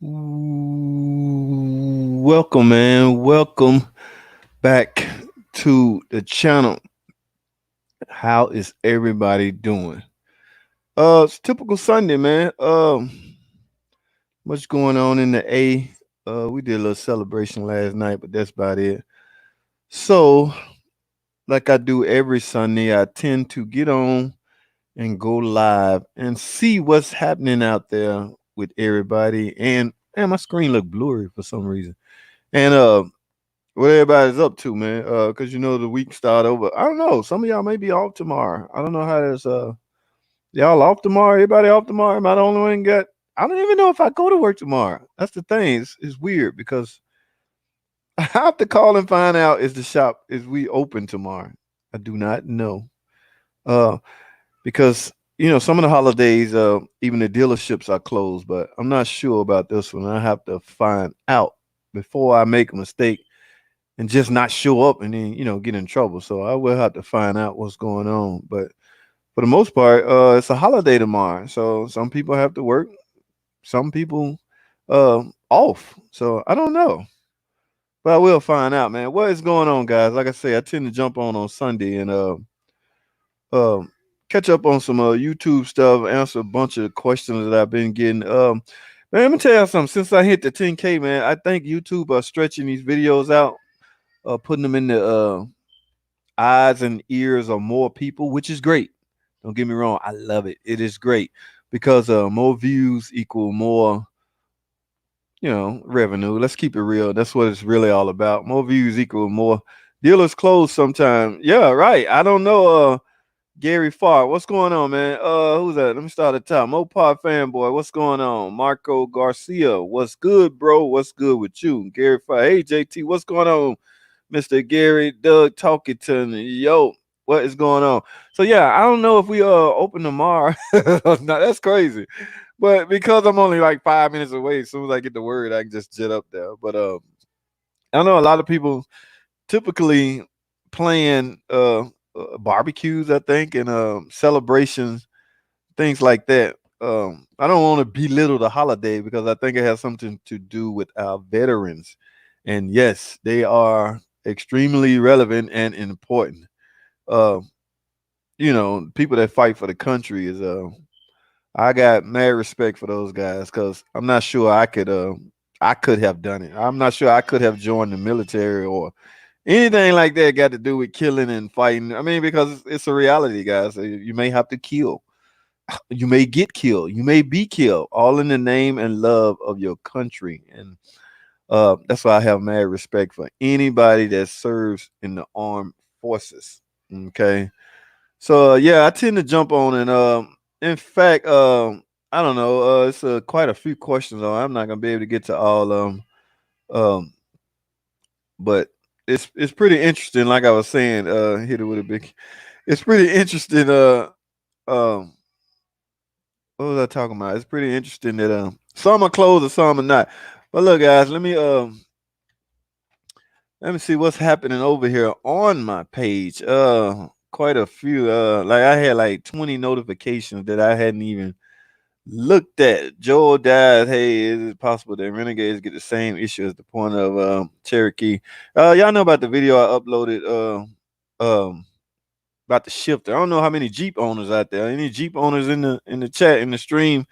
Welcome, man. Welcome back to the channel. How is everybody doing? It's typical Sunday, man. Much going on in the A. We did a little celebration last night, but that's about it. So, like I do every Sunday, I tend to get on and go live and see what's happening out there with everybody. And man, my screen looked blurry for some reason. And what everybody's up to, man. Cause the week start over. I don't know. Some of y'all may be off tomorrow. I don't know how that's y'all off tomorrow. Everybody off tomorrow. Am I the only one got I don't even know if I go to work tomorrow. That's the thing. It's weird because I have to call and find out is we open tomorrow. I do not know. Uh because some of the holidays, even the dealerships are closed, but I'm not sure about this one. I have to find out before I make a mistake and just not show up and then get in trouble. So I will have to find out what's going on. But for the most part, it's a holiday tomorrow, so some people have to work, some people off. So I don't know, but I will find out, man. What is going on, guys? Like I say, I tend to jump on Sunday and uh, catch up on some YouTube stuff, answer a bunch of questions that I've been getting. Man, let me tell you something. Since I hit the 10K, man, I think YouTube are stretching these videos out, putting them in the eyes and ears of more people, which is great. Don't get me wrong, I love it. It is great because more views equal more, revenue. Let's keep it real. That's what it's really all about. More views equal more dealers close sometime. Yeah, right. I don't know. Gary Farr, what's going on, man? Who's that? Let me start at the top. Mopar fanboy, what's going on? Marco Garcia, what's good, bro? What's good with you? Gary Farr, hey JT, what's going on? Mr. Gary Doug Talkington. Yo, what is going on? So yeah, I don't know if we open tomorrow. No, that's crazy. But because I'm only like 5 minutes away, as soon as I get the word, I can just jet up there. But I know a lot of people typically plan barbecues, I think, and celebrations, things like that. I don't want to belittle the holiday because I think it has something to do with our veterans. And yes, they are extremely relevant and important. Uh, people that fight for the country is I got mad respect for those guys because I'm not sure I could have done it. I'm not sure I could have joined the military or anything like that got to do with killing and fighting. I mean, because it's a reality, guys. You may have to kill. You may get killed. You may be killed, all in the name and love of your country. And that's why I have mad respect for anybody that serves in the armed forces. Okay. So yeah, I tend to jump on and in fact, I don't know, it's quite a few questions on. I'm not gonna be able to get to all of them. But it's pretty interesting. Like I was saying, hit it with a big. It's pretty interesting. Um, what was I talking about? It's pretty interesting that some are closed and some are not. But look, guys, let me see what's happening over here on my page. Quite a few. Like I had like 20 notifications that I hadn't even looked at. Joel died. Hey, is it possible that renegades get the same issue as the point of Cherokee? Y'all know about the video I uploaded about the shifter. I don't know how many Jeep owners out there. Any Jeep owners in the chat in the stream?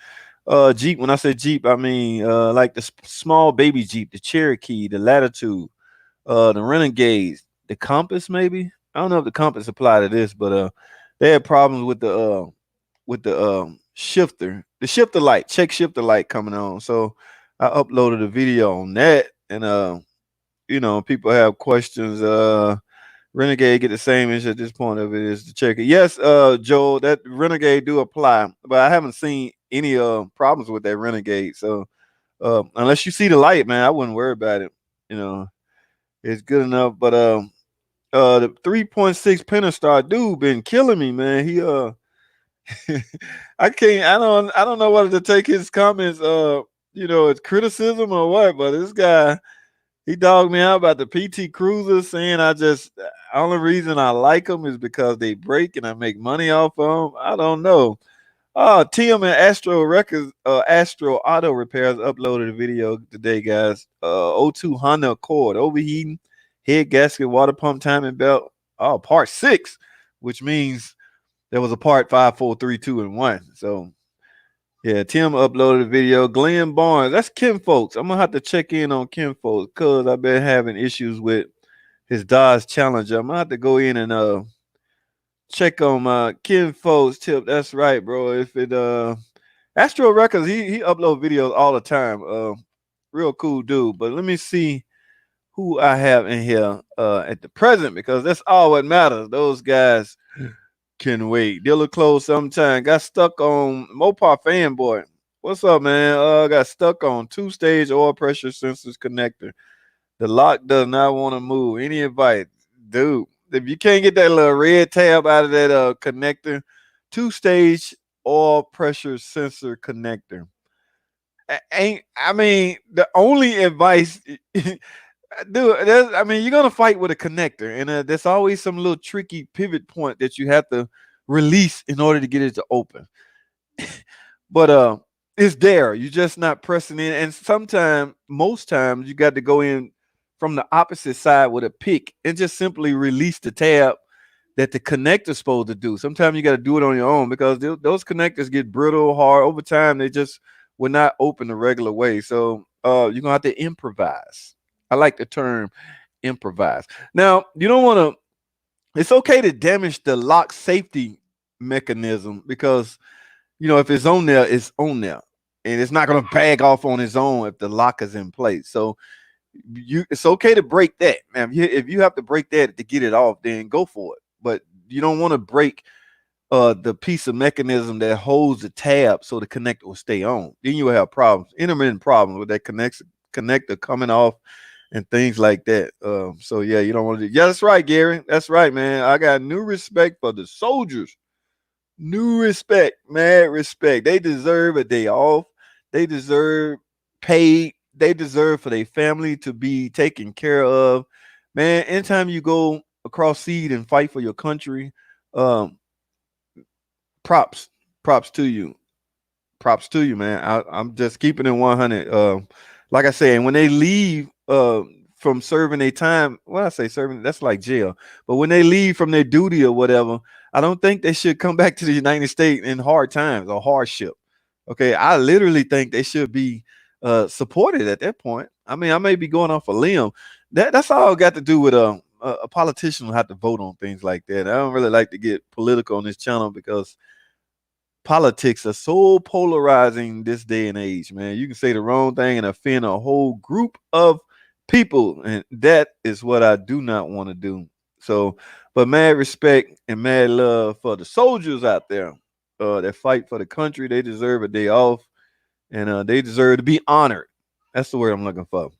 Jeep. When I say Jeep, I mean like the small baby Jeep, the Cherokee, the Latitude, the Renegades, the Compass. Maybe I don't know if the Compass apply to this, but they had problems with the shifter, the shifter light, check shifter light coming on. So I uploaded a video on that, and people have questions. Renegade get the same issue at this point of it is the checker. Yes, Joel, that Renegade do apply, but I haven't seen any problems with that Renegade. So unless you see the light, man, I wouldn't worry about it. You know, it's good enough. But the 3.6 Pentastar dude been killing me, man. He I can't. I don't know whether to take his comments, as criticism or what. But this guy, he dogged me out about the PT Cruiser, saying only reason I like them is because they break and I make money off of them. I don't know. Tim and Astral Records, Astral Auto Repairs uploaded a video today, guys. O2 Honda Accord overheating, head gasket, water pump, timing belt. Oh, part 6, which means there was a part 5, 4, 3, 2, and 1. So yeah, Tim uploaded a video. Glenn Barnes, that's Kim folks. I'm gonna have to check in on Kim folks because I've been having issues with his Dodge Challenger. I'm gonna have to go in and check on my Kim folks tip. That's right, bro. If it Astro Records, he upload videos all the time. Real cool dude. But let me see who I have in here at the present because that's all what matters. Those guys can wait. Dealer closed sometime. Got stuck on Mopar fanboy. What's up, man? Got stuck on 2-stage oil pressure sensors connector. The lock does not want to move. Any advice? Dude, if you can't get that little red tab out of that connector, 2-stage oil pressure sensor connector. I mean, the only advice, dude, I mean, you're gonna fight with a connector, and there's always some little tricky pivot point that you have to release in order to get it to open. But it's there. You're just not pressing in, and sometimes, most times, you got to go in from the opposite side with a pick and just simply release the tab that the connector's supposed to do. Sometimes you got to do it on your own because those connectors get brittle, hard. Over time, they just will not open the regular way. So you're gonna have to improvise. I like the term improvise. Now, you don't want to, it's okay to damage the lock safety mechanism because, if it's on there, it's on there. And it's not going to bag off on its own if the lock is in place. So it's okay to break that. Now, if you have to break that to get it off, then go for it. But you don't want to break the piece of mechanism that holds the tab so the connector will stay on. Then you will have problems, intermittent problems with that connector coming off and things like that. So yeah, you don't want to do. Yeah, that's right, Gary. That's right, man. I got new respect for the soldiers. New respect, mad respect. They deserve a day off. They deserve paid. They deserve for their family to be taken care of. Man, anytime you go across seas and fight for your country, um, props, props to you. Props to you, man. I'm just keeping it 100. Like I say, and when they leave from serving their time, when I say serving, that's like jail. But when they leave from their duty or whatever, I don't think they should come back to the United States in hard times or hardship. Okay, I literally think they should be supported at that point. I mean, I may be going off a limb. That's all got to do with a politician will have to vote on things like that. I don't really like to get political on this channel because politics are so polarizing this day and age, man. You can say the wrong thing and offend a whole group of people, and that is what I do not want to do. So, but mad respect and mad love for the soldiers out there that fight for the country. They deserve a day off, and they deserve to be honored. That's the word I'm looking for.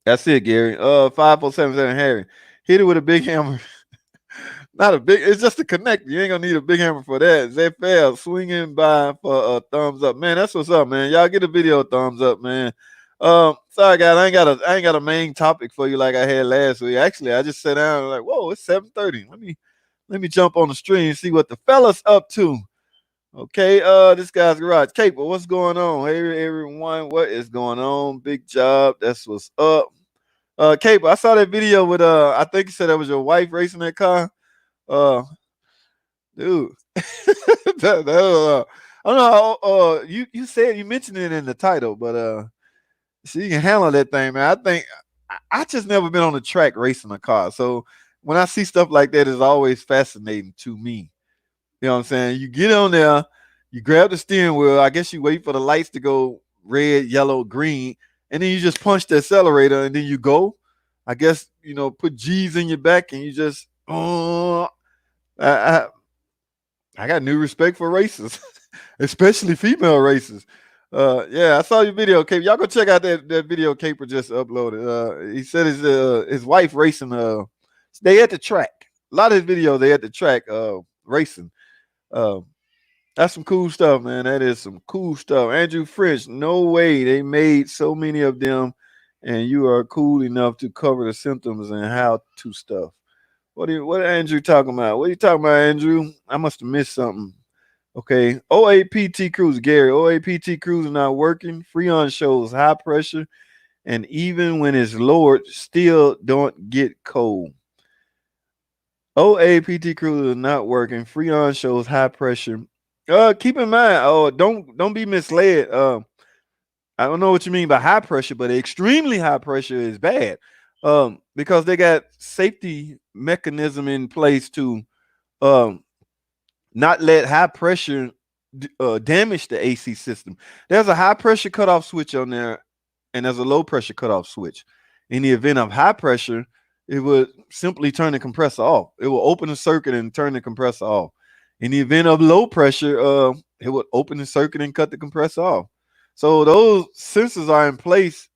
That's it, Gary. 5477 Harry. Hit it with a big hammer. Not a big, it's just a connector. You ain't gonna need a big hammer for that. Zay Fail swinging by for a thumbs up. Man, that's what's up, man. Y'all get a video thumbs up, man. Sorry guys, I ain't got a main topic for you like I had last week. Actually, I just sat down and like, whoa, it's 7:30. Let me jump on the stream and see what the fellas up to. Okay, this guy's garage. Caper, what's going on? Hey everyone, what is going on? Big job. That's what's up. Caper, I saw that video with I think you said that was your wife racing that car. Uh, dude, I don't know how, you said you mentioned it in the title, but she can handle that thing, man. I think I just never been on the track racing a car, so when I see stuff like that, it's always fascinating to me. You know what I'm saying? You get on there, you grab the steering wheel. I guess you wait for the lights to go red, yellow, green, and then you just punch the accelerator, and then you go. I guess put G's in your back, and you just I, I got new respect for races, especially female races. Yeah, I saw your video, Cape. Y'all go check out that video Caper just uploaded. He said his wife racing. They at the track. A lot of his videos they at the track racing. Uh, that's some cool stuff, man. That is some cool stuff. Andrew French, no way they made so many of them, and you are cool enough to cover the symptoms and how to stuff. What Andrew talking about? What are you talking about, Andrew? I must have missed something. Okay, OAPT cruiser, Gary. OAPT cruiser not working. Freon shows high pressure, and even when it's lowered, still don't get cold. OAPT cruiser not working. Freon shows high pressure. Keep in mind, don't be misled. I don't know what you mean by high pressure, but extremely high pressure is bad. Because they got safety mechanism in place to um not let high pressure damage the AC system. There's a high pressure cutoff switch on there, and there's a low pressure cutoff switch. In the event of high pressure, it would simply turn the compressor off. It will open the circuit and turn the compressor off. In the event of low pressure, it would open the circuit and cut the compressor off. So those sensors are in place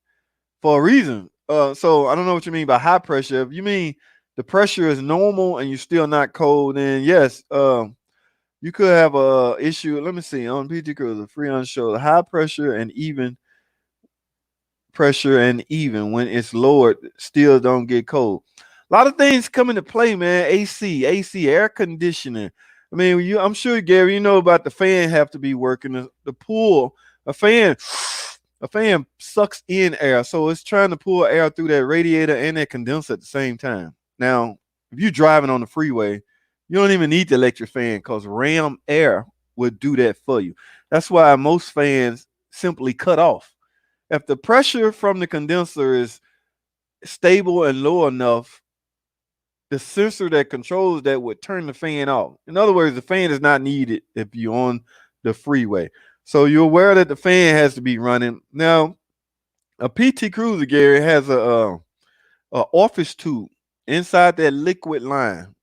for a reason. So I don't know what you mean by high pressure. If you mean the pressure is normal and you're still not cold, then yes, you could have a issue. Let me see on PT Cruiser, Freon show high pressure and even pressure and even when it's lowered, still don't get cold. A lot of things come into play, man. AC, air conditioning. I mean, I'm sure Gary, you know about the fan have to be working. The pool, a fan, a fan sucks in air, so it's trying to pull air through that radiator and that condenser at the same time. Now, if you're driving on the freeway, you don't even need the electric fan because ram air would do that for you. That's why most fans simply cut off. If the pressure from the condenser is stable and low enough, the sensor that controls that would turn the fan off. In other words, the fan is not needed if you're on the freeway. So you're aware that the fan has to be running. Now, a PT Cruiser, Gary, has a office tube inside that liquid line.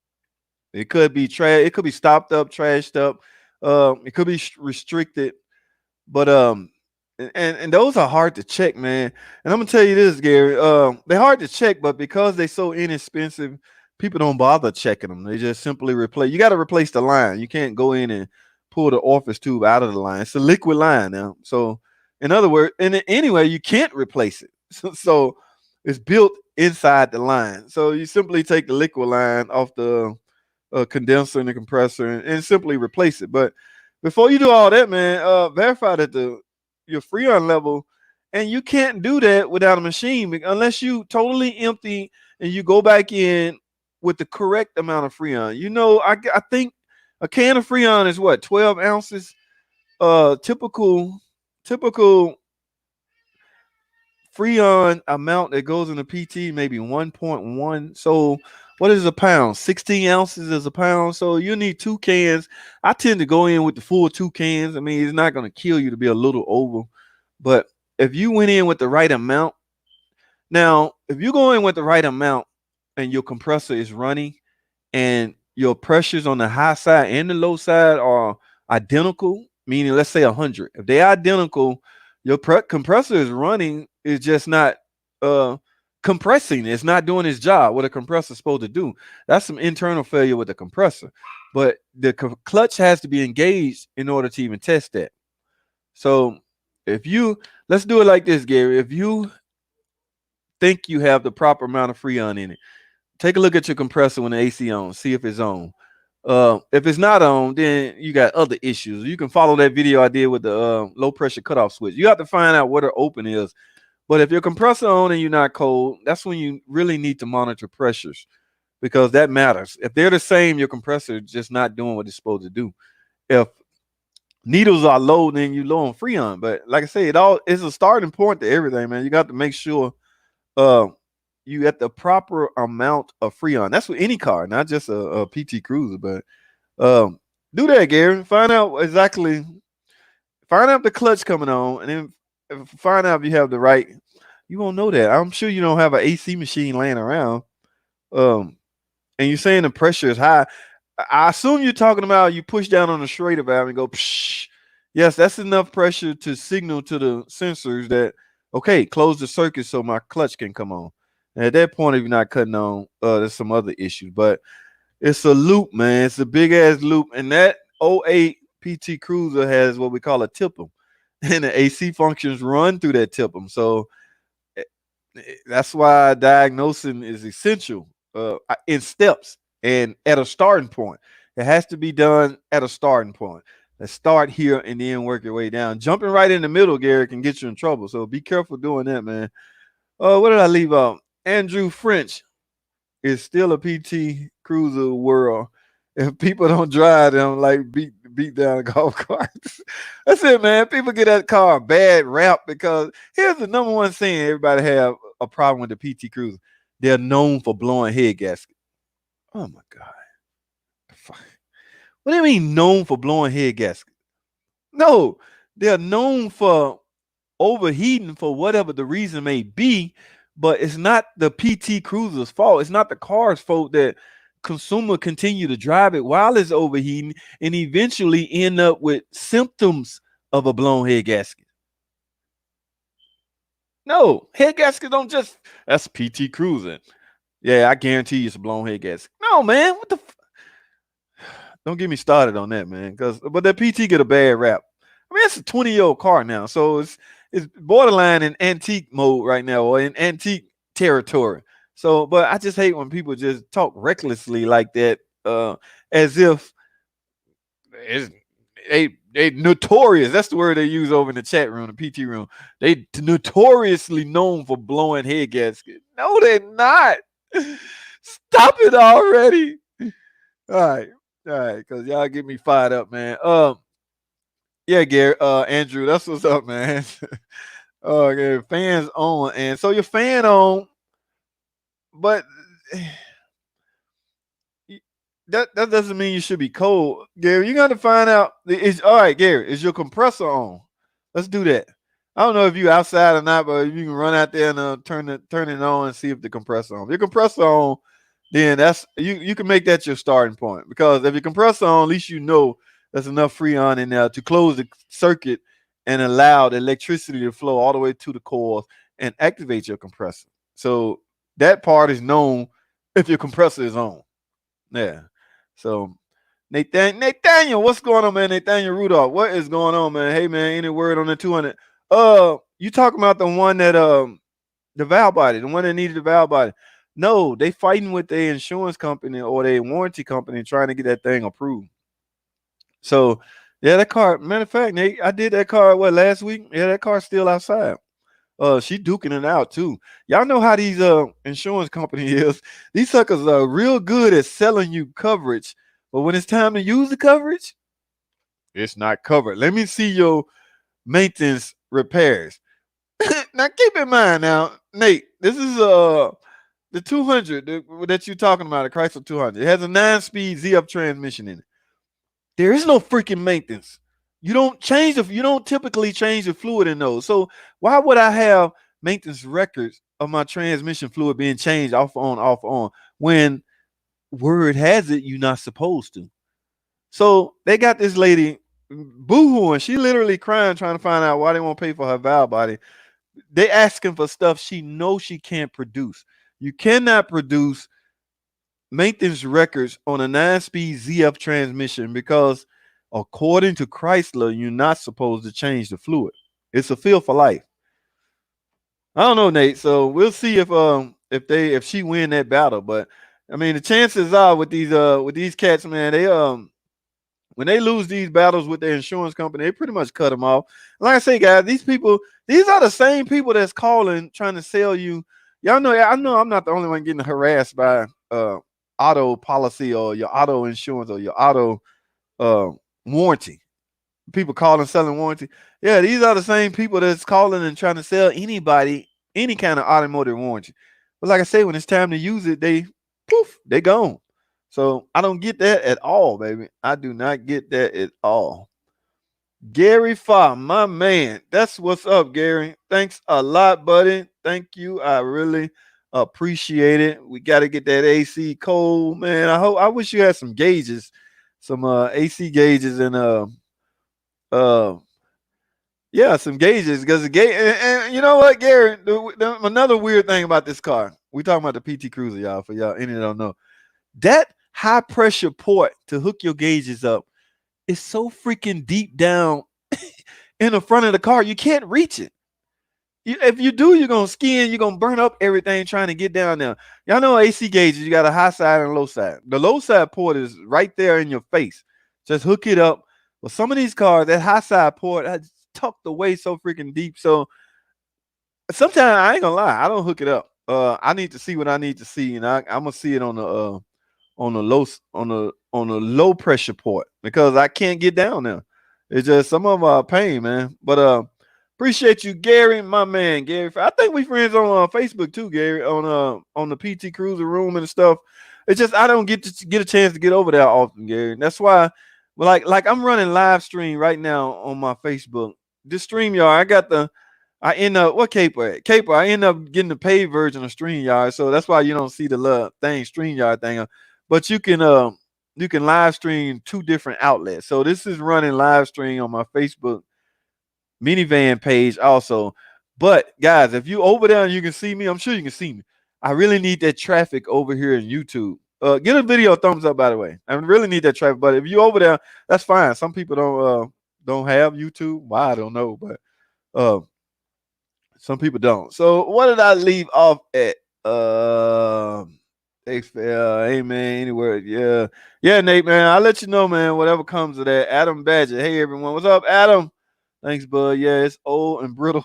It could be trash. It could be stopped up, trashed up. It could be restricted. But and those are hard to check, man. And I'm gonna tell you this, Gary. They're hard to check, but because they're so inexpensive, people don't bother checking them. They just simply replace. You got to replace the line. You can't go in and pull the office tube out of the line. It's a liquid line now. So, in other words, and anyway, you can't replace it. So it's built inside the line. So you simply take the liquid line off the condenser and the compressor and simply replace it. But before you do all that, man, verify that your freon level, and you can't do that without a machine unless you totally empty and you go back in with the correct amount of freon. You know, I think a can of freon is what 12 ounces. Typical freon amount that goes in the PT maybe 1.1. So what is a pound? 16 ounces is a pound. So you need 2 cans. I tend to go in with the full 2 cans. I mean, it's not going to kill you to be a little over, but if you went in with the right amount, now if you go in with the right amount and your compressor is running and your pressures on the high side and the low side are identical, meaning let's say 100. If they're identical, your compressor is running, is just not uh, compressing. It's not doing its job, what a compressor is supposed to do. That's some internal failure with the compressor. But the clutch has to be engaged in order to even test that. So if you, let's do it like this, Gary. If you think you have the proper amount of freon in it, take a look at your compressor when the AC on, see if it's on. If it's not on, then you got other issues. You can follow that video I did with the low pressure cutoff switch. You have to find out where the open is. But if your compressor on and you're not cold, that's when you really need to monitor pressures because that matters. If they're the same, your compressor is just not doing what it's supposed to do. If needles are low, then you low on freon. But like I say, it all is a starting point to everything, man. You got to make sure uh, you get the proper amount of freon. That's with any car, not just a PT Cruiser. But do that, Gary. Find out exactly. Find out the clutch coming on, and then find out if you have the right. You won't know that. I'm sure you don't have an AC machine laying around. Um, and you're saying the pressure is high. I assume you're talking about you push down on the Schrader valve and go, psh. Yes, that's enough pressure to signal to the sensors that, okay, close the circuit so my clutch can come on. And at that point, if you're not cutting on, there's some other issues. But it's a loop, man. It's a big ass loop. And that '08 PT Cruiser has what we call a tip'em. And the AC functions run through that tip'em. So that's why diagnosing is essential in steps and at a starting point. It has to be done at a starting point. Let's start here and then work your way down. Jumping right in the middle, Gary, can get you in trouble. So be careful doing that, man. What did I leave out? Andrew French is still a PT Cruiser world. If people don't drive them, like beat down golf carts. That's it, man. People get that car a bad rap because here's the number one thing everybody have a problem with the PT Cruiser. They're known for blowing head gaskets. Oh my God. What do you mean known for blowing head gaskets? No, they're known for overheating for whatever the reason may be, but it's not the PT Cruiser's fault. It's not the car's fault that consumer continue to drive it while it's overheating and eventually end up with symptoms of a blown head gasket. No, head gasket don't just, that's PT Cruising. Yeah, I guarantee you it's a blown head gasket. No, man, what the don't get me started on that, man. But that PT get a bad rap. I mean, it's a 20-year-old car now, so it's borderline in antique mode right now, or in antique territory. So, but I just hate when people just talk recklessly like that, as if it's, they notorious. That's the word they use over in the chat room, the PT room. They notoriously known for blowing head gaskets. No, they're not. Stop it already. All right, because y'all get me fired up, man. Yeah, Gary, Andrew, that's what's up, man. Okay, fans on, and so your fan on, but that doesn't mean you should be cold, Gary. You got to find out. All right, Gary, is your compressor on? Let's do that. I don't know if you outside or not, but if you can run out there and turn it on and see if the compressor on. If your compressor on, then that's you can make that your starting point, because if your compressor on, at least you know there's enough freon in there to close the circuit and allow the electricity to flow all the way to the coils and activate your compressor. So that part is known if your compressor is on. Yeah. So Nathaniel, what's going on, man? Nathaniel Rudolph, what is going on, man? Hey, man, any word on the 200? You talking about the one that the valve body, the one that needed the valve body? No, they fighting with their insurance company or their warranty company trying to get that thing approved. So yeah, that car. Matter of fact, Nate, I did that car last week. Yeah, that car's still outside. She duking it out too. Y'all know how these insurance company is. These suckers are real good at selling you coverage, but when it's time to use the coverage, it's not covered. Let me see your maintenance repairs. Now keep in mind, now Nate, this is the 200 that you're talking about, a Chrysler 200. It has a 9-speed Z-up transmission in it. There is no freaking maintenance. You don't typically change the fluid in those. So why would I have maintenance records of my transmission fluid being changed off on when word has it you're not supposed to? So they got this lady boo-hooing. She literally crying, trying to find out why they won't pay for her valve body. They asking for stuff she knows she can't produce. You cannot produce maintenance records on a 9-speed ZF transmission because according to Chrysler, you're not supposed to change the fluid. It's a feel for life. I don't know, Nate. So we'll see if she win that battle. But I mean, the chances are with these cats, man, they when they lose these battles with their insurance company, they pretty much cut them off. Like I say, guys, these are the same people that's calling trying to sell you. Y'all know, I know I'm not the only one getting harassed by auto policy or your auto insurance or your auto warranty. People calling selling warranty. Yeah, these are the same people that's calling and trying to sell anybody any kind of automotive warranty. But like I say, when it's time to use it, they gone. So I don't get that at all, baby. I do not get that at all. Gary Farr, my man. That's what's up, Gary. Thanks a lot, buddy. Thank you. I really appreciate it. We got to get that AC cold, man. I wish you had some gauges, some AC gauges and yeah, some gauges, because the gauge and you know what, Gary, another weird thing about this car. We talking about the PT Cruiser, y'all, for y'all any that don't know. That high pressure port to hook your gauges up is so freaking deep down in the front of the car, you can't reach it. If you do, you're gonna skin, you're gonna burn up everything trying to get down there. Y'all know AC gauges, you got a high side and a low side. The low side port is right there in your face. Just hook it up, Well, some of these cars, that high side port, is tucked away so freaking deep. So sometimes I ain't gonna lie, I don't hook it up. I need to see what I need to see, and I'm gonna see it on the low pressure port because I can't get down there. It's just some of them are a pain, man. But appreciate you, Gary, my man, Gary. I think we friends on Facebook too, Gary, on the PT Cruiser Room and stuff. It's just I don't get a chance to get over there often, Gary. And that's why, well, like I'm running live stream right now on my Facebook. This StreamYard, I end up what Caper at? Caper, I end up getting the paid version of StreamYard, so that's why you don't see the little thing StreamYard thing. But you can live stream two different outlets. So this is running live stream on my Facebook minivan page also. But guys, if you over there and you can see me, I'm sure you can see me. I really need that traffic over here in YouTube. Get a video thumbs up, by the way. I really need that traffic. But if you over there, that's fine. Some people don't have YouTube. Why I don't know, but uh some people don't. So what did I leave off at? Amen. Anywhere. Yeah. Yeah, Nate, man. I'll let you know, man, whatever comes of that. Adam Badger. Hey everyone. What's up, Adam? Thanks, bud. Yeah, it's old and brittle.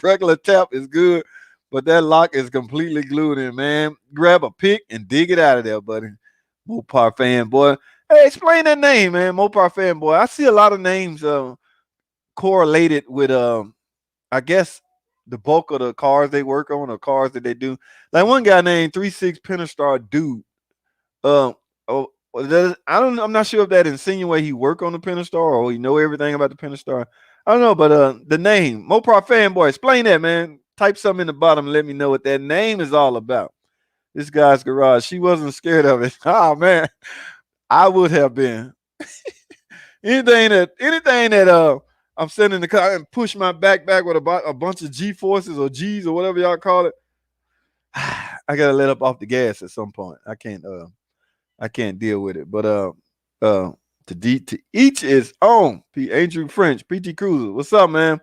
Regular tap is good, but that lock is completely glued in, man. Grab a pick and dig it out of there, buddy. Mopar fanboy. Hey, explain that name, man. Mopar fanboy. I see a lot of names correlated with I guess the bulk of the cars they work on or cars that they do. Like one guy named 36 Pentastar Dude. Um, oh, I don't know. I'm not sure if that insinuate he work on the Pentastar or he know everything about the Pentastar. I don't know, but the name Mopar fanboy. Explain that, man. Type something in the bottom and let me know what that name is all about. This guy's garage. She wasn't scared of it. Oh man, I would have been. anything that I'm sitting in the car and push my backpack with a bunch of G forces or G's or whatever y'all call it. I gotta let up off the gas at some point. I can't deal with it. But to each is own. P. Andrew French, PT Cruiser. What's up, man?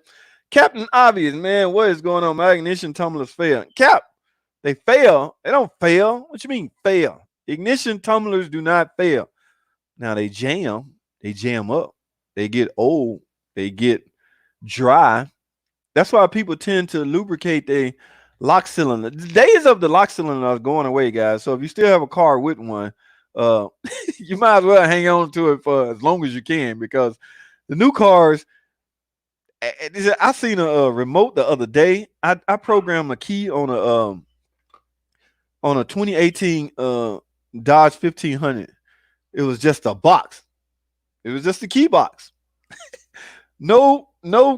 Captain Obvious, man. What is going on? My ignition tumblers fail. Cap, they fail. They don't fail. What you mean fail? Ignition tumblers do not fail. Now they jam. They jam up. They get old. They get dry. That's why people tend to lubricate their lock cylinder. The days of the lock cylinder are going away, guys. So if you still have a car with one, uh, you might as well hang on to it for as long as you can because the new cars. I seen a remote the other day. I programmed a key on a 2018 Dodge 1500. It was just a box. It was just a key box. No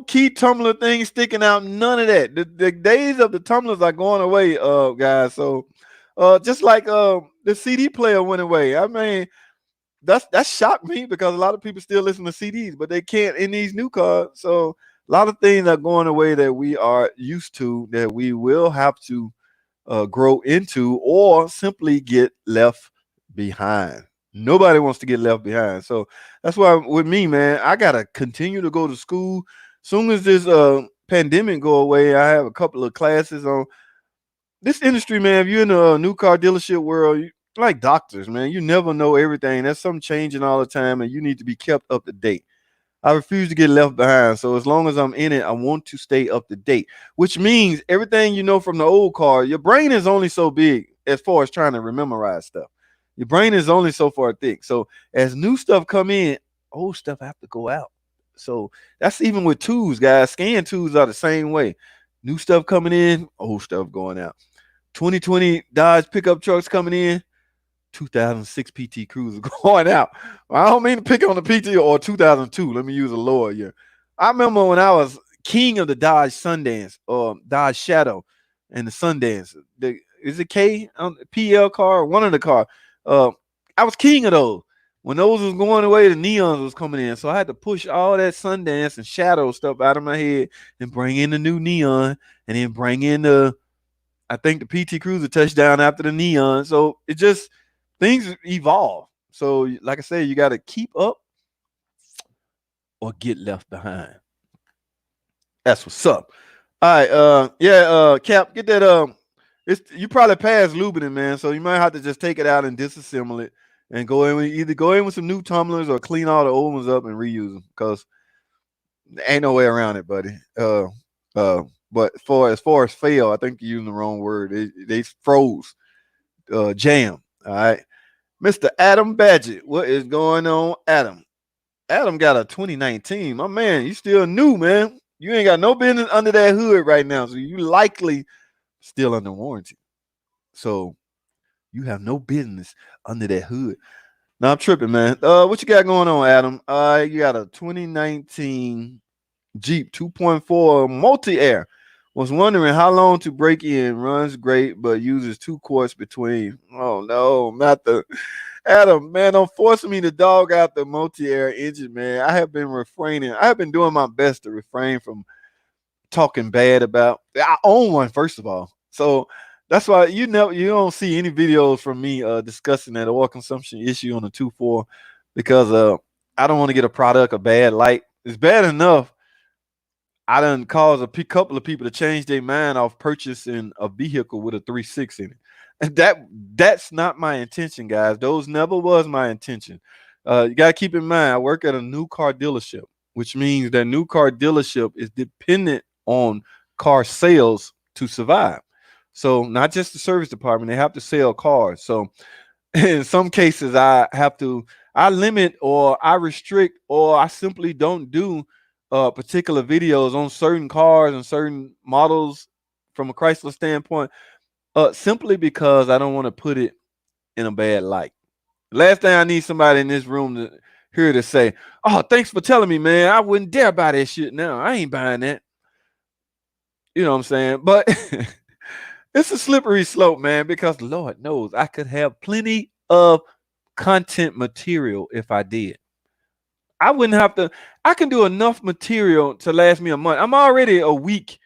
key tumbler thing sticking out. None of that. The days of the tumblers are going away, guys. So, just like the CD player went away. I mean, that shocked me because a lot of people still listen to CDs, but they can't in these new cars. So, a lot of things are going away that we are used to that we will have to grow into or simply get left behind. Nobody wants to get left behind. So that's why with me, man, I gotta continue to go to school. Soon as this pandemic go away, I have a couple of classes on this industry, man. If you're in the new car dealership world, you like doctors, man. You never know everything. There's something changing all the time, and you need to be kept up to date. I refuse to get left behind. So as long as I'm in it, I want to stay up to date, which means everything you know from the old car, your brain is only so big as far as trying to memorize stuff. Your brain is only so far thick. So as new stuff come in, old stuff have to go out. So that's even with tools, guys. Scan tools are the same way. New stuff coming in, old stuff going out. 2020 Dodge pickup trucks coming in, 2006 PT Cruiser going out. I don't mean to pick on the PT or 2002. Let me use a lower year. I remember when I was king of the Dodge Sundance or Dodge Shadow and the Sundance. Is it K PL car? One of the car. I was king of those. When those was going away, the neons was coming in. So I had to push all that Sundance and Shadow stuff out of my head and bring in the new neon and then bring in I think the PT Cruiser touchdown after the neon. So it just things evolve. So like I said, you got to keep up or get left behind. That's what's up. All right, Cap, get that it's you probably passed lubricant, man. So you might have to just take it out and disassemble it and go in with, either go in with some new tumblers or clean all the old ones up and reuse them because ain't no way around it, buddy. Uh, but as far as fail, I think you're using the wrong word. They froze, jam. All right, Mr. Adam Badgett, what is going on, Adam? Adam got a 2019. My man, you still new, man. You ain't got no business under that hood right now, so you likely still under warranty. So you have no business under that hood. Now I'm tripping, man. What you got going on, Adam? You got a 2019 Jeep 2.4 multi-air. Was wondering how long to break in. Runs great, but uses 2 quarts between. Oh no, not the Adam, man. Don't force me to dog out the multi-air engine, man. I have been refraining. I have been doing my best to refrain from talking bad about. I own one, first of all, so that's why you don't see any videos from me discussing that oil consumption issue on the 2.4 because I don't want to get a product a bad light. It's bad enough I done caused couple of people to change their mind off purchasing a vehicle with a 3.6 in it. And that's not my intention, guys. Those never was my intention. You gotta keep in mind, I work at a new car dealership, which means that new car dealership is dependent on car sales to survive. So not just the service department, they have to sell cars. So in some cases, I limit or I restrict or I simply don't do particular videos on certain cars and certain models from a Chrysler standpoint, simply because I don't want to put it in a bad light. Last thing I need somebody in this room to hear to say, "Oh, thanks for telling me, man. I wouldn't dare buy that shit now. I ain't buying that." You know what I'm saying? But it's a slippery slope, man, because Lord knows I could have plenty of content material if I did. I wouldn't have to. I can do enough material to last me a month. I'm already a week.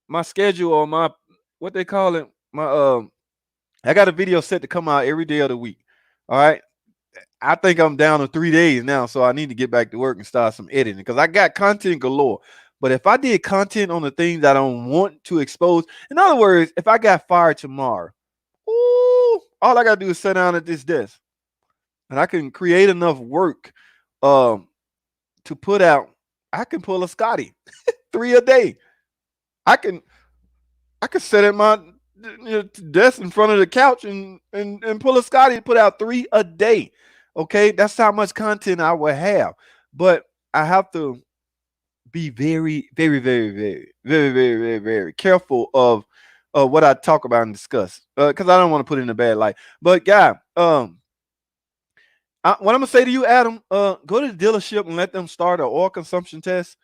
My schedule or my what they call it. I got a video set to come out every day of the week. All right. I think I'm down to 3 days now, so I need to get back to work and start some editing because I got content galore. But if I did content on the things I don't want to expose, in other words, if I got fired tomorrow, ooh, all I gotta do is sit down at this desk, and I can create enough work um, to put out. I can pull a Scotty 3 a day. I can sit at my desk in front of the couch and pull a Scotty and put out 3 a day. Okay, that's how much content I will have. But I have to be very, very, very, very, very, very, very, very careful of what I talk about and discuss because I don't want to put it in a bad light. But guy, what I'm gonna say to you, Adam, go to the dealership and let them start an oil consumption test.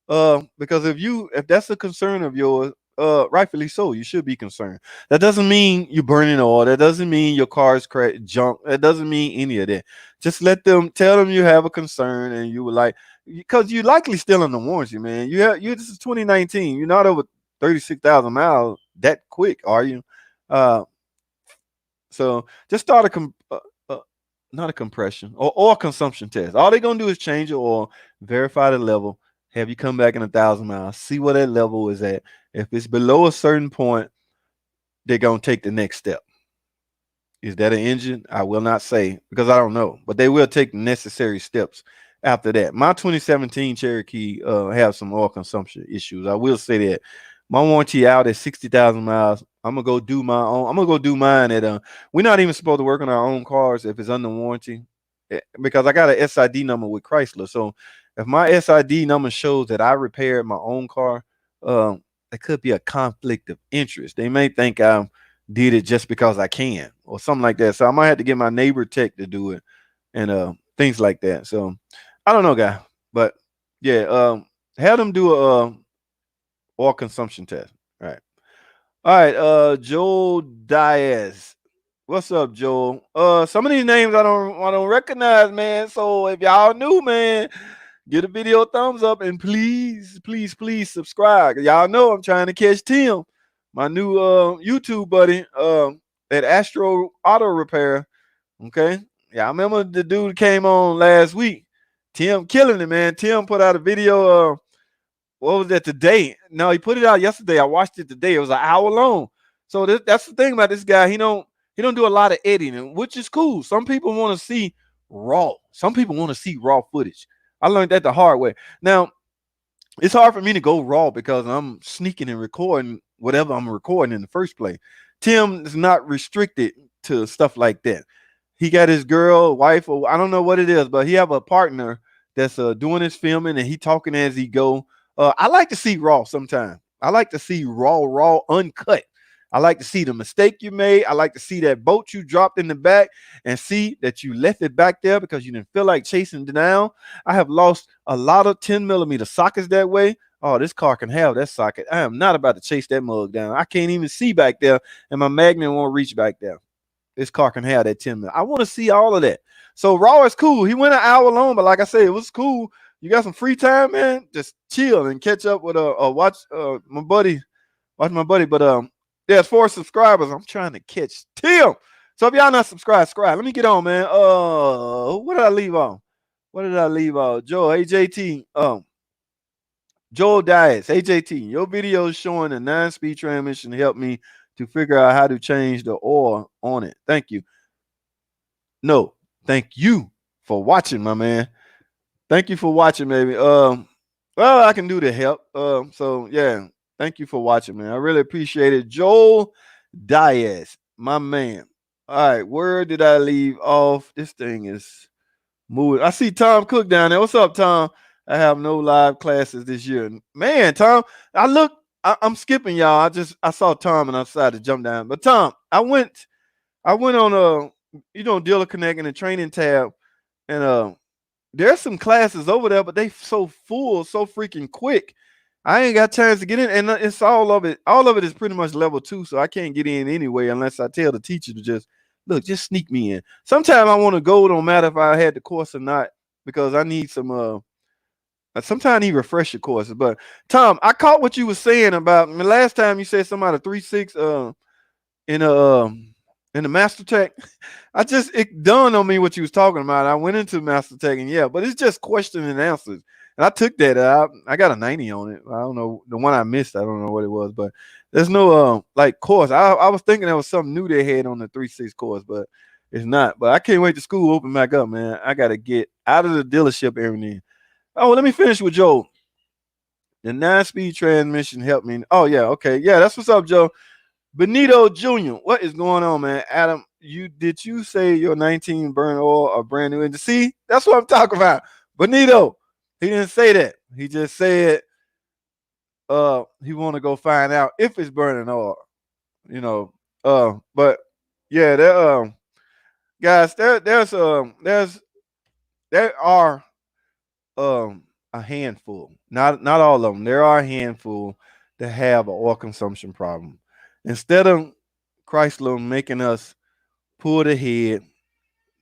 Because if that's a concern of yours, rightfully so, you should be concerned. That doesn't mean you're burning oil. That doesn't mean your car's junk. That doesn't mean any of that. Just tell them you have a concern and you would like because you're likely still in the warranty, man. This is 2019. You're not over 36,000 miles that quick, are you? Uh, so just start not a compression or consumption test. All they're gonna do is change your oil, verify the level, have you come back in 1,000 miles, see where that level is at. If it's below a certain point, they're gonna take the next step. Is that an engine? I will not say because I don't know, but they will take the necessary steps after that. My 2017 Cherokee have some oil consumption issues. I will say that. My warranty out at 60,000 miles. I'm gonna go do my own. I'm gonna go do mine at we're not even supposed to work on our own cars if it's under warranty because I got an SID number with Chrysler. So if my SID number shows that I repaired my own car, it could be a conflict of interest. They may think I did it just because I can or something like that. So I might have to get my neighbor tech to do it and things like that. So I don't know, guy, but yeah, have them do a oil consumption test. All right, Joel Diaz. What's up, Joel? Some of these names I don't recognize, man. So if y'all new, man, give the video a thumbs up and please, please, please subscribe. Y'all know I'm trying to catch Tim, my new YouTube buddy, at Astral Auto Repair. Okay. Yeah, I remember the dude came on last week. Tim killing it, man. Tim put out a video what was that today? No, he put it out yesterday. I watched it today. It was an hour long. So that's the thing about this guy. He don't do a lot of editing, which is cool. Some people want to see raw. Some people want to see raw footage. I learned that the hard way. Now, it's hard for me to go raw because I'm sneaking and recording whatever I'm recording in the first place. Tim is not restricted to stuff like that. He got his girl, wife, or I don't know what it is, but he have a partner that's doing his filming and he talking as he go. I like to see raw sometimes. I like to see raw, uncut. I like to see the mistake you made. I like to see that boat you dropped in the back and see that you left it back there because you didn't feel like chasing it down. I have lost a lot of 10 millimeter sockets that way. Oh, this car can have that socket. I am not about to chase that mug down. I can't even see back there, and my magnet won't reach back there. This car can have that 10 minutes. I want to see all of that. So raw is cool. He went an hour long, but like I said, it was cool. You got some free time, man. Just chill and catch up with watch my buddy. Watch my buddy. But there's 4 subscribers. I'm trying to catch Tim. So if y'all not subscribed, let me get on, man. What did I leave on? What did I leave on? Joe, AJT. Joel Dias, AJT. Your video showing a 9-speed transmission helped me to figure out how to change the oil on it. Thank you. No, thank you for watching, my man. Thank you for watching, baby. Well, I can do the help. So yeah, thank you for watching, man. I really appreciate it. Joel Diaz, my man. All right, where did I leave off? This thing is moving. I see Tom Cook down there. What's up, Tom? I have no live classes this year. Man, Tom, I'm skipping y'all. I saw Tom and I decided to jump down. But Tom, I went on Dealer Connect and the training tab, and there's some classes over there, but they so full, so freaking quick. I ain't got chance to get in, and it's all of it. All of it is pretty much level 2, so I can't get in anyway unless I tell the teacher to just sneak me in. Sometimes I want to go, no matter if I had the course or not, because I need some. Sometimes he refresh your courses. But Tom, I caught what you were saying about last time. You said something about a 3.6 in the Master Tech. It dawned on me what you was talking about. I went into Master Tech, and yeah, but it's just question and answers. And I took that out. I got a 90 on it. I don't know the one I missed. I don't know what it was, but there's no course. I was thinking there was something new they had on the 3.6 course, but it's not. But I can't wait to school open back up, man. I gotta get out of the dealership everything. Oh, let me finish with Joe. The 9-speed transmission helped me. Oh yeah, okay, yeah, that's what's up, Joe. Benito Jr., what is going on, man? Adam, did you say your 19 burn oil or brand new engine? See, that's what I'm talking about. Benito, he didn't say that. He just said he want to go find out if it's burning oil. But yeah, there guys, there are a handful, not all of them. There are a handful that have an oil consumption problem. Instead of Chrysler making us pull the head,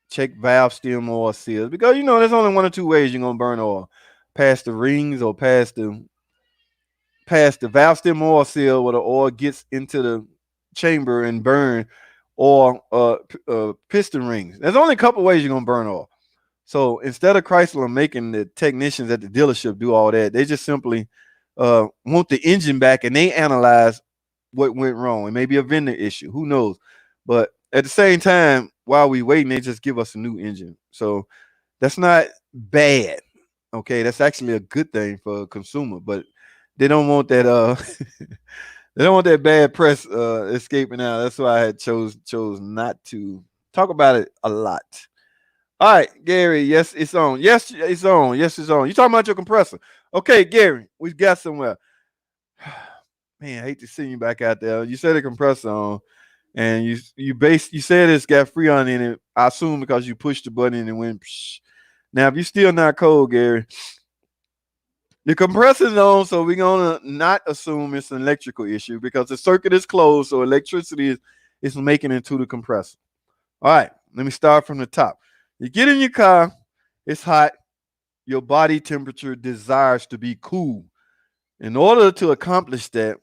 check valve stem oil seals, because there's only 1 or 2 ways you're gonna burn oil: past the rings or past the valve stem oil seal where the oil gets into the chamber and burn, or piston rings. There's only a couple ways you're gonna burn oil. So instead of Chrysler making the technicians at the dealership do all that, they just simply want the engine back, and they analyze what went wrong. It may be a vendor issue, who knows? But at the same time, while we waiting, they just give us a new engine. So that's not bad. Okay, that's actually a good thing for a consumer, but they don't want that they don't want that bad press escaping out. That's why I had chose not to talk about it a lot. All right, Gary. Yes, it's on. Yes, it's on. Yes, it's on. You talking about your compressor? Okay, Gary, we got somewhere. Man, I hate to see you back out there. You said the compressor on, and you said it's got Freon in it. I assume because you pushed the button and it went. Psh. Now, if you're still not cold, Gary, the compressor's on, so we're gonna not assume it's an electrical issue because the circuit is closed, so electricity is making it to the compressor. All right, let me start from the top. You get in your car, it's hot. Your body temperature desires to be cool. In order to accomplish that,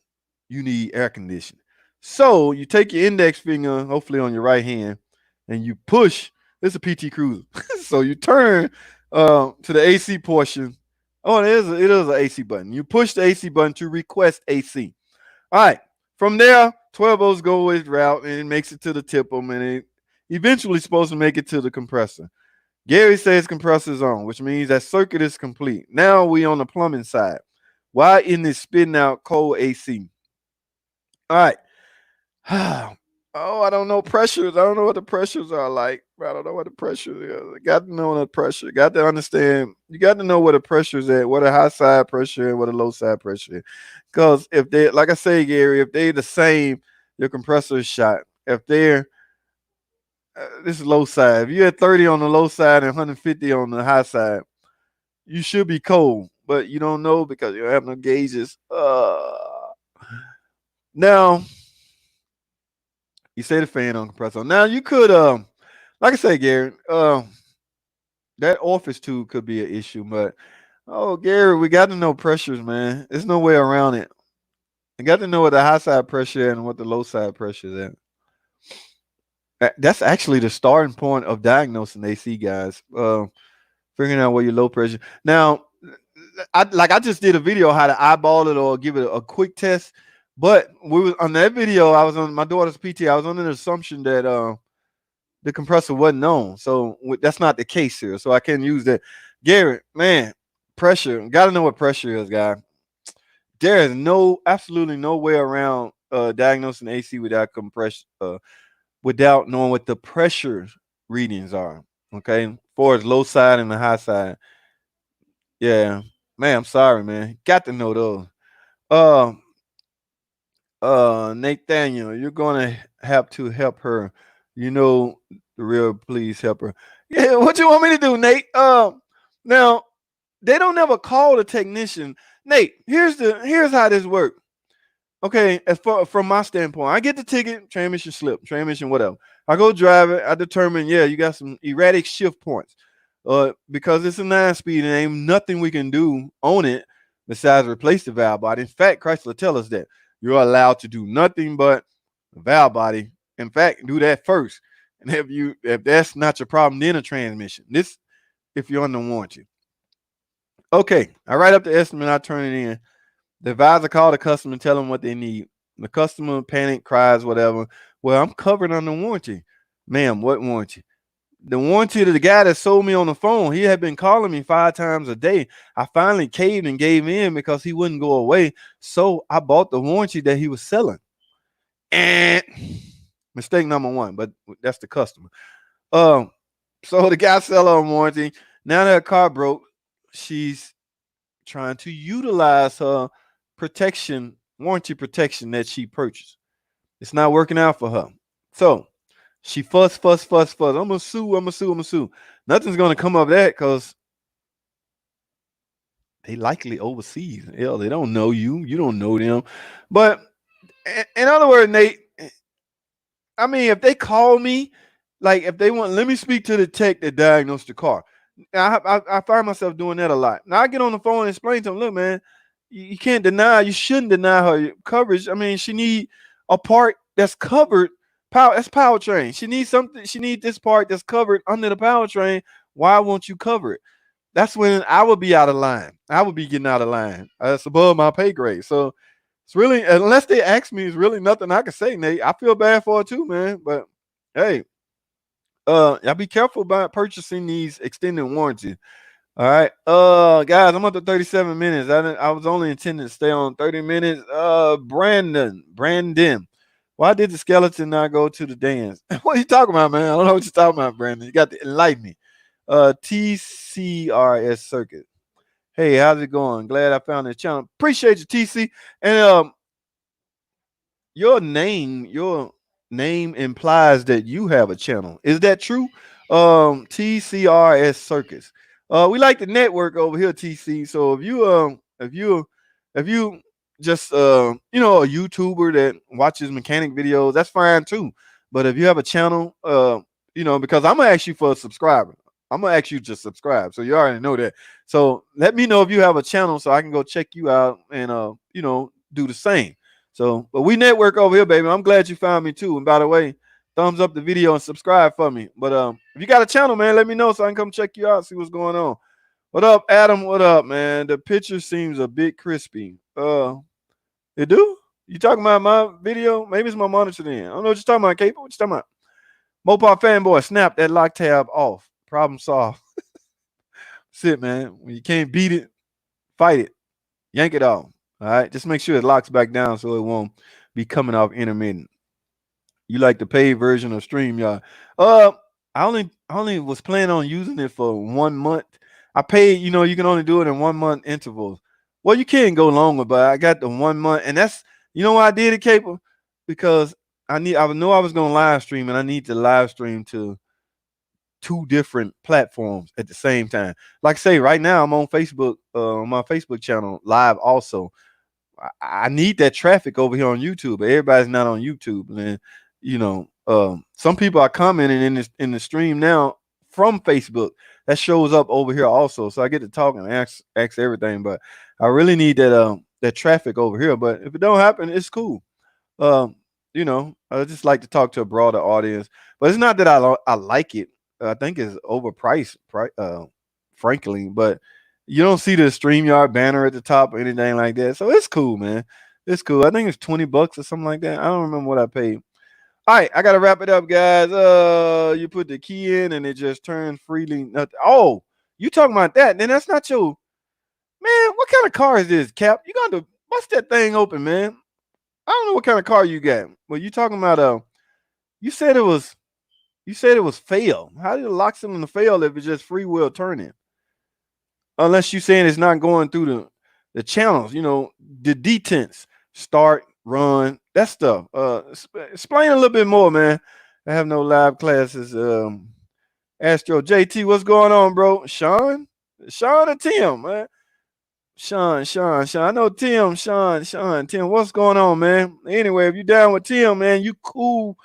you need air conditioning. So you take your index finger, hopefully on your right hand, and you push. This is a PT Cruiser. So you turn to the AC portion. Oh, it is an AC button. You push the AC button to request AC. All right. From there, 12 volts go its route and it makes it to the tip of them, and it eventually supposed to make it to the compressor. Gary says compressor's on, which means that circuit is complete. Now we on the plumbing side. Why isn't it spitting out cold AC? All right. Oh, I don't know pressures. I don't know what the pressures are like. I don't know what the pressures is. I got to know the pressure. Got to understand. You got to know where the pressure is at, what a high side pressure and what a low side pressure is. Because if they, like I say, Gary, if they're the same, your compressor is shot. If they're this is low side. If you're at 30 on the low side and 150 on the high side, you should be cold, but you don't know because you don't have no gauges. Now you say the fan on compressor. Now you could, like I say, Gary, that office tube could be an issue, but oh, Gary, we got to know pressures, man. There's no way around it. You got to know what the high side pressure and what the low side pressure is at. That's actually the starting point of diagnosing AC, guys. Figuring out where your low pressure. Now, I just did a video how to eyeball it or give it a quick test. But we was on that video. I was on my daughter's PT. I was under the assumption that the compressor wasn't on. So that's not the case here. So I can't use that. Garrett, man, pressure. Got to know what pressure is, guy. There is absolutely no way around diagnosing AC without compression. Without knowing what the pressure readings are. Okay, for as low side and the high side. Yeah, man, I'm sorry, man. Got to know those. Uh, Nathaniel, you're gonna have to help her. You know the real. Please help her. Yeah, what you want me to do, Nate? Now they don't ever call the technician. Nate, here's how this works. Okay, as far from my standpoint, I get the ticket, transmission slip, transmission, whatever. I go drive it. I determine, yeah, you got some erratic shift points. Because it's a 9-speed and ain't nothing we can do on it besides replace the valve body. In fact, Chrysler tell us that you're allowed to do nothing but the valve body. In fact, do that first. And if that's not your problem, then a transmission. This if you're under warranty. Okay, I write up the estimate, I turn it in. The advisor call the customer and tell them what they need. The customer panic, cries, whatever. Well, I'm covered under warranty. Ma'am, what warranty? The warranty to the guy that sold me on the phone. He had been calling me 5 times a day. I finally caved and gave in because he wouldn't go away. So I bought the warranty that he was selling. And mistake number 1, but that's the customer. So the guy sell her on warranty. Now that her car broke, she's trying to utilize her warranty protection that she purchased. It's not working out for her. So she fuss. I'm gonna sue. Nothing's gonna come of that because they likely overseas. Hell, they don't know you. You don't know them. But in other words, Nate, I mean, if they call me, like if they want, let me speak to the tech that diagnosed the car. I find myself doing that a lot. Now I get on the phone and explain to them, look, man, you can't deny, you shouldn't deny her coverage. I mean, she need a part that's covered. That's powertrain. She needs something. She needs this part that's covered under the powertrain. Why won't you cover it? That's when I would be out of line. I would be getting out of line. It's above my pay grade. So it's really, unless they ask me, it's really nothing I can say, Nate. I feel bad for it too, man. But hey, y'all be careful about purchasing these extended warranties. All right. Guys, I'm up to 37 minutes. I was only intending to stay on 30 minutes. Brandon. Why did the skeleton not go to the dance? What are you talking about, man? I don't know what you're talking about, Brandon. You got to enlighten me. TCRS Circuit. Hey, how's it going? Glad I found this channel. Appreciate you, TC. And your name implies that you have a channel. Is that true? TCRS Circuits. We like the network over here, TC. So if you just a YouTuber that watches mechanic videos, that's fine too. But if you have a channel, because I'm gonna ask you for a subscriber. I'm gonna ask you to subscribe. So you already know that. So let me know if you have a channel so I can go check you out and do the same. So, but we network over here, baby. I'm glad you found me too. And by the way, thumbs up the video and subscribe for me. But if you got a channel, man, let me know so I can come check you out, see what's going on. What up, Adam? What up, man? The picture seems a bit crispy. It do? You talking about my video? Maybe it's my monitor then. I don't know what you're talking about, Caper. What you talking about? Mopar fanboy, snap that lock tab off. Problem solved. Sit, man. When you can't beat it, fight it. Yank it off. All right. Just make sure it locks back down so it won't be coming off intermittent. You like the paid version of StreamYard? Uh, I only was planning on using it for 1 month. I paid, you can only do it in 1 month intervals. Well, you can go longer, but I got the 1 month, and that's why I did it, Caper, because I know I was gonna live stream, and I need to live stream to two different platforms at the same time. Like I say, right now I'm on Facebook, on my Facebook channel live also. I need that traffic over here on YouTube, but everybody's not on YouTube. And some people are commenting in the stream now from Facebook that shows up over here also. So I get to talk and ask everything. But I really need that traffic over here. But if it don't happen, it's cool. Um, I just like to talk to a broader audience. But it's not that I like it. I think it's overpriced, frankly. But you don't see the StreamYard banner at the top or anything like that. So it's cool, man. It's cool. I think it's $20 or something like that. I don't remember what I paid. All right, I gotta wrap it up, guys. You put the key in and it just turns freely. Oh, you talking about that? Then that's not your man. What kind of car is this, Cap? You got to bust that thing open, man. I don't know what kind of car you got. Well, you talking about you said it was fail. How did the lock cylinder fail if it's just free wheel turning? Unless you saying it's not going through the channels, the detents, start, run, that stuff. Explain a little bit more, man. I have no live classes. Astral JT, what's going on, bro? Shaun or Tim, man? Shaun. I know Tim, Shaun, Tim. What's going on, man? Anyway, if you down with Tim, man, you cool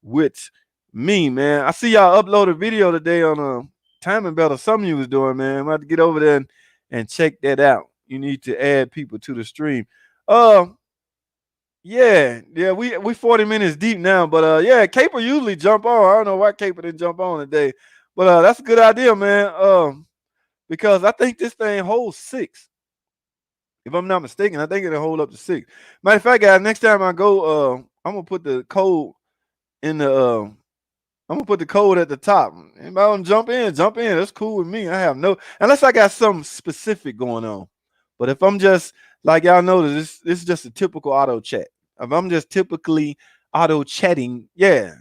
with me, man. I see y'all upload a video today on timing belt or something you was doing, man. I'm about to get over there and check that out. You need to add people to the stream. Uh, yeah, we 40 minutes deep now, but yeah, Caper usually jump on. I don't know why Caper didn't jump on today, but that's a good idea, man. Because I think this thing holds 6. If I'm not mistaken, I think it'll hold up to 6. Matter of fact, guys, next time I go, I'm gonna put the code in the I'm gonna put the code at the top. Anybody want to jump in? Jump in. That's cool with me. I have no unless I got something specific going on. But if I'm just like y'all know, this is just a typical auto chat. If I'm just typically auto chatting, yeah,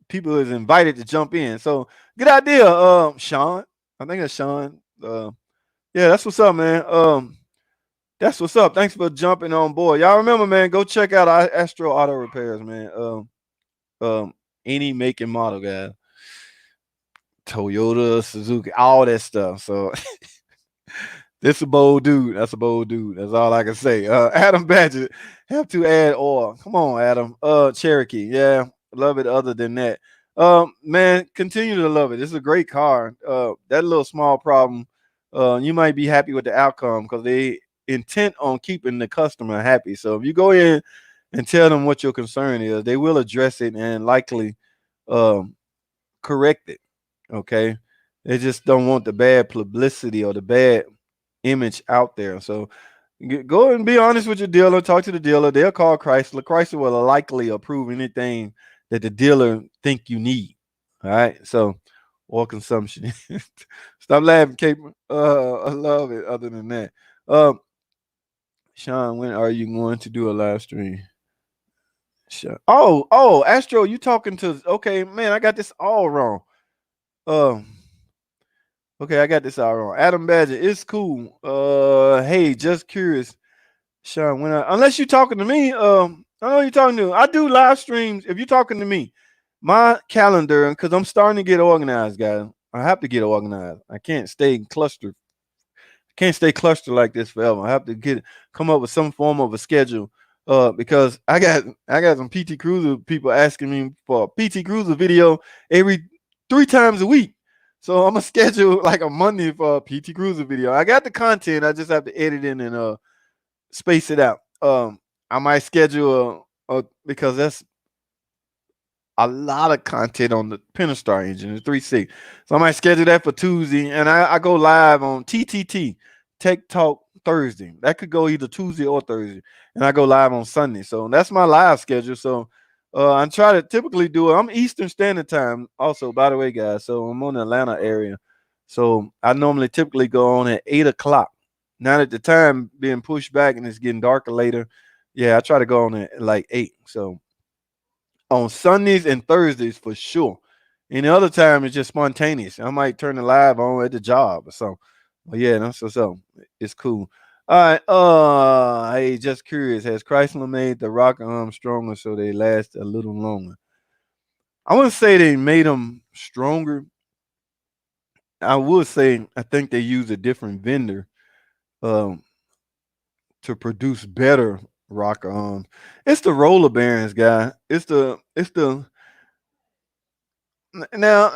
people is invited to jump in. So good idea, Shaun. I think that's Shaun. Yeah, that's what's up, man. That's what's up. Thanks for jumping on board. Y'all remember, man, go check out Astral Auto Repairs, man. Any make and model, guys. Toyota, Suzuki, all that stuff. So this a bold dude. That's a bold dude. That's all I can say. Adam Badger, have to add oil. Come on, Adam. Cherokee. Yeah, love it. Other than that, man, continue to love it. This is a great car. That little small problem, you might be happy with the outcome because they intent on keeping the customer happy. So if you go in and tell them what your concern is, they will address it and likely correct it. Okay. They just don't want the bad publicity or the bad image out there. So go and be honest with your dealer. Talk to the dealer. They'll call Chrysler. Chrysler will likely approve anything that the dealer think you need. All right. So or consumption. Stop laughing, Cape. I love it. Other than that, Shaun, when are you going to do a live stream? Shaun. Oh, Astro, you talking to? Okay, man, I got this all wrong. Okay, I got this all wrong. Adam Badger, it's cool. Hey, just curious, Shaun. Unless you're talking to me, I know you're talking to. I do live streams. If you're talking to me, my calendar, because I'm starting to get organized, guys. I have to get organized. I can't stay clustered. I can't stay clustered like this forever. I have to come up with some form of a schedule. Because I got some PT Cruiser people asking me for a PT Cruiser video every 3 times a week. So I'm gonna schedule like a Monday for a PT Cruiser video. I got the content. I just have to edit in and space it out. I might schedule because that's a lot of content on the Pentastar engine, the 3.6. So I might schedule that for Tuesday, and I go live on TTT, Tech Talk Thursday. That could go either Tuesday or Thursday, and I go live on Sunday. So that's my live schedule. So I try to typically do it. I'm Eastern Standard Time, also, by the way, guys. So I'm on the Atlanta area. So I normally typically go on at 8 o'clock. Now that the time being pushed back and it's getting darker later, yeah, I try to go on at like 8. So on Sundays and Thursdays for sure. Any other time it's just spontaneous. I might turn the live on at the job or something. But yeah, that's what's up. It's cool. All right. Hey, just curious. Has Chrysler made the rocker arm stronger so they last a little longer? I wouldn't say they made them stronger. I would say I think they use a different vendor um, to produce better rocker arms. It's the roller bearings, guy. It's the now,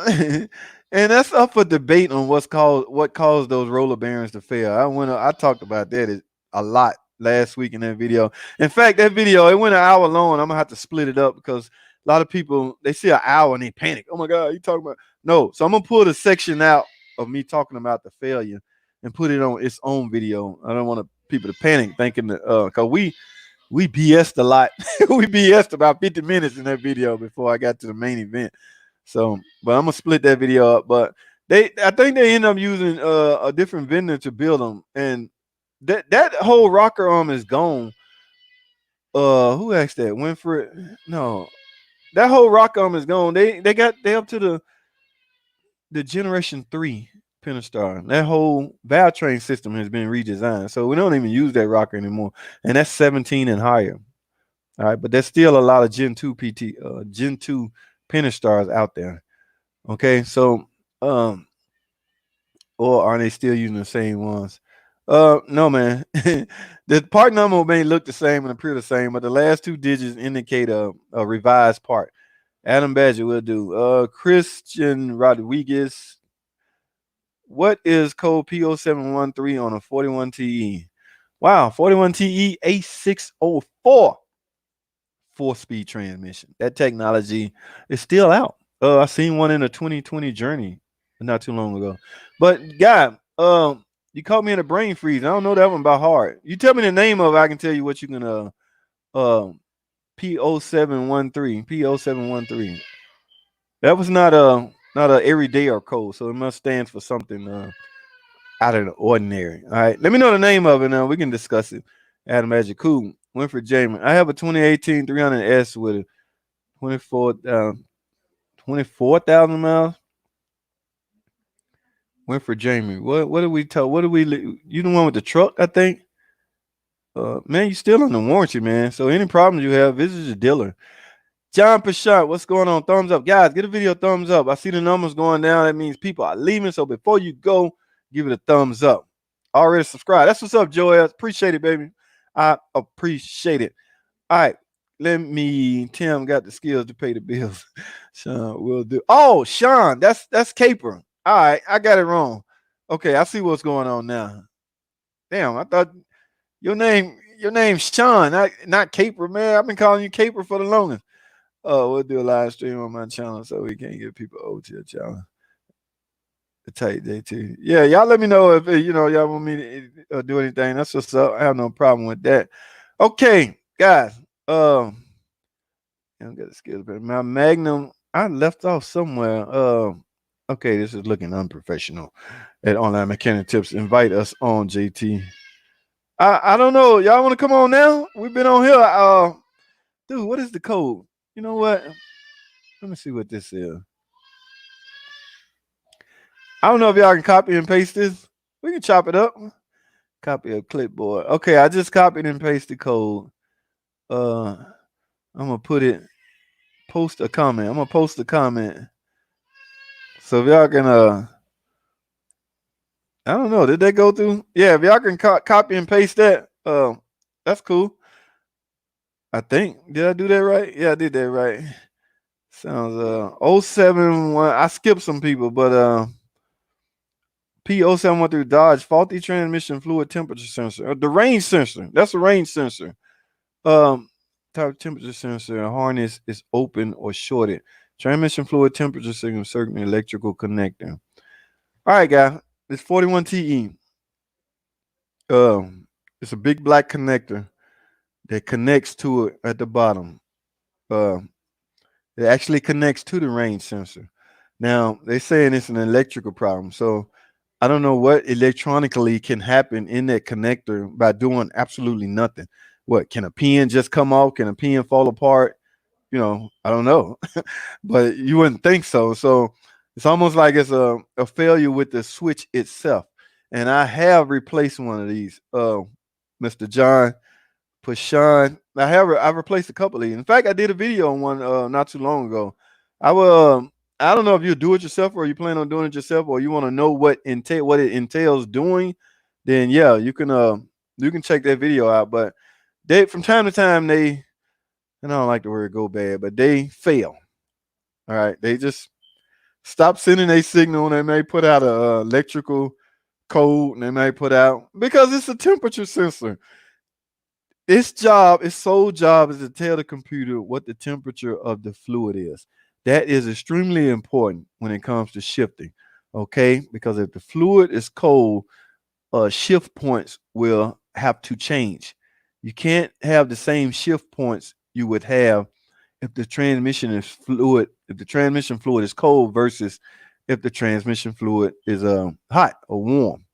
and that's up for debate on what caused those roller bearings to fail. I talked about that a lot last week in that video. In fact, that video it went an hour long. I'm gonna have to split it up because a lot of people they see an hour and they panic. Oh my god, you talking about no? So I'm gonna pull the section out of me talking about the failure and put it on its own video. I don't want people to panic thinking that because we BS'd a lot. We BS'd about 50 minutes in that video before I got to the main event. So, but I'm gonna split that video up. But I think they end up using a different vendor to build them, and that whole rocker arm is gone. Who asked that? Winfred? No, that whole rocker arm is gone. They up to the generation 3 Pentastar. That whole valve train system has been redesigned, so we don't even use that rocker anymore, and that's 17 and higher. All right, but there's still a lot of Gen 2 Pentastars out there. Okay, so um, or are they still using the same ones? No, man. The part number may look the same and appear the same, but the last 2 digits indicate a revised part. Adam Badger will do. Christian Rodriguez. What is code P0713 on a 41 TE? Wow, 41 TE A604 4-speed transmission. That technology is still out. I seen one in a 2020 Journey not too long ago. But guy, you caught me in a brain freeze. I don't know that one by heart. You tell me the name of it, I can tell you what you can P0713. P0713. That was not a everyday or code, so it must stand for something out of the ordinary. All right. Let me know the name of it now. We can discuss it. Adam Magic. Cool. Winfred Jamin. I have a 2018 300S with a 24,000 miles. Winfred Jamie. What did we tell? What did we you the one with the truck, I think? Man, you still on the warranty, man. So any problems you have, visit your dealer. John Pashot, what's going on? Thumbs up. Guys, get a video thumbs up. I see the numbers going down. That means people are leaving. So before you go, give it a thumbs up. Already subscribe. That's what's up, Joel. Appreciate it, baby. I appreciate it. All right. Tim got the skills to pay the bills. Shaun will do. Oh, Shaun, that's Caper. All right, I got it wrong. Okay, I see what's going on now. Damn, I thought your name's Shaun, not Caper, man. I've been calling you Caper for the longest. Oh, we'll do a live stream on my channel so we can't get people over to your channel. The tight day too. Yeah, y'all let me know if y'all want me to do anything. That's what's up. I have no problem with that. Okay, guys. I don't get the skills, but my Magnum, I left off somewhere. Okay, this is looking unprofessional. At Online Mechanic Tips, invite us on, JT. I don't know. Y'all want to come on now? We've been on here. Dude, what is the code? You know what? Let me see what this is. I don't know if y'all can copy and paste this. We can chop it up. Copy a clipboard. Okay, I just copied and pasted code. I'm gonna put it. Post a comment. I'm gonna post a comment. So if y'all can I don't know. Did that go through? Yeah, if y'all can copy and paste that, that's cool. I think. Did I do that right? Yeah, I did that right. Sounds 071. I skipped some people, but P0713 Dodge faulty transmission fluid temperature sensor. The range sensor. That's a range sensor. Type temperature sensor harness is open or shorted. Transmission fluid temperature signal circuit electrical connector. All right, guys. It's 41 TE. it's a big black connector that connects to it at the bottom. Uh, it actually connects to the range sensor. Now they're saying it's an electrical problem, so I don't know what electronically can happen in that connector by doing absolutely nothing. What can a pin just come off? Can a pin fall apart? I don't know, but you wouldn't think so. So it's almost like it's a failure with the switch itself. And I have replaced one of these, Mr. John. For Shaun, I've replaced a couple of these. In fact, I did a video on one not too long ago. I will. I don't know if you do it yourself or you plan on doing it yourself, or you want to know what it entails doing. Then yeah, you can check that video out. But they from time to time they, and I don't like the word go bad, but they fail. All right, they just stop sending a signal. And they may put out a electrical code, and they may put out because it's a temperature sensor. Its sole job is to tell the computer what the temperature of the fluid is. That is extremely important when it comes to shifting. Okay, because if the fluid is cold, shift points will have to change. You can't have the same shift points you would have if the transmission is fluid. If the transmission fluid is cold versus if the transmission fluid is hot or warm.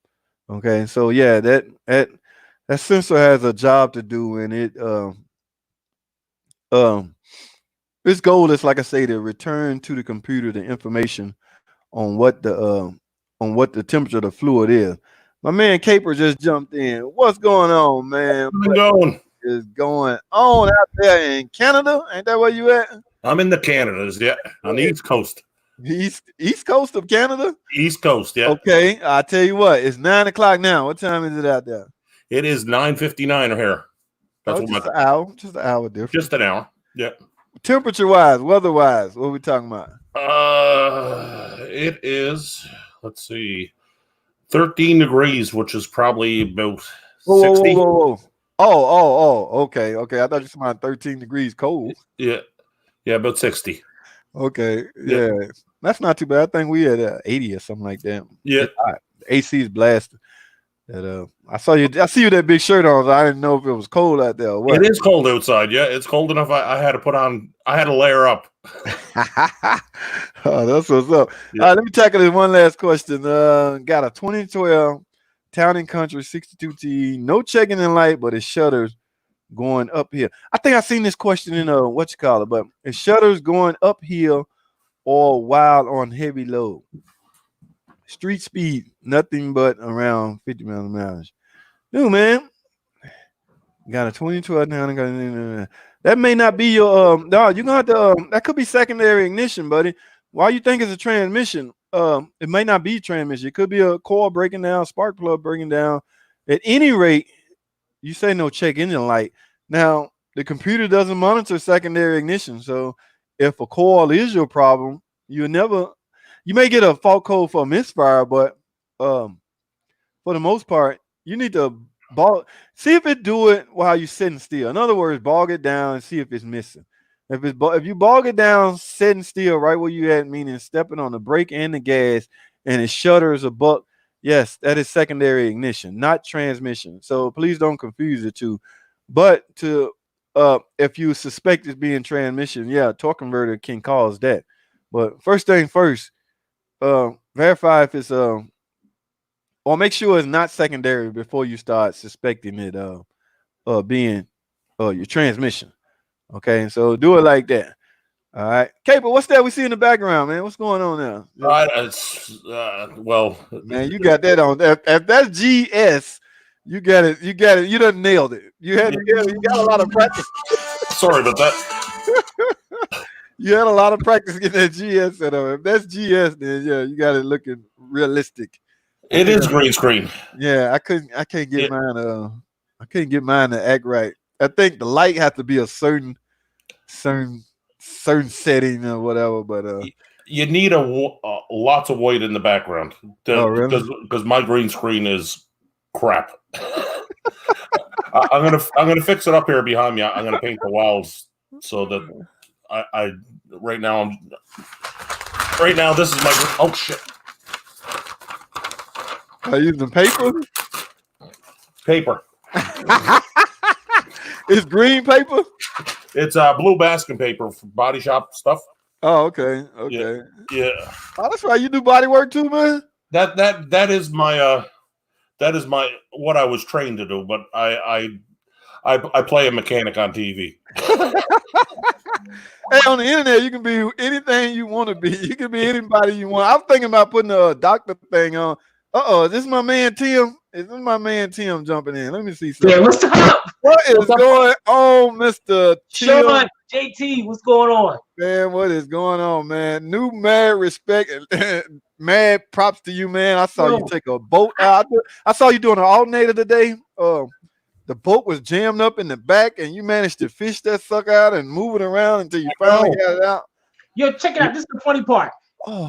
Okay, so yeah, that sensor has a job to do, and um its goal is, like I say, to return to the computer the information on on what the temperature of the fluid is. My man Caper just jumped in. What's going on, man? I'm going. Is going on out there in Canada? Ain't that where you at? I'm in the Canadas, yeah, on the East Coast. East Coast of Canada? East Coast, yeah. Okay, I'll tell you what. It's 9 o'clock now. What time is it out there? It is 9:59 here. That's just an hour. Just an hour difference. Just an hour. Yeah. Temperature wise, weather wise, what are we talking about? It is. Let's see, 13 degrees, which is probably about 60. Whoa. Oh. Okay. I thought you said 13 degrees cold. Yeah, about 60. Okay, yeah. That's not too bad. I think we had 80 or something like that. Yeah, AC is blasted. I see you with that big shirt on. So I didn't know if it was cold out there or what. It is cold outside. Yeah, it's cold enough. I had to layer up. Oh, that's what's up. Yeah. Let me tackle this one last question. Got a 2012 Town and Country 62T, no checking in light, but it's shutters going uphill. I think I seen this question in but it's shutters going uphill or wild on heavy load. Street speed, nothing but around 50 miles an hour. Dude, man, got a 2012 now. That may not be your no, you're gonna have to that could be secondary ignition, buddy. Why you think it's a transmission? It may not be transmission. It could be a coil breaking down, spark plug breaking down. At any rate, you say no check engine light. Now, the computer doesn't monitor secondary ignition. So if a coil is your problem, you may get a fault code for a misfire, but for the most part, you need to see if it do it while you're sitting still. In other words, bog it down and see if it's missing. If you bog it down, sitting still right where you at, meaning stepping on the brake and the gas, and it shutters a buck, yes, that is secondary ignition, not transmission. So please don't confuse the two. But if you suspect it being transmission, yeah, torque converter can cause that. But first thing first, verify if it's or make sure it's not secondary before you start suspecting it being your transmission. Okay, so do it like that. All right, Caper, what's that we see in the background, man? What's going on now? Well, man, you got that on. If that's GS, you got it. You done nailed it. You got a lot of practice. Sorry about that. You had a lot of practice getting that GS set up. If that's GS, then yeah, you got it looking realistic. It is green screen. Yeah, I can't get mine. I couldn't get mine to act right. I think the light has to be a certain setting or whatever. But you need lots of white in the background because my green screen is crap. I'm gonna fix it up here behind me. I'm gonna paint the walls so that I right now this is my Are you using paper? Paper. It's green paper. It's blue basking paper for body shop stuff. Oh, okay, okay. Yeah. Oh, that's right. You do body work too, man. That is my what I was trained to do. But I play a mechanic on TV. Hey, on the internet, you can be anything you want to be. You can be anybody you want. I'm thinking about putting a doctor thing on. Is this my man Tim? Is this my man Tim jumping in? Let me see something. Yeah, what's up? What is going on, Mr. Tim? Shaun, JT, what's going on? Man, what is going on, man? New mad respect, mad props to you, man. I saw you take a boat out. I saw you doing an alternator today. The boat was jammed up in the back, and you managed to fish that sucker out and move it around until you finally got it out. Yo, check it out. This is the funny part.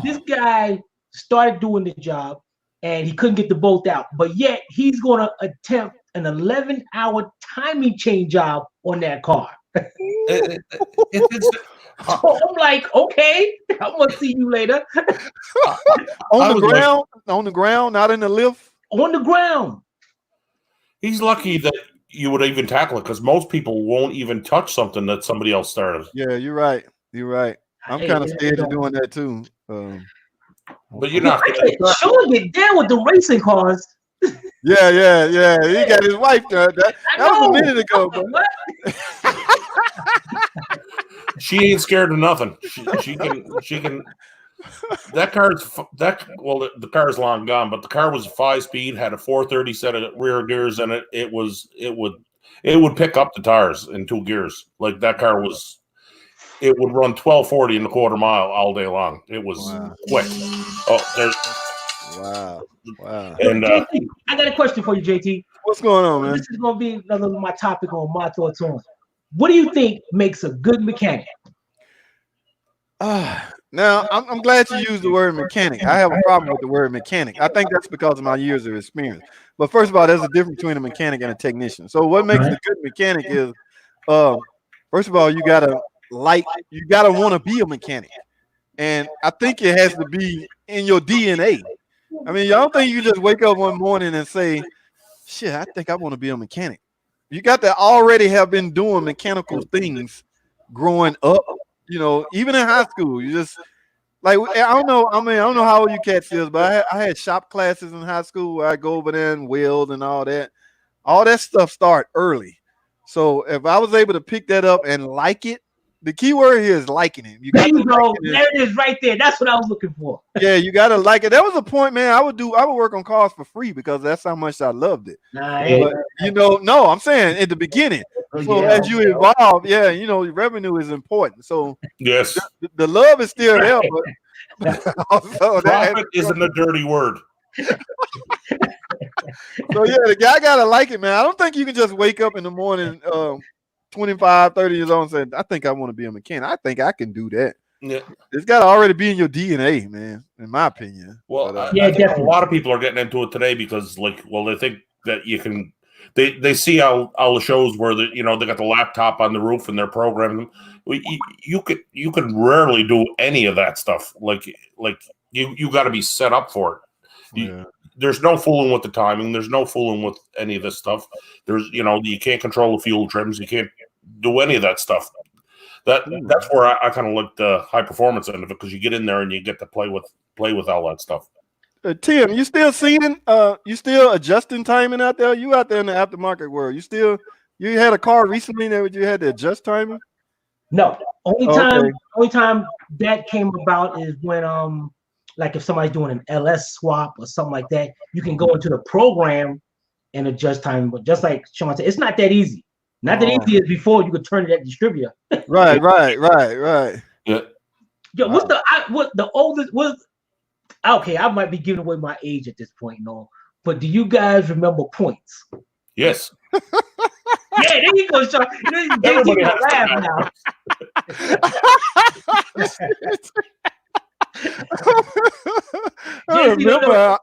This guy started doing the job, and he couldn't get the bolt out. But yet, he's going to attempt an 11-hour timing chain job on that car. So I'm like, okay, I'm going to see you later. On the ground, not in the lift? On the ground. He's lucky that you would even tackle it because most people won't even touch something that somebody else started. Yeah, you're right. You're right. I'm kind of scared of doing that too. But you're not. Shaun get down with the racing cars. Yeah. He got his wife there. That was a minute ago. What? She ain't scared of nothing. She can. The car's long gone, but the car was 5-speed, had a 430 set of rear gears in it. It would pick up the tires in 2 gears. Like that car was, it would run 1240 in a quarter mile all day long. It was quick. Oh, there's wow. And I got a question for you, JT. What's going on, man? This is going to be another of my topic on my thoughts on. What do you think makes a good mechanic? Now, I'm glad you used the word mechanic. I have a problem with the word mechanic. I think that's because of my years of experience. But first of all, there's a difference between a mechanic and a technician. So what makes a good mechanic is, first of all, you gotta want to be a mechanic. And I think it has to be in your DNA. I mean, I don't think you just wake up one morning and say, shit, I think I want to be a mechanic. You got to already have been doing mechanical things growing up. You know, even in high school, you just like I don't know how old you cats is, but I had shop classes in high school where I go over there and weld and all that. All that stuff start early. So if I was able to pick that up and like it, the key word here is liking it. You got there it is right there. That's what I was looking for. Yeah, you gotta like it. That was a point, man. I would work on cars for free because that's how much I loved it. No, I'm saying at the begining. So as you evolve, revenue is important. So yes, the love is still there, but also profit isn't a dirty word. So yeah, the guy gotta like it, man. I don't think you can just wake up in the morning 25, 30 years old and say, I think I want to be a mechanic. I think I can do that. Yeah. It's got to already be in your DNA, man, in my opinion. Well, I think a lot of people are getting into it today because, they think that you can – they see all the shows where, they got the laptop on the roof and they're programming. You can rarely do any of that stuff. You got to be set up for it. There's no fooling with the timing. There's no fooling with any of this stuff. You can't control the fuel trims. You can't do any of that stuff. That's where I kind of like the high performance end of it because you get in there and you get to play with all that stuff. Tim, you still seeing? You still adjusting timing out there? You out there in the aftermarket world? You had a car recently that you had to adjust timing? No, only time that came about is when like if somebody's doing an LS swap or something like that, you can go into the program and adjust timing. But just like Shaun said, it's not that easy. Not that easy as before you could turn it at distributor. Right. Yeah. Yo, what's the oldest okay, I might be giving away my age at this point, but do you guys remember points? Yes. Yeah, there you go, Shaun. Everybody has laugh now. I don't remember.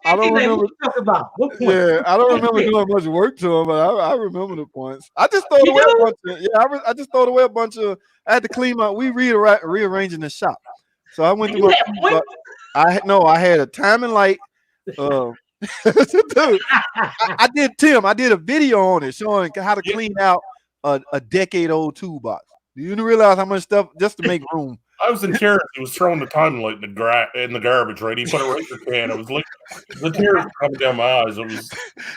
Yeah, I don't remember doing much work to them, but I remember the points. I just throwed away a bunch of. I just throwed away a bunch of. I had to clean my. We rearranging the shop, so I went through. I had a timing light. Dude, I did a video on it showing how to clean out a decade-old toolbox. Do you realize how much stuff just to make room? I was in tears. He was throwing the time light in the garbage, right? He put it right in the can. It was like the tears coming down my eyes. It was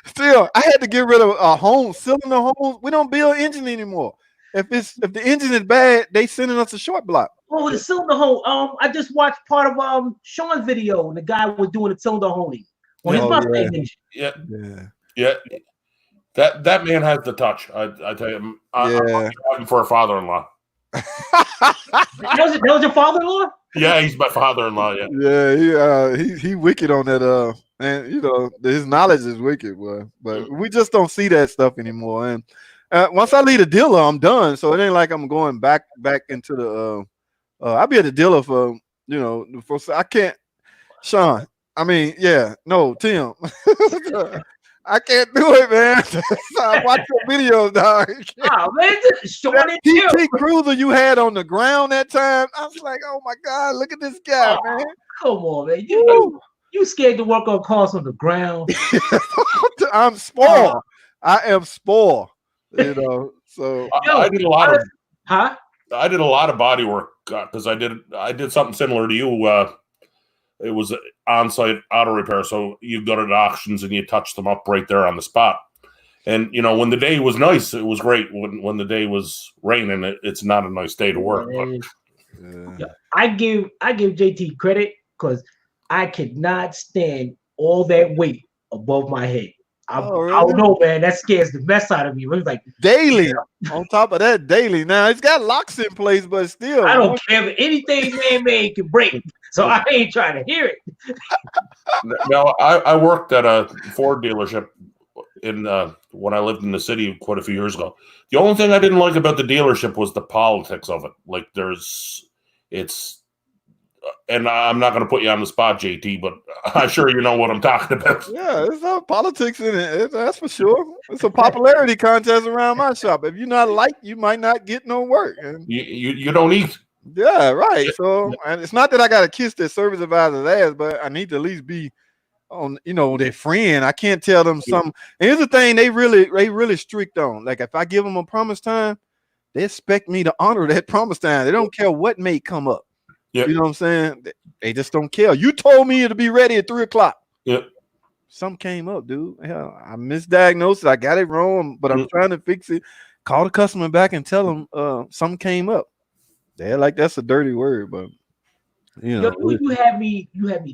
still. I had to get rid of a home cylinder homes. We don't build engine anymore. If the engine is bad, they sending us a short block. Oh, the cylinder hole. I just watched part of Shaun's video, and the guy was doing the cylinder holding on his Mustang engine. Yeah. That man has the touch. I tell you, I'm looking for a father-in-law. that was your father-in-law? Yeah, he's my father-in-law. Yeah, he wicked on that. And you know his knowledge is wicked, boy. But we just don't see that stuff anymore. And once I leave the dealer, I'm done. So it ain't like I'm going back into the. I'll be at the dealer for I can't, Shaun. I mean, Tim. I can't do it, man. I watch your videos, dog. Oh, man, Shaun and PT Cruiser you had on the ground that time. I was like, oh my God, look at this guy, man. Come on, man. You scared to work on cars on the ground. I'm spoiled. I am spoiled. So I did a lot of I did a lot of body work because I did something similar to you. It was on-site auto repair, so you go to the auctions and you touch them up right there on the spot. And when the day was nice, it was great. When the day was raining, it's not a nice day to work. But. I give JT credit because I could not stand all that weight above my head. I don't know, man. That scares the mess out of me. It was like daily. On top of that, daily. Now it's got locks in place, but still, I don't care if anything man-made can break. So I ain't trying to hear it. Now I worked at a Ford dealership when I lived in the city quite a few years ago. The only thing I didn't like about the dealership was the politics of it. Like and I'm not going to put you on the spot, JT, but I'm sure you know what I'm talking about. Yeah, there's no politics in it. That's for sure. It's a popularity contest around my shop. If you're not liked, you might not get no work. And you don't eat. Yeah, right. So, and it's not that I got to kiss their service advisor's ass, but I need to at least be on, their friend. I can't tell them something. And here's the thing: they really strict on. Like if I give them a promise time, they expect me to honor that promise time. They don't care what may come up. Yep. You know what I'm saying? They just don't care. You told me to be ready at 3:00. Yep. Something came up, dude. Hell, I misdiagnosed it. I got it wrong, but I'm trying to fix it. Call the customer back and tell them something came up. They're like, that's a dirty word, but you had me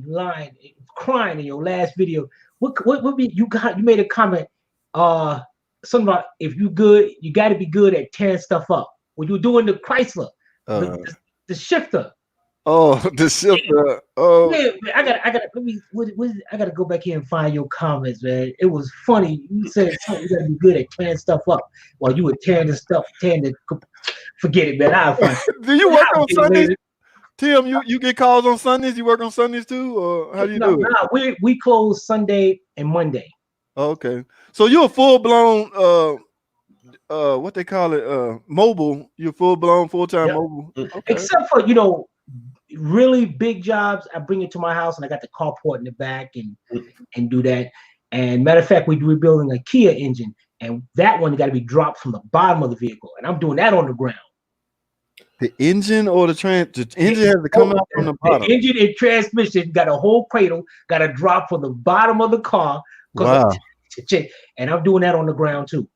lying, crying in your last video. What you made a comment, something about if you good, you got to be good at tearing stuff up. When you were doing the Chrysler, the shifter. Oh, the shifter. Oh, yeah, I gotta go back here and find your comments, man. It was funny. You said something, you gotta be good at tearing stuff up while you were tearing the forget it, man. I'll find it. Do you work on Sundays? Tim, you get calls on Sundays? You work on Sundays too? Or how do you do it? No, we close Sunday and Monday. Oh, okay. So you're a full-blown what they call it, mobile. You're full-blown, full-time mobile. Okay. Except for, really big jobs, I bring it to my house and I got the carport in the back and do that. And matter of fact, we're rebuilding a Kia engine, and that one got to be dropped from the bottom of the vehicle, and I'm doing that on the ground. The engine or the engine has to come out from the bottom. The engine and transmission got a whole cradle, got to drop from the bottom of the car. Wow. And I'm doing that on the ground too.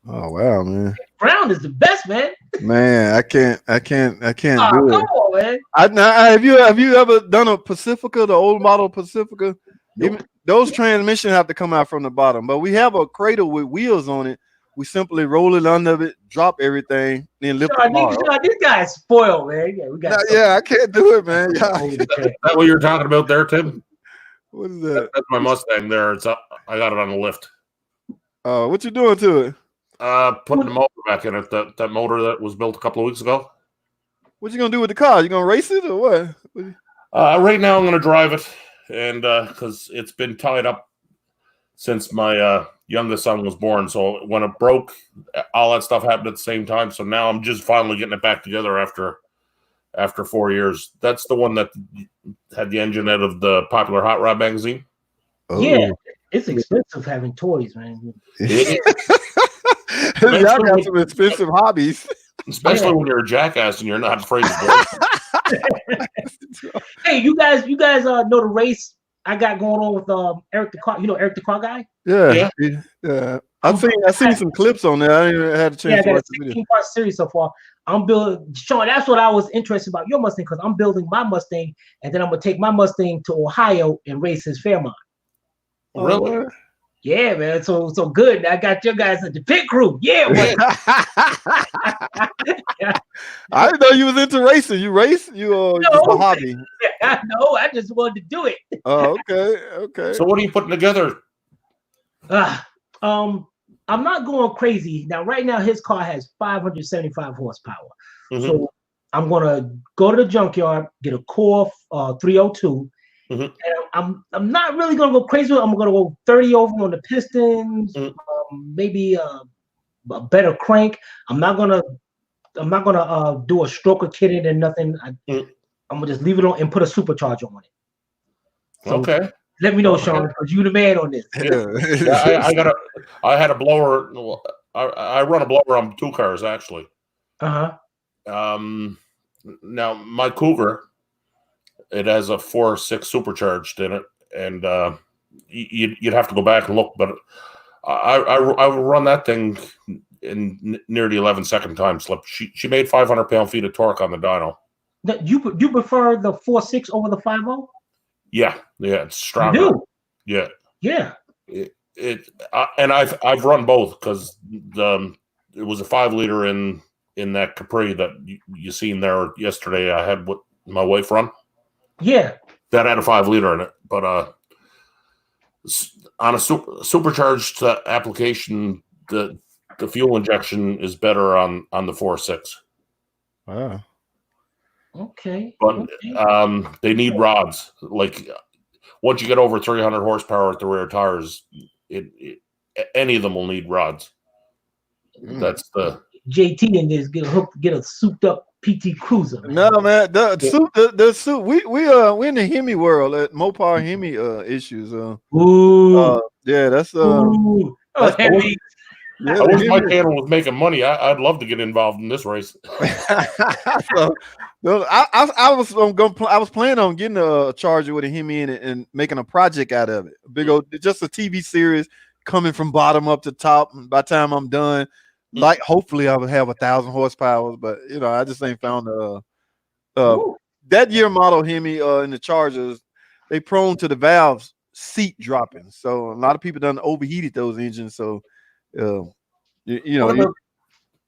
Oh wow, man! Ground is the best, man. Man, I can't do it. Come on, man. Have you ever done a Pacifica, the old model Pacifica? Nope. Even those transmissions have to come out from the bottom, but we have a cradle with wheels on it. We simply roll it under it, drop everything, then lift the car. This guy's spoiled, man. I can't do it, man. Is that what you're talking about there, Tim? What is that? That's my Mustang there. I got it on the lift. What you doing to it? Putting the motor back in it. That motor that was built a couple of weeks ago. What you gonna do with the car? You gonna race it or what? Right now I'm gonna drive it, and because it's been tied up since my youngest son was born. So when it broke, all that stuff happened at the same time. So now I'm just finally getting it back together after 4 years. That's the one that had the engine out of the popular Hot Rod magazine. Oh. Yeah, It's expensive having toys, man. Y'all got some expensive hobbies. Especially when you're a jackass and you're not afraid to break. Hey, you guys know the race I got going on with Eric the Car. You know Eric the Car guy? Yeah. I've seen some clips on there. I didn't even had a chance to watch the video. 16-part series so far. I'm building, Shaun. That's what I was interested about your Mustang, because I'm building my Mustang, and then I'm gonna take my Mustang to Ohio and race his Fairmont. Really? Yeah, man. So good. I got your guys in the pit crew. Yeah. I didn't know you was into racing. You race? You just a hobby? No, I just wanted to do it. Oh, okay. So what are you putting together? I'm not going crazy. Now, right now, his car has 575 horsepower. Mm-hmm. So I'm gonna go to the junkyard, get a core 302. Mm-hmm. And I'm not really gonna go crazy. I'm gonna go 30 over on the pistons, maybe a better crank. I'm not gonna do a stroker kitted and nothing. I'm gonna just leave it on and put a supercharger on it. So okay. Let me know, Shaun, because you the man on this. Yeah, I had a blower. I run a blower on 2 cars actually. Now my Cougar, it has a 4.6 supercharged in it, and you'd have to go back and look, but I run that thing in near the 11-second time slip. She made 500 pound-feet of torque on the dyno. You prefer the 4.6 over the 5.0? Yeah, it's stronger. You do? Yeah. And I've run both, because it was a 5-liter in that Capri that you seen there yesterday. I had what my wife run. Yeah, that had a 5-liter in it, but on a supercharged application, the fuel injection is better on the 4.6. Wow. Okay. But they need rods. Like once you get over 300 horsepower at the rear tires, any of them will need rods. That's the JT in this get a souped up PT Cruiser. Man. No, man, the suit. We in the Hemi world at Mopar Hemi issues. Yeah, that's Hemi. I wish my channel was making money. I'd love to get involved in this race. I was planning on getting a Charger with a Hemi in it and making a project out of it. Big old, just a TV series coming from bottom up to top. And by the time I'm done, like hopefully I would have 1,000 horsepower. But I just ain't found that year model Hemi in the Chargers. They prone to the valves seat dropping. So a lot of people done overheated those engines. So.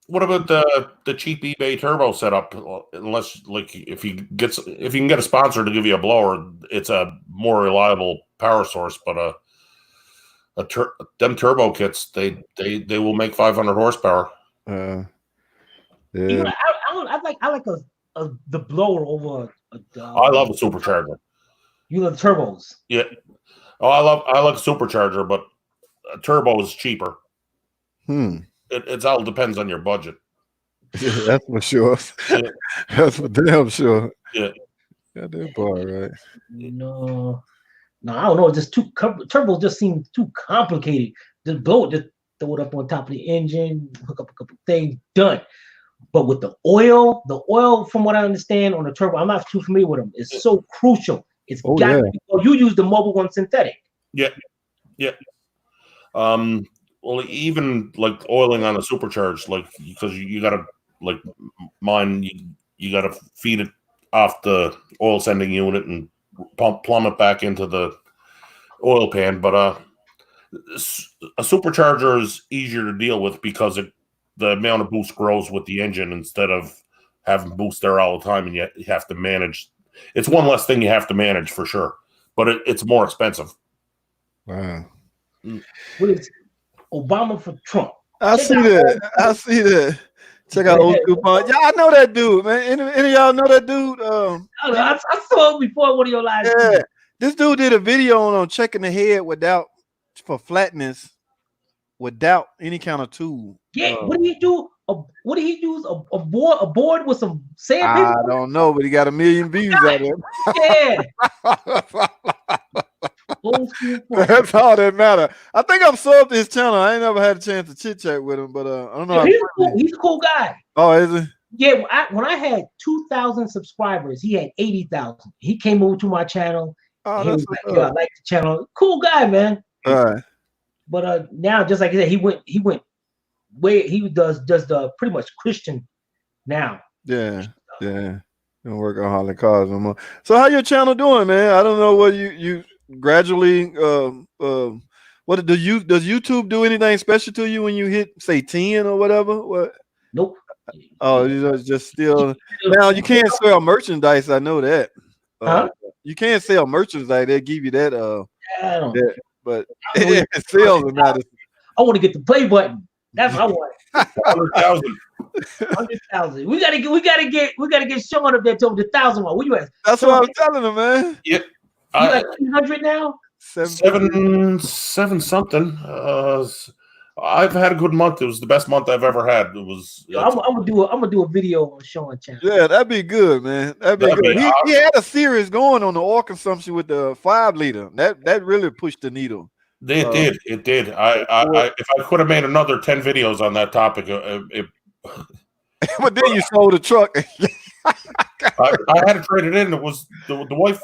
What about the cheap eBay turbo setup? Unless like if you can get a sponsor to give you a blower, it's a more reliable power source. But them turbo kits, they will make 500 horsepower. Yeah. I like the blower over. I love a supercharger. You love turbos. Yeah. Oh, I like a supercharger, but a turbo is cheaper. It all depends on your budget. Yeah, that's for sure. Yeah. That's for damn sure. Yeah. Goddamn bar, right? No, I don't know. Just turbos just seem too complicated. Just blow it, just throw it up on top of the engine, hook up a couple things, done. But with the oil, from what I understand on the turbo, I'm not too familiar with them. It's so crucial. It's you use the Mobil 1 synthetic. Yeah. Well, even like oiling on a supercharged, like because you gotta like mine, you gotta feed it off the oil sending unit and plumb it back into the oil pan. But a supercharger is easier to deal with because the amount of boost grows with the engine instead of having boost there all the time, and yet you have to manage. It's one less thing you have to manage for sure, but it's more expensive. Wow. What is Obama for Trump? I see that. Check out old coupon. Yeah, I know that dude, man. Any of y'all know that dude? I saw it before one of your lives. Yeah, this dude did a video on checking the head for flatness without any kind of tool. Yeah, what did he do? What did he use? A board with some sandpaper? I don't know, but he got 1 million views out of it. Yeah. Old school Paul. That's all that matter. I think I'm subbed to his channel. I ain't never had a chance to chit chat with him, but I don't know. He's cool. He's a cool guy. Oh, is he? Yeah, when I had 2,000 subscribers, he had 80,000. He came over to my channel. Oh, he that's was like, "Yo, I like the channel." Cool guy, man. All right. But now, just like I said, he went way. He does the pretty much Christian now. Yeah. Don't work on Holly cars no more. So how your channel doing, man? I don't know what you gradually what does YouTube do anything special to you when you hit say 10 or whatever? What? Nope. Oh, you just still now you can't sell merchandise. I know that. You can't sell merchandise. They give you that. I don't. But it sells or not. I want to get the play button. That's what I want. 100,000. 100,000. We gotta get Shaun up there to the 1,000 one. Where you at? That's what I was telling him, man. Yeah. You at 200 now? Seven something. I've had a good month. It was the best month I've ever had. It was. I'm gonna do a video on Shaun channel. Yeah, that'd be good, man. That'd be good. He had a series going on the oil consumption with the 5-liter. That really pushed the needle. It did. It did. If I could have made another 10 videos on that topic, but then you sold the truck. I had to trade it in. It was the wife.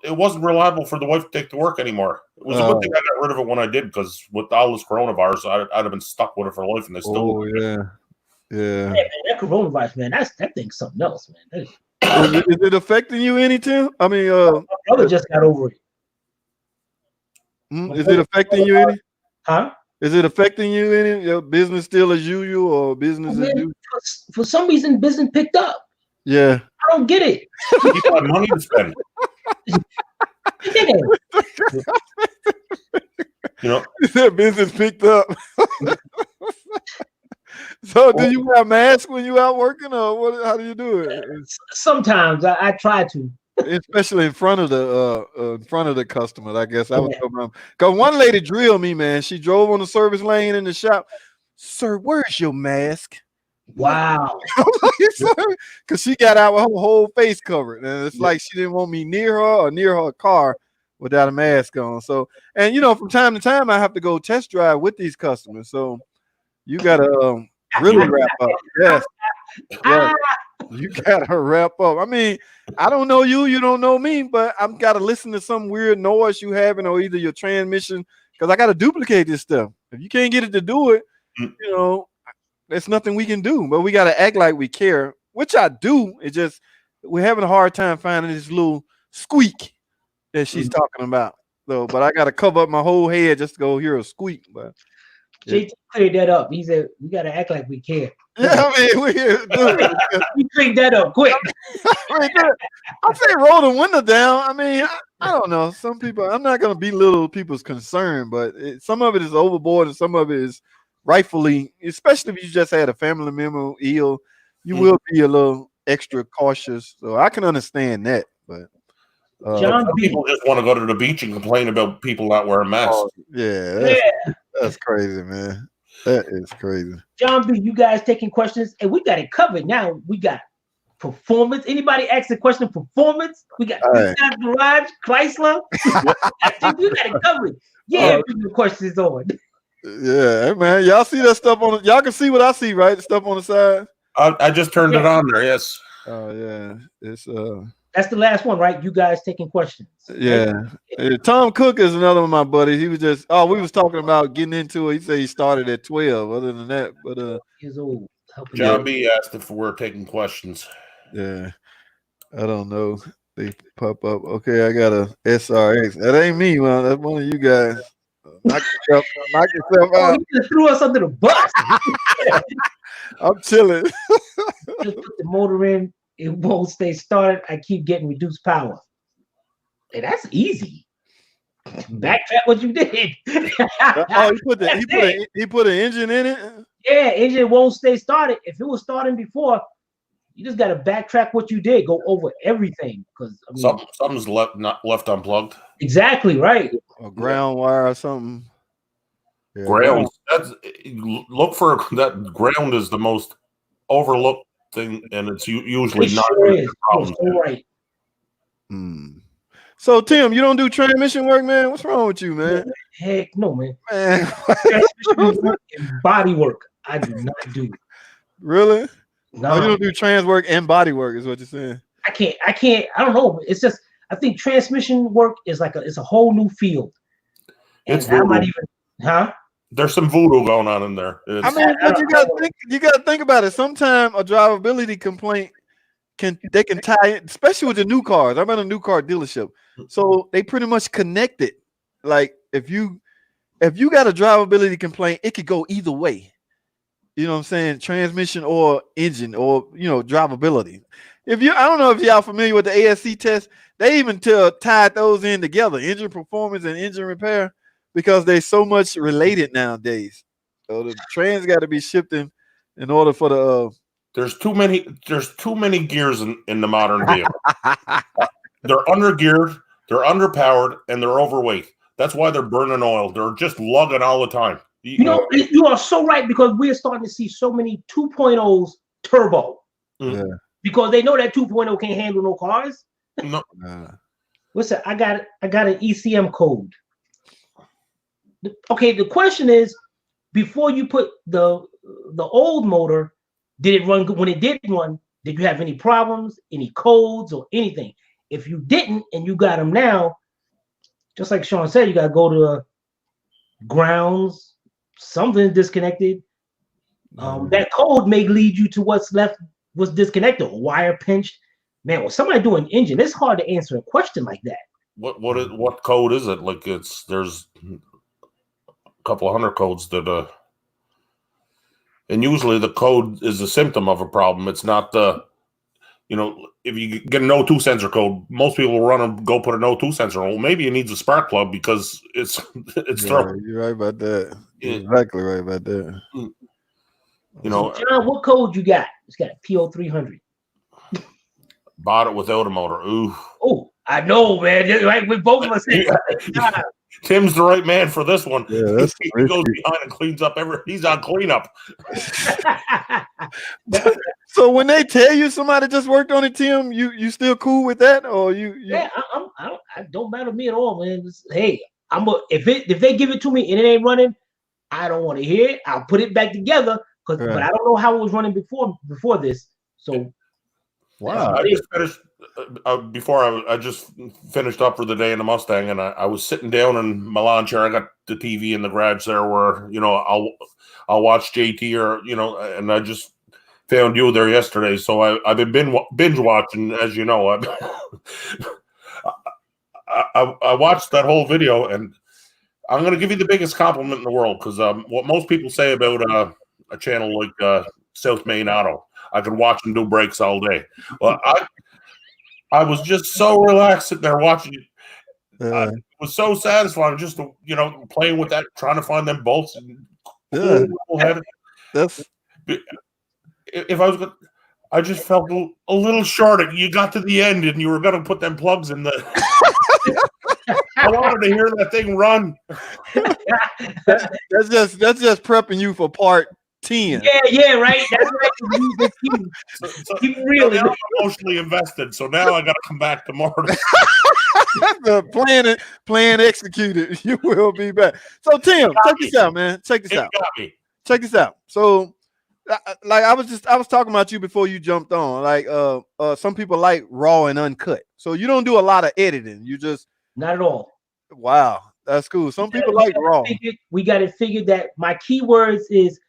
It wasn't reliable for the wife to take to work anymore. It was a good thing I got rid of it when I did, because with all this coronavirus, I'd have been stuck with it for life. And they still. Oh yeah. Man, that coronavirus, man, that thing's something else, man. Is it affecting you any, Tim? I mean, my brother just got over it. Is it affecting you any? Huh? Is it affecting you any? Your business still as usual or business as usual? For some reason, business picked up. Yeah. I don't get it. People have money to spend. That business picked up. So, do you wear a mask when you out working, or what? How do you do it? Sometimes I try to, especially in front of the customer. I guess I was because one lady drilled me, man. She drove on the service lane in the shop. Sir, where's your mask? Wow. Because she got out with her whole face covered, and it's like she didn't want me near her or near her car without a mask on. So, and from time to time, I have to go test drive with these customers. So, you gotta really wrap up. Yes. You gotta wrap up. I mean, I don't know you don't know me, but I've got to listen to some weird noise you having, or either your transmission, because I got to duplicate this stuff. If you can't get it to do it, there's nothing we can do. But we got to act like we care, which I do. It's just we're having a hard time finding this little squeak that she's talking about. So, but I got to cover up my whole head just to go hear a squeak. But JT cleared that up. He said we got to act like we care. Yeah, I mean, we cleaned that up quick. I say roll the window down. I mean, I don't know. Some people, I'm not going to belittle people's concern, but some of it is overboard and some of it is rightfully, especially if you just had a family member ill, you will be a little extra cautious. So I can understand that. But John people just want to go to the beach and complain about people not wearing masks. That's crazy, man. That is crazy. John B, you guys taking questions, and we got it covered now. We got performance. Anybody ask a question? Performance. We got Garage, Chrysler. We got it covered. Yeah, the questions on. Yeah, man. Y'all see that stuff on? Y'all can see what I see, right? The stuff on the side. I just turned it on there. Yes. Oh yeah, it's That's the last one, right? You guys taking questions. Yeah. Tom Cook is another one of my buddies. He was just we was talking about getting into it. He said he started at 12. Other than that, but years old. John B asked if we're taking questions. Yeah. I don't know. They pop up. Okay, I got a SRX. That ain't me, man. That's one of you guys. Knock yourself out. He just threw us under the bus. I'm chilling. Just put the motor in. It won't stay started. I keep getting reduced power. Hey, that's easy. Backtrack what you did. He put an engine in it. Yeah, engine won't stay started. If it was starting before, you just got to backtrack what you did. Go over everything because something's not left unplugged. Exactly right. A ground wire or something. Yeah. Ground. Look for that. Ground is the most overlooked thing, and it's usually not. Sure is. So right. So Tim, you don't do transmission work, man? What's wrong with you, man? Heck no, man. Man, Transmission work and body work, I do not do. really? No, Oh, you don't do trans work and body work, is what you're saying? I can't. I don't know. It's just I think transmission work is like it's a whole new field. It's I'm not voodoo. even, huh? There's some voodoo going on in there. I mean, but you gotta think about it. Sometimes a drivability complaint can tie in, especially with the new cars. I'm at a new car dealership, so they pretty much connect it. Like if you got a drivability complaint, it could go either way. You know what I'm saying? Transmission or engine or drivability. I don't know if y'all familiar with the ASC test. They even tied those in together, engine performance and engine repair, because they're so much related nowadays. So the trans got to be shipped in order for the. There's too many gears in the modern vehicle. They're undergeared, they're underpowered, and they're overweight. That's why they're burning oil. They're just lugging all the time. You are so right, because we're starting to see so many 2.0s turbo. Yeah. Because they know that 2.0 can't handle no cars. No. Listen, I got an ECM code. Okay, the question is, before you put the old motor, did it run? When it did run, did you have any problems, any codes, or anything? If you didn't, and you got them now, just like Shaun said, you got to go to grounds. Something disconnected. That code may lead you to what's disconnected, or wire pinched. Man, when somebody doing engine, it's hard to answer a question like that. What code is it? Like there's a couple of hundred codes that and usually the code is a symptom of a problem. It's not if you get an O2 sensor code, most people will run and go put an O2 sensor. Well, maybe it needs a spark plug because it's You're right about that. You're exactly right about that. So John, what code you got? It's got a PO300. Bought it without a motor. Ooh. Oh, I know, man. Right, we both of us. Tim's the right man for this one. Yeah, he goes behind and cleans up he's on cleanup. So when they tell you somebody just worked on it, Tim, you still cool with that, or you? Yeah, I don't matter to me at all, man. Hey, if they give it to me and it ain't running, I don't want to hear it. I'll put it back together but I don't know how it was running before this. So wow, I just finished I just finished up for the day in the Mustang, and I was sitting down in my lawn chair. I got the TV in the garage there, where I'll watch JT or and I just found you there yesterday. So I've been binge watching, as you know. I watched that whole video, and I'm going to give you the biggest compliment in the world, because what most people say about a channel like South Main Auto, I could watch them do brakes all day. Well, I was just so relaxed sitting there watching it. It was so satisfying, just playing with that, trying to find them bolts. And that's if I was, I just felt a little short. You got to the end, and you were going to put them plugs in the. I wanted to hear that thing run. That's just prepping you for part 10. Yeah, right. That's right. Keep really I'm emotionally invested, so now I got to come back tomorrow. The plan executed. You will be back. So Tim, check this out, man. Check this out. So, like I was talking about you before you jumped on. Like some people like raw and uncut. So you don't do a lot of editing. You just not at all. Wow, that's cool. Some people like raw. We got it figured that my keywords is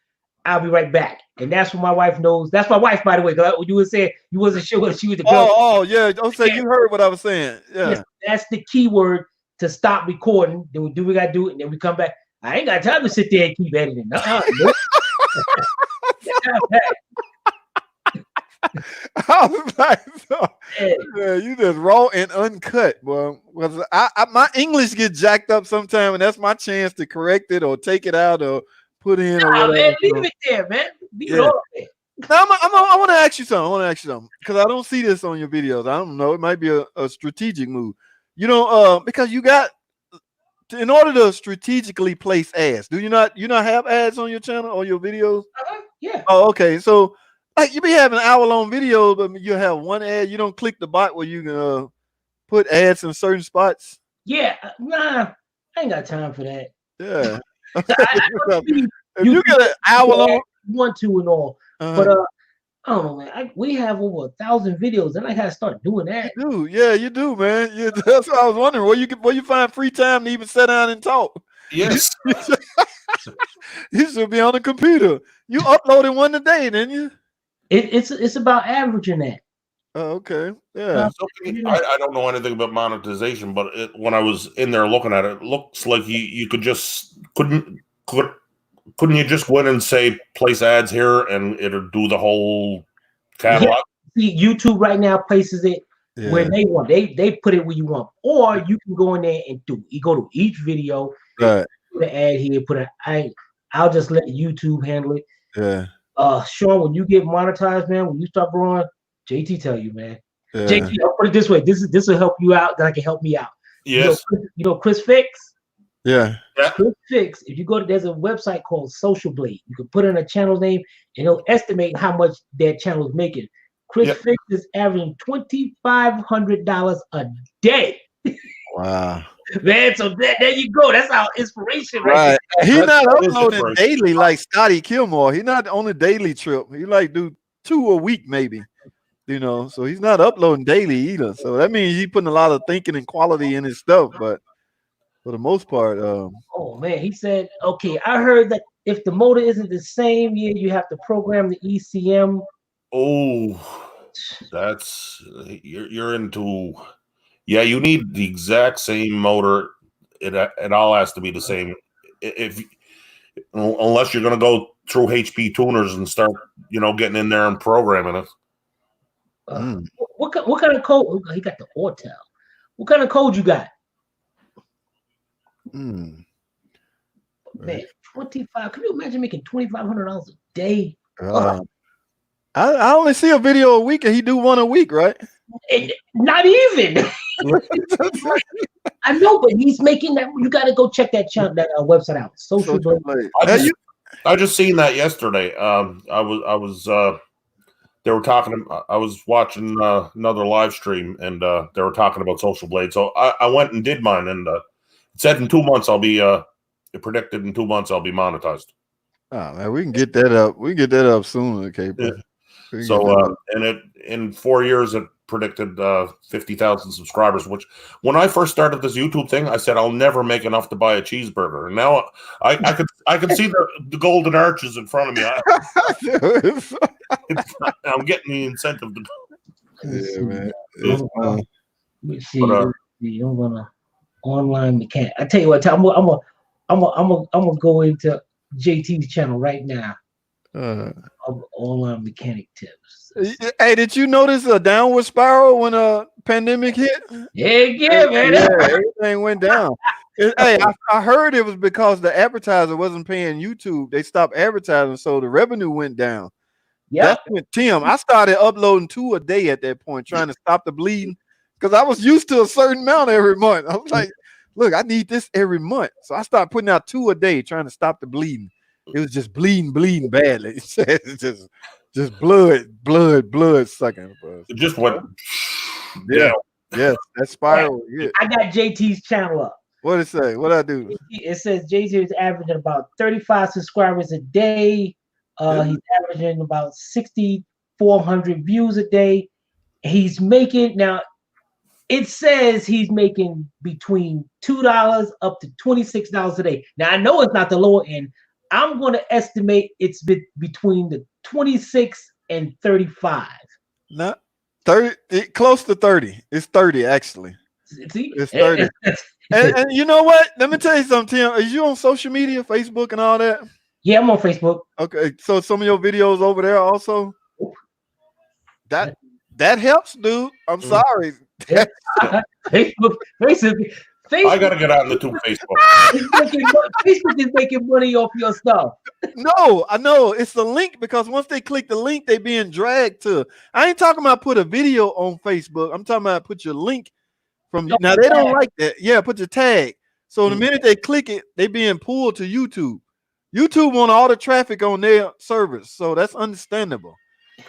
I'll be right back. And that's what my wife knows. That's my wife, by the way. You were saying you wasn't sure what she was the girl. Oh, yeah. Don't say you heard what I was saying. Yeah. Yes, that's the keyword to stop recording. Then we got to do it, and then we come back. I ain't got time to sit there and keep editing. I was like, yeah, you just raw and uncut. Well, my English gets jacked up sometime, and that's my chance to correct it or take it out or put in or whatever. Man, leave it there, man. Leave it all there. Now, I want to ask you something. Because I don't see this on your videos. I don't know. It might be a strategic move. Because you got, in order to strategically place ads, do you not have ads on your channel or your videos? Yeah. Oh, okay. So, like, you be having hour-long videos, but you have one ad. You don't click the bot where you can put ads in certain spots? Yeah, nah, I ain't got time for that. Yeah. If you get an hour long, want to and all, but I don't know, man. We have over 1,000 videos, and I gotta start doing that. You do, yeah, you do, man. That's what I was wondering. Where you find free time to even sit down and talk? Yes. You should be on the computer. You uploaded one a day, didn't you? It's about averaging that. Oh, okay. Yeah. So I don't know anything about monetization, but when I was in there looking at it, it looks like you could just couldn't you just go in and say place ads here and it'll do the whole catalog? Yeah. See, YouTube right now places it where they want. They put it where you want, or you can go in there and you go to each video, right. Put an ad here, I'll just let YouTube handle it. Yeah. Shaun, when you get monetized, man, when you start growing, JT tell you, man. Yeah. JT, I'll put it this way. This will help you out. That can help me out. Yes. You know Chris Fix. Yeah. Chris Fix. If you go to, there's a website called Social Blade. You can put in a channel name, and it'll estimate how much that channel is making. Chris Fix is averaging $2,500 a day. Wow. Man, so there you go. That's our inspiration, right? He's not uploading daily like Scotty Kilmore. He's not on a daily trip. He like do 2 a week, maybe. You know, so he's not uploading daily either. So that means he's putting a lot of thinking and quality in his stuff. But for the most part, oh man, he said, okay, I heard that if the motor isn't the same, you have to program the ECM. Oh, that's you're into. Yeah, you need the exact same motor. It all has to be the same. Unless you're going to go through HP tuners and start, getting in there and programming it. What kind of code? He got the Ortel. What kind of code you got? Man, 25. Can you imagine making $2,500 a day? I only see a video a week, and he do one a week, right? Not even. I know, but he's making that. You got to go check that channel, that website out. Social Blade. I just seen that yesterday. I was they were talking. I was watching another live stream, and they were talking about Social Blade. So I went and did mine, and it said in 2 months I'll be. It predicted in 2 months I'll be monetized. Oh man, we can get that up. We can get that up soon, okay? Yeah. So and in 4 years it predicted 50,000 subscribers. Which when I first started this YouTube thing, I said I'll never make enough to buy a cheeseburger. And now I can see the golden arches in front of me. I'm getting the incentive to. Yeah, man. Let me see. I'm gonna online mechanic. I tell you what, I'm gonna go into JT's channel right now. Online mechanic tips. Hey, did you notice a downward spiral when a pandemic hit? Yeah, man. Yeah, everything went down. Hey, I heard it was because the advertiser wasn't paying YouTube. They stopped advertising, so the revenue went down. Yeah, that's when Tim. I started uploading 2 a day at that point, trying to stop the bleeding, because I was used to a certain amount every month. I was like, look, I need this every month, so I started putting out 2 a day, trying to stop the bleeding. It was just bleeding badly. It's just blood sucking. It just went. Yeah, yes, that spiral. Yeah. I got JT's channel up. What it say? What I do? It says JT is averaging about 35 subscribers a day. He's averaging about 6,400 views a day. He's making now. It says he's making between $2 up to $26 a day. Now I know it's not the lower end. I'm going to estimate it's between the 26 and 35. Not 30, close to 30. It's 30 actually. See? It's 30. and you know what? Let me tell you something, Tim. Are you on social media, Facebook and all that? Yeah, I'm on Facebook. Okay, so some of your videos over there also. That helps, dude. I'm sorry. Facebook. I gotta get out into Facebook. Facebook is making money off your stuff. No, I know it's the link, because once they click the link, they being dragged to. I ain't talking about put a video on Facebook. I'm talking about put your link from. Now they don't like that. Yeah, put your tag. So the minute they click it, they being pulled to YouTube. YouTube want all the traffic on their servers, so that's understandable.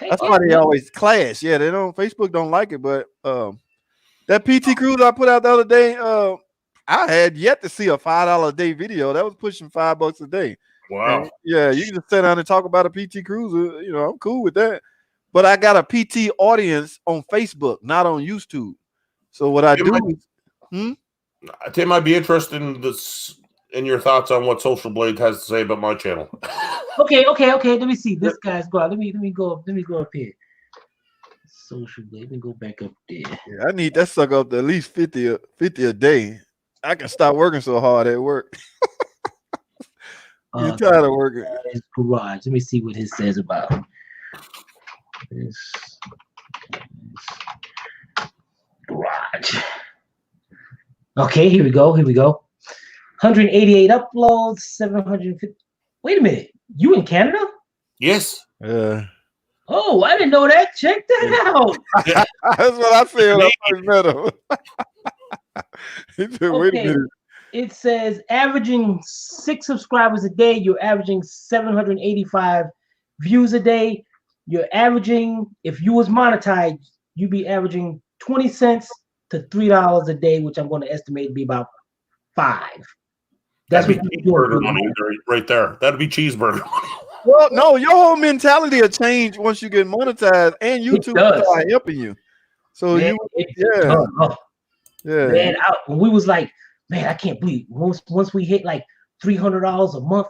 That's why they always clash. Yeah, they don't. Facebook don't like it, but That PT Cruise I put out the other day, I had yet to see a $5 a day video. That was pushing $5 a day. Wow. And yeah, you can just sit down and talk about a PT Cruiser. You know, I'm cool with that. But I got a PT audience on Facebook, not on YouTube. So what I do is, Tim, I'd be interested in this, in your thoughts on what Social Blade has to say about my channel. Okay. Let me see. This guy's go out. Let me go up here. Social Blade. Let me go back up there. Yeah, I need that sucker up to at least 50 a day. I can stop working so hard at work. You're tired of working. His garage. Let me see what his says about this garage. Okay, here we go. 188 uploads, 750. Wait a minute. You in Canada? Yes. Yeah. Oh, I didn't know that. Check that out. That's what I said when I first met him. He said, wait a minute. It says averaging 6 subscribers a day. You're averaging 785 views a day. You're averaging, if you was monetized, you'd be averaging 20 cents to $3 a day, which I'm going to estimate to be about 5. That's That'd be cheeseburger money right there. That'd be cheeseburger money. Well, no, your whole mentality will change once you get monetized, and YouTube start helping you. So man, man, when we was like, man, I can't believe once we hit like $300 a month,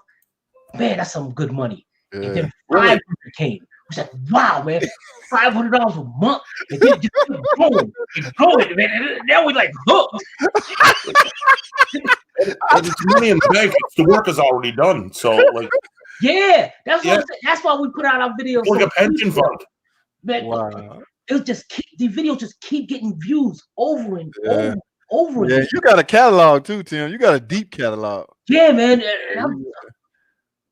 man, that's some good money. Yeah. And then 500 came. We said, wow, man, $500 a month. And then just growing, man. And now we're like hooked. It's money in the bank. The work is already done. So, like, yeah, that's why we put out our videos. Like a pension fund. Man, wow. It just the videos just keep getting views over and over again. Yeah, you got a catalog too, Tim. You got a deep catalog. Yeah, man.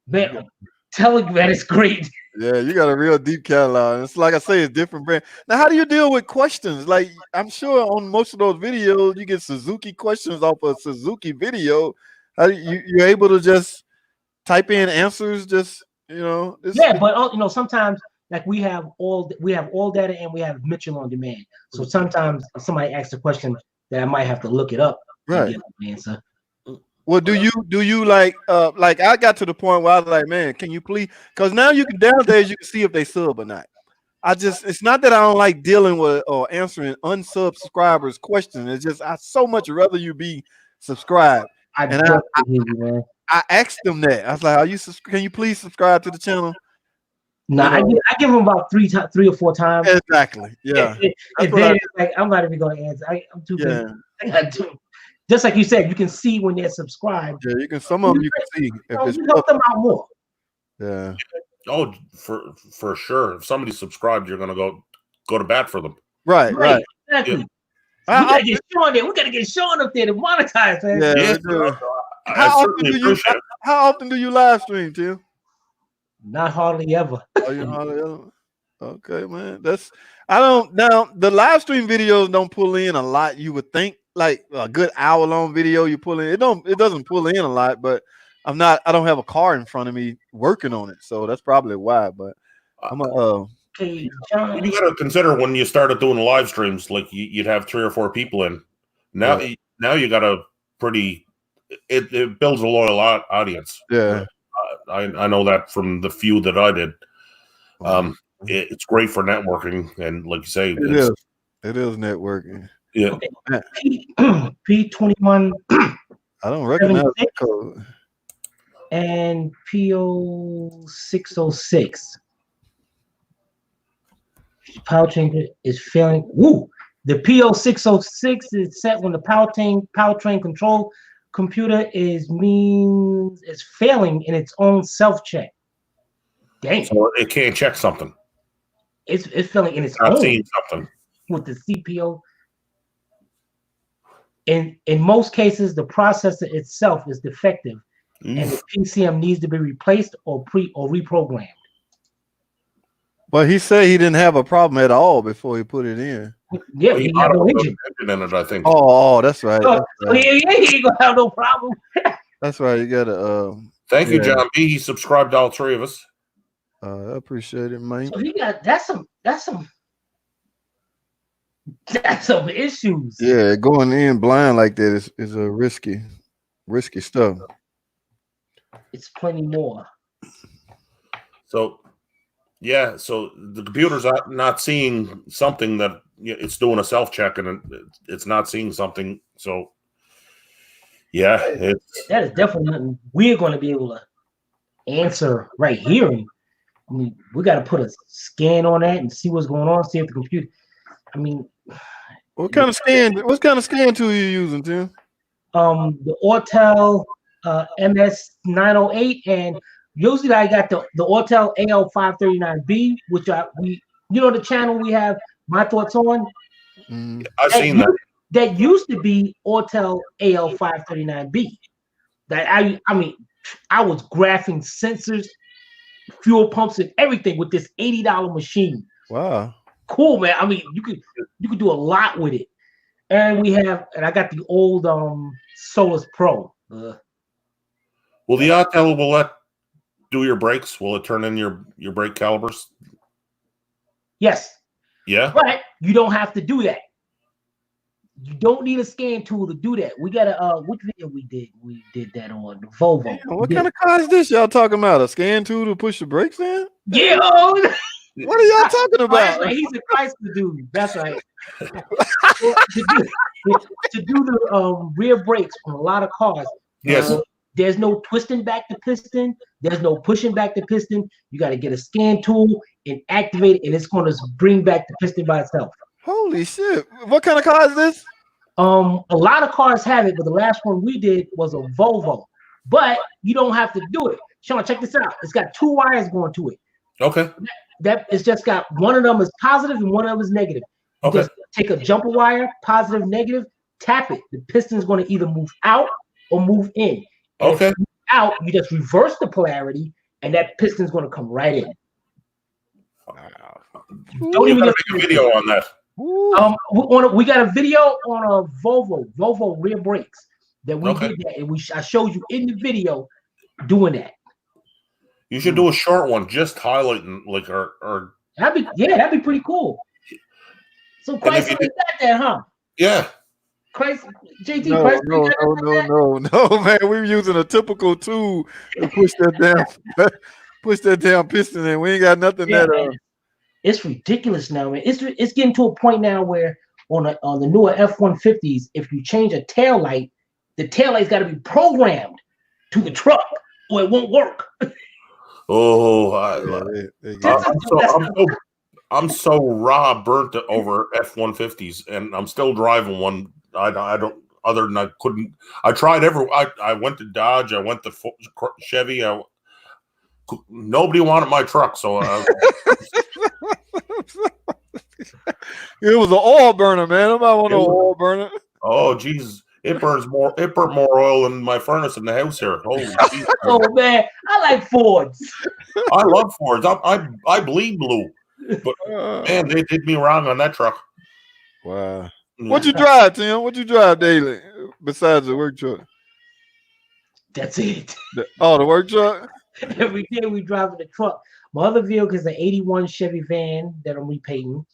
Man, I'm telling you, man, it's great. Yeah, you got a real deep catalog. It's like I say, it's different brand. Now, how do you deal with questions? Like, I'm sure on most of those videos, you get Suzuki questions off a Suzuki video. How do you're able to just type in answers? Just but sometimes like we have all data and we have Mitchell on demand. So sometimes somebody asks a question that I might have to look it up and get an answer. Well, do you like I got to the point where I was like, man, can you please? Because now you can nowadays you can see if they sub or not. It's not that I don't like dealing with or answering unsubscribers' questions. It's just I so much rather you be subscribed. I asked them that. I was like, can you please subscribe to the channel? No, I give them about 3 or 4 times. Exactly. Yeah. And then like I'm not even going to answer. I'm too busy. I got to. Just like you said, you can see when they're subscribed. Yeah, you can. Some of them you can see. You help them out more. Yeah. Oh, for sure. If somebody's subscribed, you're gonna go to bat for them. Right. Exactly. Yeah. We gotta get Shaun there. We gotta get Shaun up there to monetize, man. Yeah. How often do you live stream, Tim? Not hardly ever. Oh, you hardly ever? Okay, man. Now the live stream videos don't pull in a lot. You would think. Like a good hour-long video you pull in, it doesn't pull in a lot, but I don't have a car in front of me working on it, so that's probably why. But I'm you got to consider when you started doing live streams, like you'd have 3 or 4 people in. Now you got a pretty it builds a loyal audience. Yeah, I know that from the few that I did. It's great for networking, and like you say, it is networking. Yeah. P21. I don't recognize that code. And PO606. Powertrain is failing. Woo! The PO606 is set when the powertrain control computer is failing in its own self-check. Dang. So it can't check something. It's failing in its own. I've seen something. With the CPO. In most cases, the processor itself is defective, and the PCM needs to be replaced or reprogrammed. But he said he didn't have a problem at all before he put it in. Yeah, he had no engine in it, I think. Oh, that's right. So he ain't gonna have no problem. That's right. You gotta. Thank you, John B. He subscribed to all 3 of us. I appreciate it, man. So he got that's some. That's some issues. Yeah, going in blind like that is a risky stuff. It's plenty more. So yeah, so the computer's not seeing something that it's doing a self check and it's not seeing something. So yeah, that is definitely nothing we're going to be able to answer right here. I mean, we got to put a scan on that and see what's going on. See if the computer. I mean, what kind of scan tool you using, Tim? The Autel MS908, and usually I got the Autel AL539B, which the channel we have my thoughts on. I've seen that. That used to be Autel AL539B. That I was graphing sensors, fuel pumps, and everything with this $80 machine. Wow, cool, man. I mean, you could do a lot with it. And I got the old Solus Pro. Will the Autel will that do your brakes? Will it turn in your brake calibers? Yes. Yeah. But you don't have to do that. You don't need a scan tool to do that. We got which video we did? We did that on the Volvo. Damn, what kind of car is this y'all talking about? A scan tool to push the brakes in? Yeah. What are y'all talking about? Right. He's a Chrysler dude. That's right. to do the rear brakes on a lot of cars. Yes. There's no twisting back the piston. There's no pushing back the piston. You got to get a scan tool and activate it, and it's going to bring back the piston by itself. Holy shit! What kind of car is this? A lot of cars have it, but the last one we did was a Volvo. But you don't have to do it. Shaun, check this out. It's got 2 wires going to it. Okay. That it's just got one of them is positive and one of them is negative. You Okay. just take a jumper wire, positive, negative, tap it. The piston is going to either move out or move in. And Okay. if you move out, you just reverse the polarity, and that piston is going to come right in. Wow. Don't even make a video on that. We got a video on a Volvo rear brakes that we did that, and I showed you in the video doing that. You should do a short one, just highlighting like our. That'd be pretty cool. So Chrysler got that, huh? Yeah. Chrysler, JT. No, man. We're using a typical tool to push that damn piston in. We ain't got nothing that. It's ridiculous now, man. It's getting to a point now where on the newer F-150s, if you change a tail light, the tail light's got to be programmed to the truck, or it won't work. I'm so raw burnt over F-150s, and I'm still driving one. I don't. Other than I tried I went to Dodge. I went to Chevy. Nobody wanted my truck, so. It was an oil burner, man. Nobody want no oil burner. Oh, Jesus. It burns more. It burnt more oil than my furnace in the house here. Holy Jesus. Oh man, I like Fords. I love Fords. I bleed blue, but man, they did me wrong on that truck. Wow. What you drive, Tim? What you drive daily besides the work truck? That's it. The work truck. Every day we drive in the truck. My other vehicle is an '81 Chevy van that I'm repainting.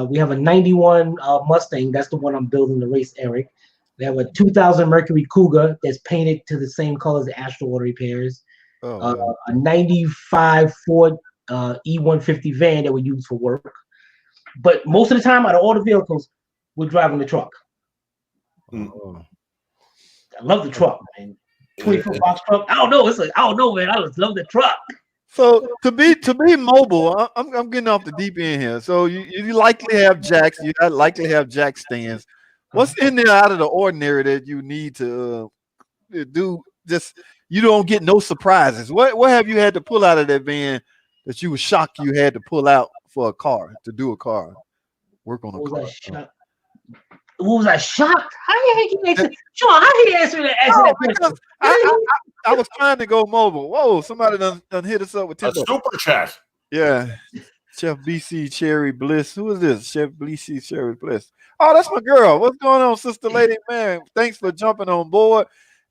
We have a '91 Mustang. That's the one I'm building to race Eric. We have a 2000 Mercury Cougar that's painted to the same color as the Astral Auto Repairs. A '95 Ford E150 van that we use for work. But most of the time, out of all the vehicles, we're driving the truck. I love the truck, man. 20-foot box truck. I don't know, man. I just love the truck. So to be mobile, I'm getting off the deep end here. So you likely have jacks. You likely have jack stands. What's in there out of the ordinary that you need to do? Just you don't get no surprises. What have you had to pull out of that van that you were shocked you had to pull out for a car to do a car? Work on a car. Was I shocked? How did you answer? Shaun, how did you answer that question? I was trying to go mobile. Whoa, somebody done hit us up with a super chat. Yeah. Chef BC Cherry Bliss. Who is this? Chef BC Cherry Bliss. Oh, that's my girl. What's going on, sister lady? Man, thanks for jumping on board.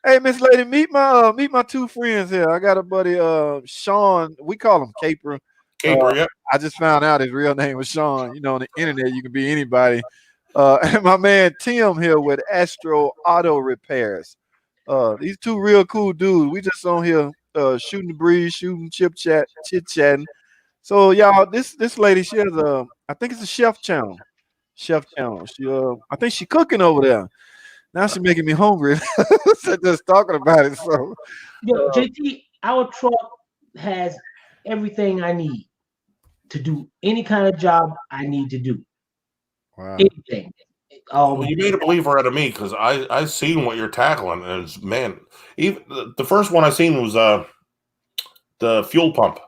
Hey, Miss Lady, meet my 2 friends here. I got a buddy, Shaun. We call him Caper. Caper, yeah. I just found out his real name was Shaun. You know, on the internet, you can be anybody. And my man Tim here with Astral Auto Repairs. These two real cool dudes. We just on here shooting the breeze, shooting chit chatting. So y'all, this lady, she has I think it's a chef channel. Chef channel. She I think she cooking over there. Now she's making me hungry. Just talking about it. So Yo, JT, our truck has everything I need to do any kind of job I need to do. wow. Anything. Well, you made a believer out of me because I seen what you're tackling, and it's, man, even the first one I seen was the fuel pump,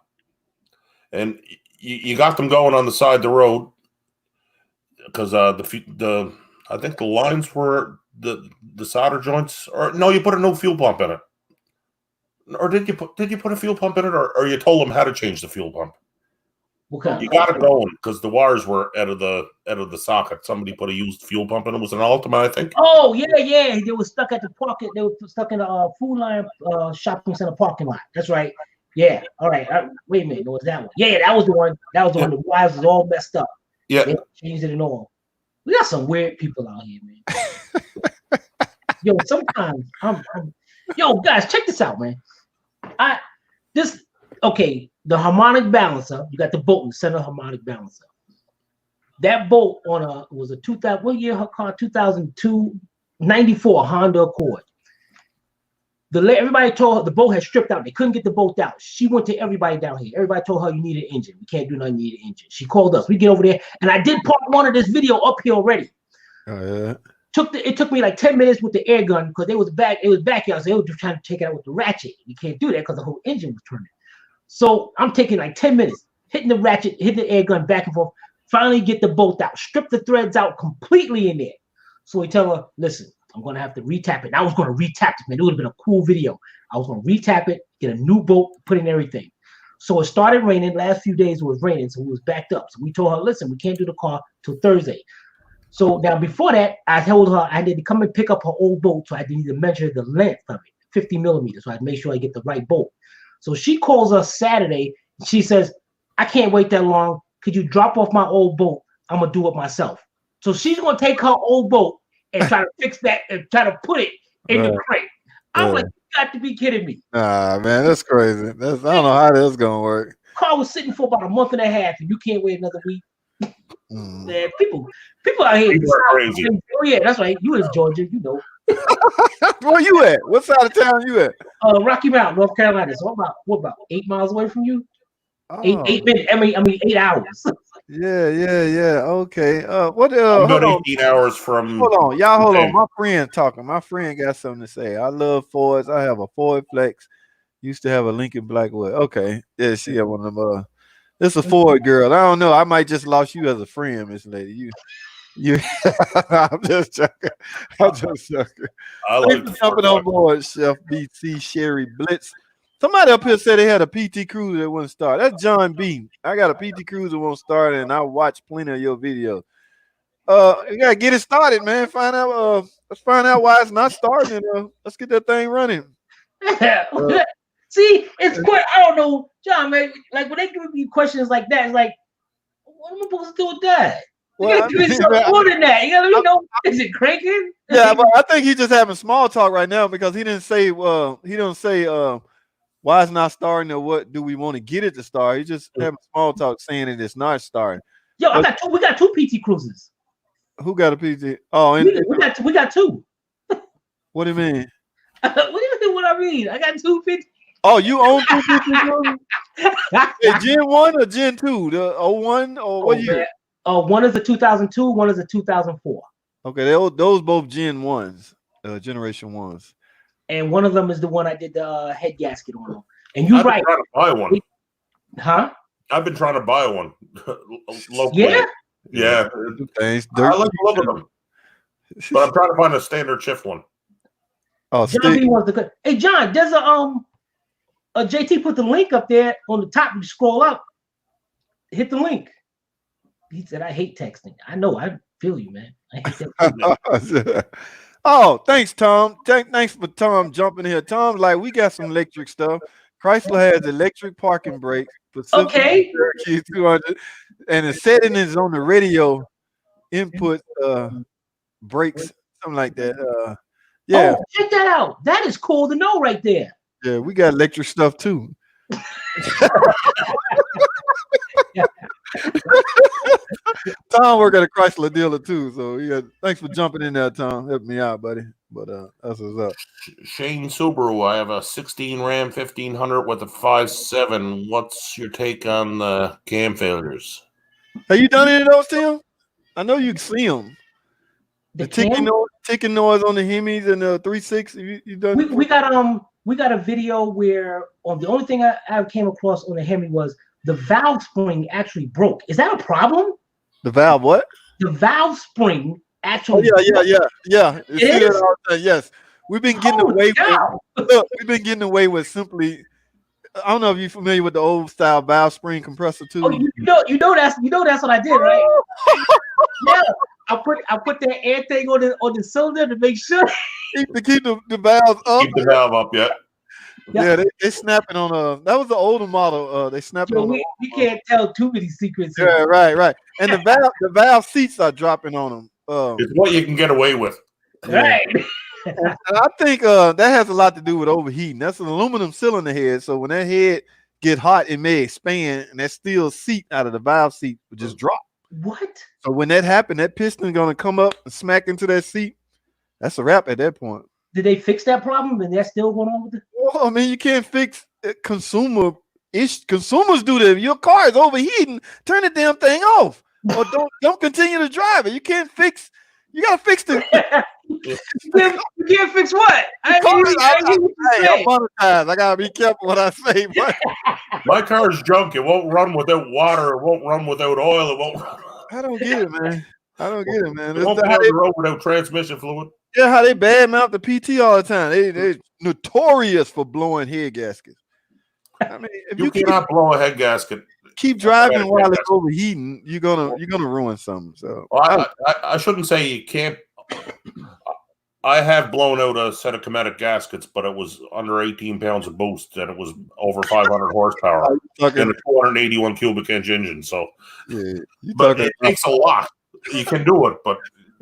and you got them going on the side of the road because the I think the lines were the solder joints, or no, you put a new fuel pump in it, or did you put a fuel pump in it, or you told them how to change the fuel pump? You got it going because the wires were out of the socket. Somebody put a used fuel pump in. It was an Ultima, I think. Oh yeah. They were stuck at the pocket. They were stuck in the Food Line shopping center parking lot. That's right. Yeah. All right. Wait a minute. It was that one. Yeah, that was the one. That was the one. The wires was all messed up. Yeah. They changed it and all. We got some weird people out here, man. Yo, sometimes yo, guys, check this out, man. The harmonic balancer, you got the bolt in the center harmonic balancer. That bolt was a 2000, what year her car? 2002, 94 Honda Accord. Everybody told her the bolt had stripped out. They couldn't get the bolt out. She went to everybody down here. Everybody told her you need an engine. We can't do nothing, you need an engine. She called us. We get over there, and I did part one of this video up here already. Oh yeah. It took me like 10 minutes with the air gun because it was backyard. So they were just trying to take it out with the ratchet. You can't do that because the whole engine was turning. So I'm taking like 10 minutes, hitting the ratchet, hitting the air gun back and forth, finally get the bolt out, strip the threads out completely in there. So we tell her, listen, I'm going to have to retap it. And I was going to retap it, man. It would have been a cool video. I was going to retap it, get a new bolt, put in everything. So it started raining. Last few days it was raining, so it was backed up. So we told her, listen, we can't do the car till Thursday. So now before that, I told her I need to come and pick up her old bolt. So I need to measure the length of it, 50 millimeters. So I make sure I get the right bolt. So she calls us Saturday. She says, I can't wait that long. Could you drop off my old bolt? I'm going to do it myself. So she's going to take her old bolt and try to fix that and try to put it in the crate. I'm like, you got to be kidding me. Nah, man, that's crazy. I don't know how that's going to work. Car was sitting for about a month and a half, and you can't wait another week. Man, people out here. People are crazy. Oh, yeah, that's right. You in Georgia, you know. Where you at? What side of town you at? Rocky Mount, North Carolina. So what about 8 miles away from you? Oh. 8 minutes. I mean 8 hours. Yeah. Okay. What? I'm about 18 hours from. Hold on, y'all. Hold on. My friend talking. My friend got something to say. I love Fords. I have a Ford Flex. Used to have a Lincoln Blackwood. Okay. Yeah, she had one of them. This is a Ford girl. I don't know. I might just lost you as a friend, Miss Lady. You. I'm just joking. I like jumping on board, Chef BC Sherry Blitz. Somebody up here said they had a PT Cruiser that wouldn't start. That's John B. I got a PT Cruiser won't start, and I watch plenty of your videos. You gotta get it started, man. Let's find out why it's not starting. Let's get that thing running. See, it's quite. I don't know, John. Man, like when they give me questions like that, it's like, what am I supposed to do with that? You gotta give me something more than that. You gotta know, is it cranking? Yeah, but I think he's just having small talk right now because he didn't say. He don't say. Why it's not starting, or what do we want to get it to start? He's just having small talk saying that it's not starting. Yo, we got two PT Cruisers. Who got a PT? Oh, we got two. What do you mean? What do you mean? What I mean? I got two PT. Oh, you own two PT Cruisers? Hey, Gen 1 or Gen 2? The 01 or what year? One is a 2002, one is a 2004. Okay, those both Gen 1s, generation 1s. And one of them is the one I did the head gasket on. And you're right. I've been trying to buy one. Huh? I've been trying to buy one. Yeah? Yeah. Thanks. I like the look of them. But I'm trying to find a standard shift one. Oh, John B wants the good. Hey, John, there's a JT put the link up there on the top. You scroll up, hit the link. He said, I hate texting. I know. I feel you, man. I hate texting. Oh, thanks, Tom. Thanks for Tom jumping here. Tom's like, we got some electric stuff. Chrysler has electric parking brakes, specifically Okay. Cherokee 200, and the setting is on the radio input brakes, something like that. Yeah, Oh, check that out. That is cool to know right there. yeah, we got electric stuff too. Tom worked at a Chrysler dealer too, so yeah. Thanks for jumping in there, Tom. Helped me out, buddy. But that's what's up. Shane Subaru, I have a 16 Ram 1500 with a 5.7. What's your take on the cam failures? Have you done any of those, Tim? I know you can see them. The ticking noise on the Hemis and the 3.6. You done? We got a video where the only thing I came across on the Hemi was the valve spring actually broke. Is that a problem? The valve what? The valve spring actually. Oh, yeah. It is? Yes, we've been getting away with. Look, we've been getting away with simply. I don't know if you're familiar with the old style valve spring compressor too. Oh, you know that's what I did, right? Yeah, I put that air thing on the cylinder to make sure to keep the valves up. Keep the valve up, yeah. Yeah, they snapping on that was the older model. They snapping on. We can't tell too many secrets. Yeah, right. And the valve seats are dropping on them. It's what you can get away with. Right. And I think that has a lot to do with overheating. That's an aluminum cylinder head, so when that head get hot, it may expand, and that steel seat out of the valve seat would just drop. What? So when that happened, that piston is gonna come up and smack into that seat. That's a wrap at that point. Did they fix that problem? And they're still going on with it? Well, I mean, you can't fix consumer consumers do that. If your car is overheating, turn the damn thing off, or don't continue to drive it. You can't fix. You gotta fix the. You can't fix what? I'm monetized. I gotta be careful what I say. But my car's junk. It won't run without water. It won't run without oil. It won't. I don't get it, man. It won't be on the road without transmission fluid. Yeah, how they badmouth the PT all the time. They're notorious for blowing head gaskets. I mean, if you cannot blow a head gasket. Keep driving while it's overheating, you're gonna ruin something. So I shouldn't say you can't. I have blown out a set of Cometic gaskets, but it was under 18 pounds of boost, and it was over 500 horsepower and a 281 cubic inch engine. So, but it takes a lot. You can do it, but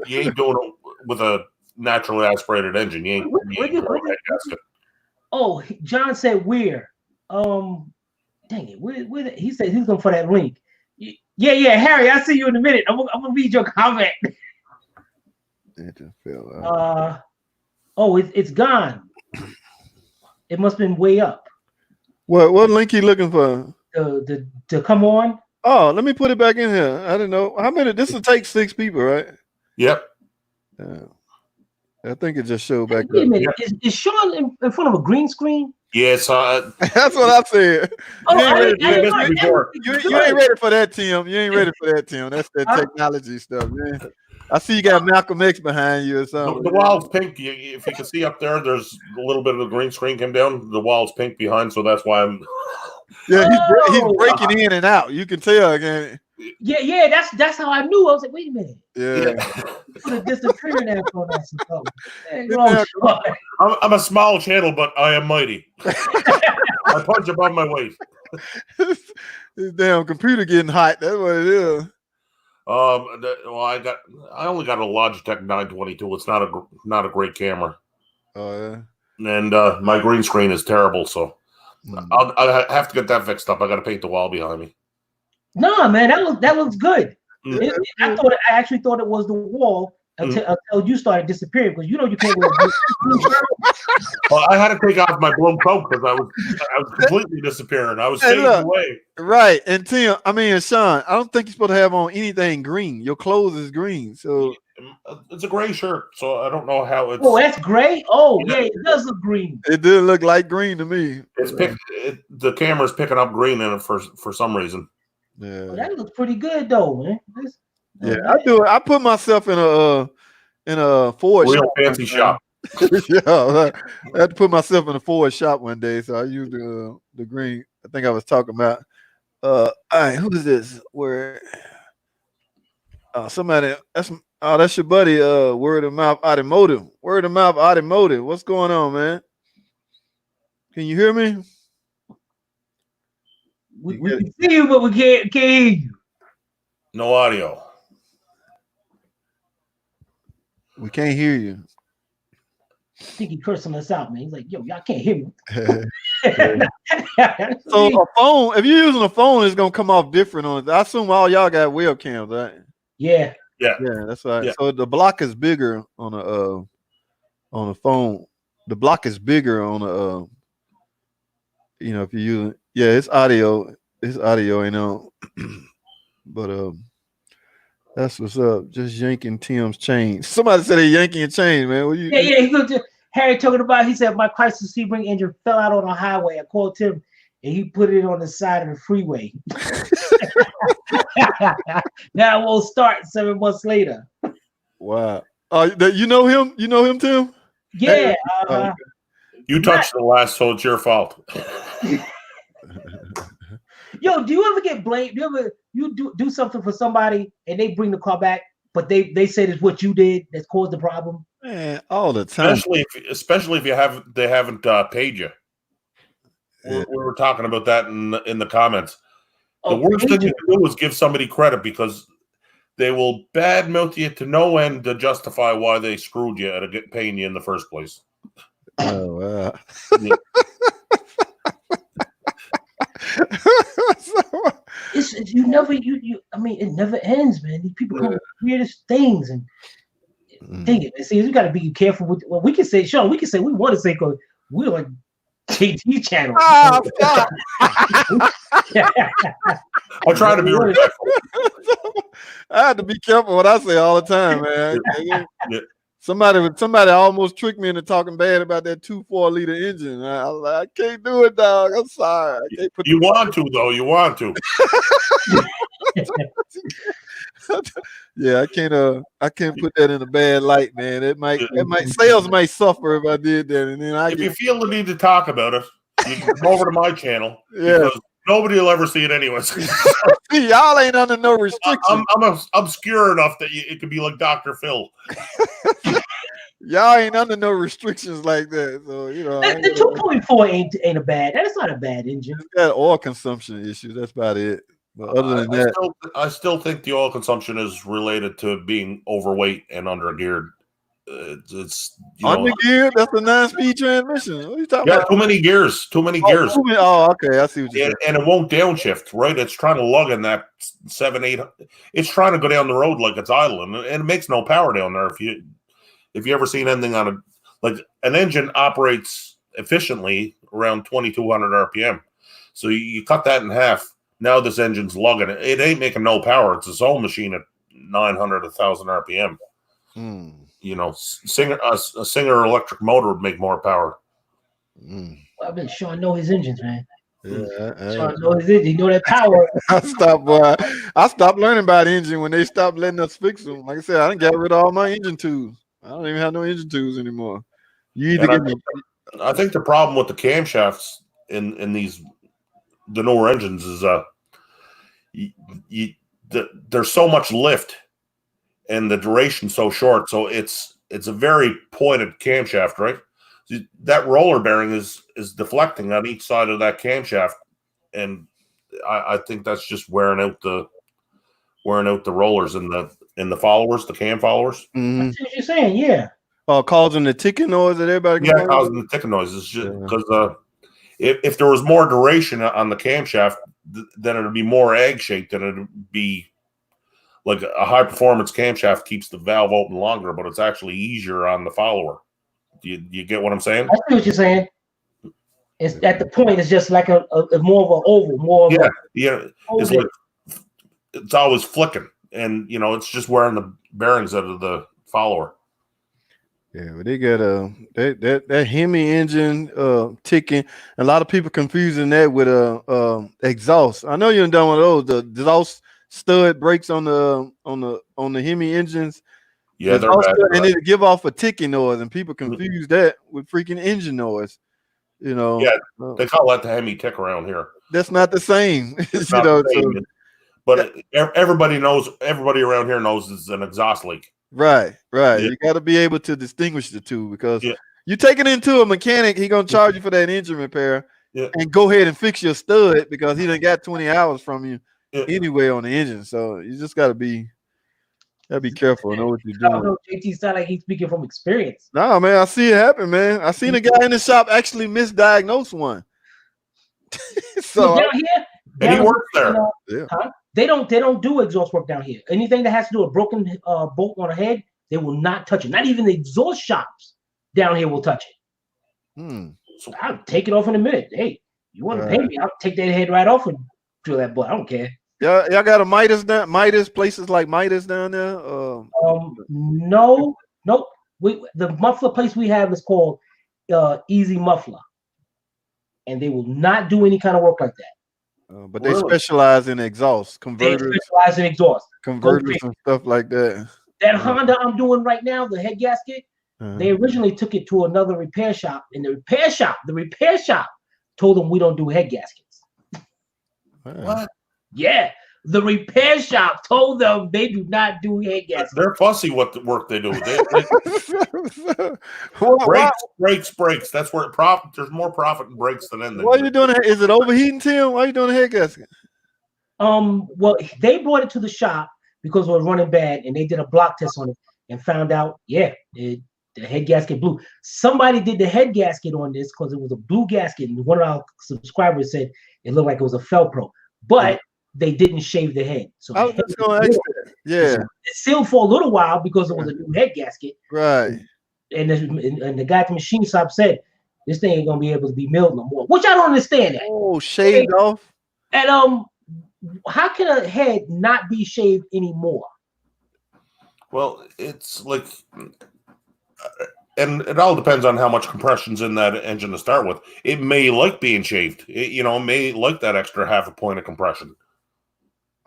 you ain't doing it with a naturally aspirated engine. You ain't doing that gasket. Oh, John said where? Dang it! Where he said he's going for that link. Yeah, Harry. I'll see you in a minute. I'm gonna read your comment. It just fell out. It's gone. It must have been way up. What link you looking for? To come on. Oh, let me put it back in here. I don't know how many. This will take 6 people, right? Yep. I think it just showed back. Wait a minute. Is Shaun in front of a green screen? Yes, that's what I said. Oh, you ain't ready for that, Tim. You ain't ready for that, Tim. That's that technology stuff, man. I see you got Malcolm X behind you or something. The wall's pink. If you can see up there, there's a little bit of a green screen came down. The wall's pink behind, so that's why I'm. Yeah, he's breaking in and out. You can tell again. Yeah. That's how I knew. I was like, wait a minute. Yeah. Put a disappearing there for us. I'm a small channel, but I am mighty. I punch above my weight. This damn computer getting hot. That's what it is. I only got a Logitech 922. It's not a great camera. Oh yeah. And my green screen is terrible, so I'll have to get that fixed up. I got to paint the wall behind me. No, man, that looks good. I actually thought it was the wall until you started disappearing, because you can't wear Well, I had to take off my blue coat because I was completely disappearing. I was fading away. Right. And Tim, Shaun, I don't think you're supposed to have on anything green. Your clothes is green. So it's a gray shirt, so I don't know how it's. Oh, that's gray? Oh, yeah, it does look green. It does look like green to me. The camera's picking up green in it for some reason. Yeah. Well, that looks pretty good though, man. I do it. I put myself in a Ford real fancy shop. Yeah, I had to put myself in a Ford shop one day, so I used the green. I think I was talking about. All right, who is this? Where? Somebody. That's your buddy. Word of mouth automotive. Word of mouth automotive. What's going on, man? Can you hear me? We can see you, but we can't hear you. No audio. We can't hear you. I think he cursing us out, man. He's like, yo, y'all can't hear me. So a phone, if you're using a phone, it's gonna come off different on it. I assume all y'all got webcams, right? Yeah. Yeah. Yeah, that's right. Yeah. So the block is bigger on a phone. The block is bigger on a if you use it's audio. It's audio, but that's what's up. Just yanking Tim's chain. Somebody said they yanking your chain, man. What you? Yeah. He looked at Harry talking about. He said my Chrysler Sebring engine fell out on the highway. I called Tim, and he put it on the side of the freeway. Now it won't start 7 months later. Wow. You know him? You know him, Tim? Yeah. You touched the last, so it's your fault. Yo, do you ever get blamed? You do something for somebody and they bring the car back, but they said it's what you did that's caused the problem? Man, all the time. Especially if they haven't paid you. We were talking about that in the comments. The worst thing you can do is give somebody credit because they will badmouth you to no end to justify why they screwed you out of paying you in the first place. Oh wow. Yeah. It never ends, man. These people come with weirdest things and think it. See, you got to be careful with. Well, we can say, Shaun, we want to say because we're like JT channel. Stop. I try to be respectful. I have to be careful what I say all the time, man. Yeah. Somebody almost tricked me into talking bad about that 2.4 liter engine. I can't do it, dog. I'm sorry. You want to, though. You want to. Yeah, I can't put that in a bad light, man. Sales might suffer if I did that. And then if you feel the need to talk about it, you can come over to my channel. Yeah. Because nobody will ever see it anyways. See, y'all ain't under no restriction. I'm obscure enough that it could be like Dr. Phil. Y'all ain't under no restrictions like that. So, the 2.4 ain't a bad. That's not a bad engine. It's got oil consumption issues. That's about it. But other than that, I still think the oil consumption is related to being overweight and undergeared. It's undergeared. That's a 9-speed transmission. What are you talking about? Too many gears. Oh, okay. I see what you're saying. And it won't downshift, right? It's trying to lug in that 7-8. It's trying to go down the road like it's idling, and it makes no power down there. If you ever seen anything on an engine operates efficiently around 2,200 RPM. So you cut that in half. Now this engine's lugging it. It ain't making no power. It's its own machine at 900, 1,000 RPM. A Singer electric motor would make more power. Well, I bet Shaun know his engines, man. Yeah, Shaun know his engine. You know that power. I stopped learning about engine when they stopped letting us fix them. Like I said, I done got rid of all my engine tools. I don't even have no engine tools anymore. I think the problem with the camshafts in the newer engines is there's so much lift and the duration so short, so it's a very pointed camshaft, right? That roller bearing is deflecting on each side of that camshaft, and I think that's just wearing out the rollers in the followers, the cam followers. Mm-hmm. That's what you're saying, yeah. Causing the ticking noise that everybody. Yeah, causing the ticking noise. It's just because if there was more duration on the camshaft, then it'd be more egg shaped, and it'd be like a high performance camshaft keeps the valve open longer, but it's actually easier on the follower. Do you get what I'm saying? I see what you're saying. It's at the point. It's just like a more of an oval, It's like it's always flicking, and it's just wearing the bearings out of the follower. Yeah, but they got that Hemi engine ticking. A lot of people confusing that with exhaust. I know you done one of those. The exhaust stud brakes on the Hemi engines. Yeah, they're bad. And it'll give off a ticking noise, and people confuse that with freaking engine noise. Yeah, they call that the Hemi tick around here. That's not the same. But everybody around here knows it's an exhaust leak. Right. Yeah. You got to be able to distinguish the two because you take it into a mechanic, he gonna charge you for that engine repair. and go ahead and fix your stud because he done got 20 hours from you anyway on the engine. So you just gotta be careful and know what you're doing. I don't know, JT sound like he's speaking from experience. No, man, I see it happen, man. I seen a guy in the shop actually misdiagnose one. So down here, and he works there. They don't do exhaust work down here. Anything that has to do with broken bolt on a head, they will not touch it. Not even the exhaust shops down here will touch it. So I'll take it off in a minute. Hey, you want to pay me? I'll take that head right off and drill that bolt. I don't care. Yeah, y'all got a Midas places like Midas down there. No. The muffler place we have is called Easy Muffler, and they will not do any kind of work like that. But they specialize in exhaust converters. They specialize in exhaust converters and stuff like that. That Honda I'm doing right now, the head gasket, they originally took it to another repair shop, and the repair shop told them we don't do head gaskets. What? Yeah, the repair shop told them they do not do head gaskets. They're fussy what the work they do. Brakes. That's where there's more profit in brakes than in. Why are you doing it? Is it overheating, Tim? Why are you doing a head gasket? Well, they brought it to the shop because it was running bad, and they did a block test on it and found out, the head gasket blew. Somebody did the head gasket on this because it was a blue gasket, and one of our subscribers said it looked like it was a Felpro, but they didn't shave the head. So I was just going to ask that. Yeah, it sealed for a little while because it was a new head gasket, right? And the guy at the machine shop said this thing ain't gonna be able to be milled no more, which I don't understand that. Oh, shaved off. And how can a head not be shaved anymore? Well, it's like, and it all depends on how much compression's in that engine to start with. It may like being shaved. It may like that extra half a point of compression.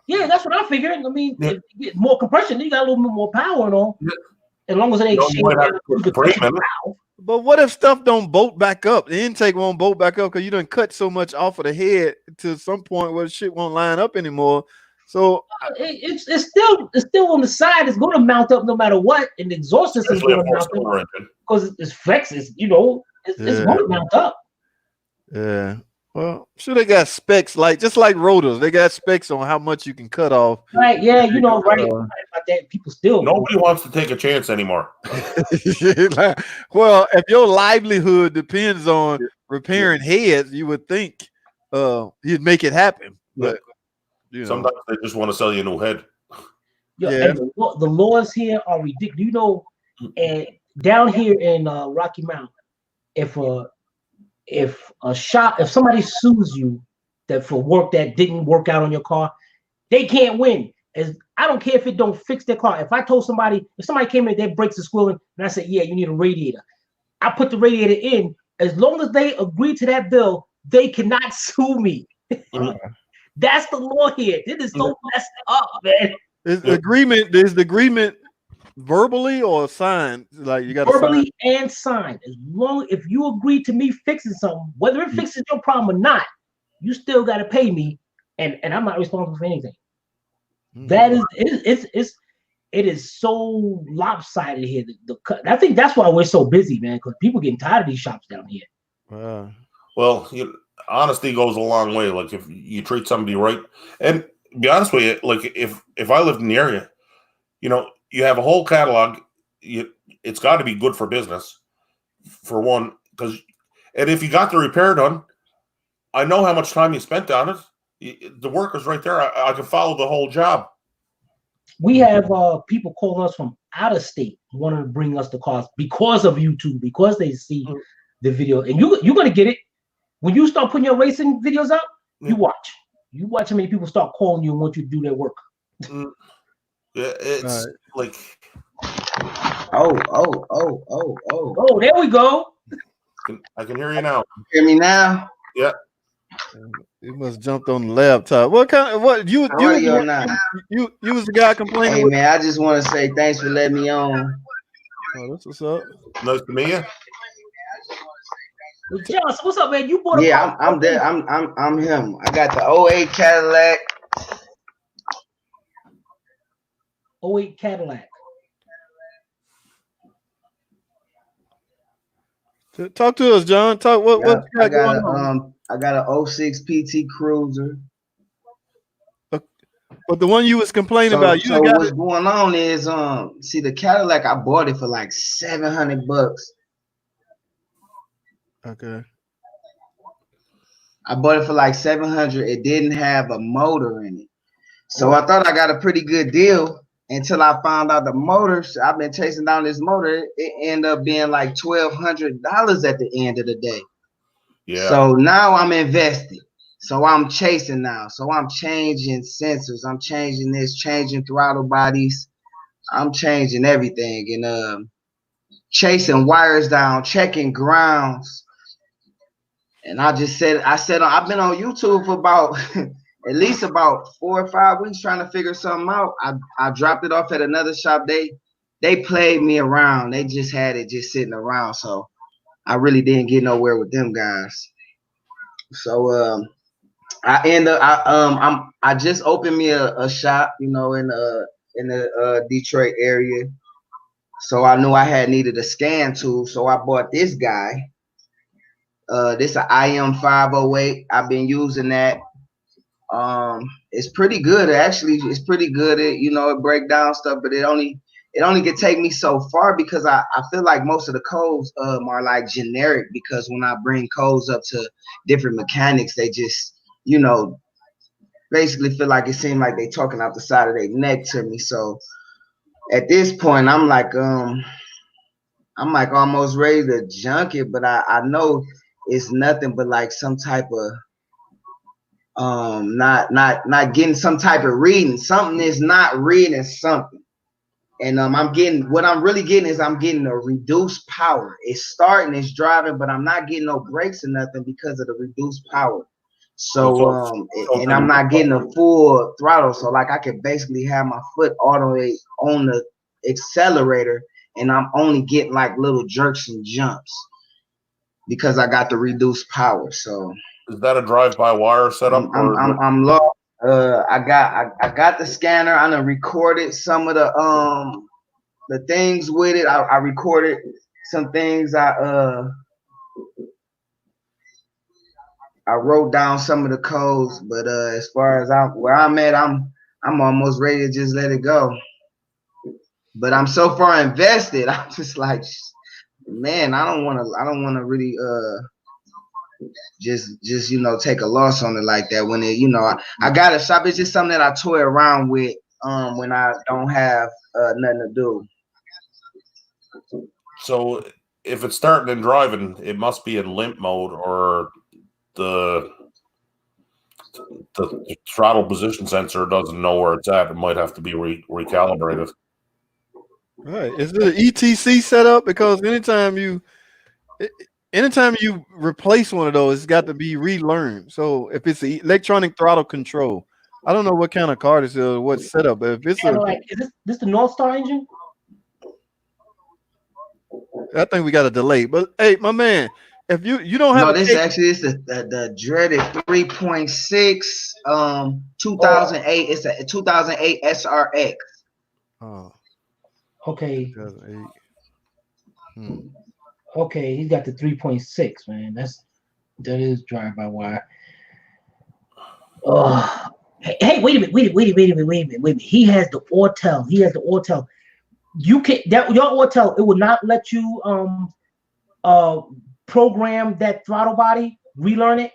Yeah, that's what I figured. I mean, if you get more compression, you got a little bit more power and all. Yeah. As long as it ain't shaved. But what if stuff don't bolt back up? The intake won't bolt back up because you done cut so much off of the head to some point where the shit won't line up anymore. So it's still on the side. It's going to mount up no matter what, and the exhaust system is going to mount up because it's flexes. It's going to mount up. Yeah. Well, sure they got specs just like rotors. They got specs on how much you can cut off. Right? Yeah, right about that. People still nobody wants to take a chance anymore. Well, if your livelihood depends on repairing heads, you would think you'd make it happen. But sometimes they just want to sell you a new head. And the laws here are ridiculous. And down here in Rocky Mount, if somebody sues you that for work that didn't work out on your car, they can't win. I don't care if it don't fix their car. If somebody came in, their brakes are squealing, and I said, yeah, you need a radiator. I put the radiator in. As long as they agree to that bill, they cannot sue me. That's the law here. It is so messed up, man. Is the agreement verbally or signed? Like you got verbally and signed. If you agree to me fixing something, whether it fixes your problem or not, you still got to pay me, and I'm not responsible for anything. That it is so lopsided here. I think that's why we're so busy, man, because people getting tired of these shops down here. Well, honesty goes a long way. Like if you treat somebody right, and be honest with you, like if I lived in the area, you have a whole catalog. It's got to be good for business, for one. And if you got the repair done, I know how much time you spent on it. The work is right there. I can follow the whole job. We have people calling us from out of state wanting to bring us the cars because of YouTube, because they see the video. And you're going to get it. When you start putting your racing videos up, you watch. You watch how many people start calling you and want you to do their work. Yeah, it's like... Oh, there we go. I can hear you now. Hear me now? Yeah. You must jumped on the laptop. What you was the guy complaining? Hey man, I just want to say thanks for letting me on. Oh, that's what's up. Nice to meet you. John, what's up, man? You bought I'm there. I'm him. I got the 08 Cadillac. 08 Cadillac. Talk to us, John. Talk what you got I got going on? I got an 06 PT Cruiser. But the one you was complaining about, you So got what's it. going on is see the Cadillac, I bought it for like $700. Okay. I bought it for like 700. It didn't have a motor in it. So I thought I got a pretty good deal until I found out the motors. I've been chasing down this motor. It ended up being like $1,200 at the end of the day. Yeah. So now I'm invested. So I'm chasing now. So I'm changing sensors. I'm changing this, changing throttle bodies. I'm changing everything and chasing wires down, checking grounds. And I said I've been on YouTube for about at least about 4 or 5 weeks trying to figure something out. I dropped it off at another shop. They played me around. They just had it just sitting around. So I really didn't get nowhere with them guys. So I just opened me a shop, in the Detroit area. So I knew I had needed a scan tool. So I bought this guy. This is an IM508. I've been using that. It's pretty good. Actually, it's pretty good. It break down stuff, but it only can take me so far because I feel like most of the codes are like generic, because when I bring codes up to different mechanics, they just, basically feel like it seemed like they talking out the side of their neck to me. So at this point, I'm like almost ready to junk it, but I know it's nothing but like some type of not getting some type of reading. Something is not reading something. And what I'm really getting is I'm getting a reduced power. It's starting, it's driving, but I'm not getting no brakes or nothing because of the reduced power. So and I'm not getting a full throttle. So like I could basically have my foot auto on the accelerator and I'm only getting like little jerks and jumps because I got the reduced power. So is that a drive-by-wire setup? I'm lost. I got the scanner. I done recorded some of the things with it. I recorded some things. I wrote down some of the codes, but as far as where I'm at, I'm almost ready to just let it go. But I'm so far invested. I'm just like, man, I don't want to really just take a loss on it like that. When it, I got a shop. It's just something that I toy around with when I don't have nothing to do. So if it's starting and driving, it must be in limp mode, or the throttle position sensor doesn't know where it's at. It might have to be recalibrated. Right. Is it an ETC setup? Because anytime you replace one of those, it's got to be relearned. So if it's the electronic throttle control, I don't know what kind of car this is or what setup, but if it's is this the North Star engine? I think we got a delay. But hey, my man, if you don't have this actually is the dreaded 3.6 2008. It's a 2008 SRX. Oh, okay. 2008. Okay, he's got the 3.6, man. That is drive-by-wire. Hey, wait a minute. He has the Ortel. You can your Ortel, it will not let you program that throttle body, relearn it.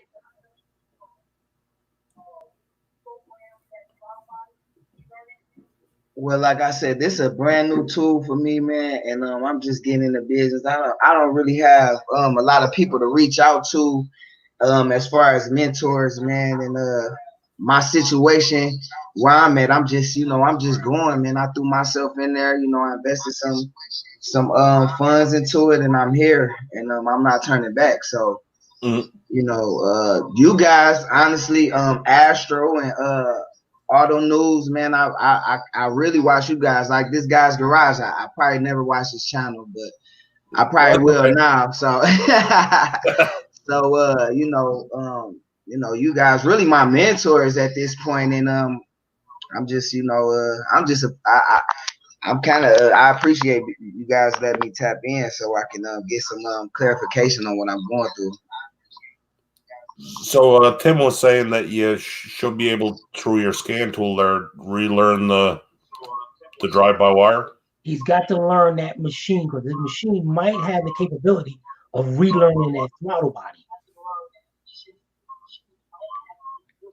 Well, like I said, this is a brand new tool for me, man, and I'm just getting in the business. I don't really have a lot of people to reach out to as far as mentors, man, and my situation where I'm at, I'm just going, man. I threw myself in there, I invested some funds into it, and I'm here, and I'm not turning back. So you guys, honestly, Astral and Auto News, man, I really watch you guys. Like this guy's garage, I probably never watched his channel, but I probably will now. So so you guys really my mentors at this point, and I'm just I'm kind of I appreciate you guys letting me tap in so I can get some clarification on what I'm going through. So Tim was saying that you should be able through your scan tool there relearn the drive-by-wire. He's got to learn that machine because this machine might have the capability of relearning that throttle body.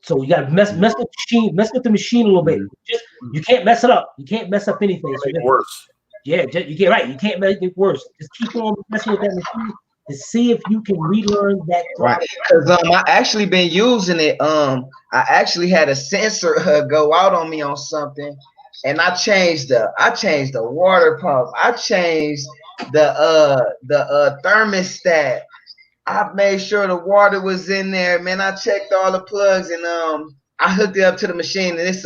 So you got to mess with the machine a little bit. Just you can't mess it up. You can't mess up anything. So make it worse. Yeah, you get right. You can't make it worse. Just keep on messing with that machine to see if you can relearn that throttle. Because I actually been using it. I actually had a sensor go out on me on something, and I changed the water pump. I changed the thermostat. I made sure the water was in there, man. I checked all the plugs, and I hooked it up to the machine, and it's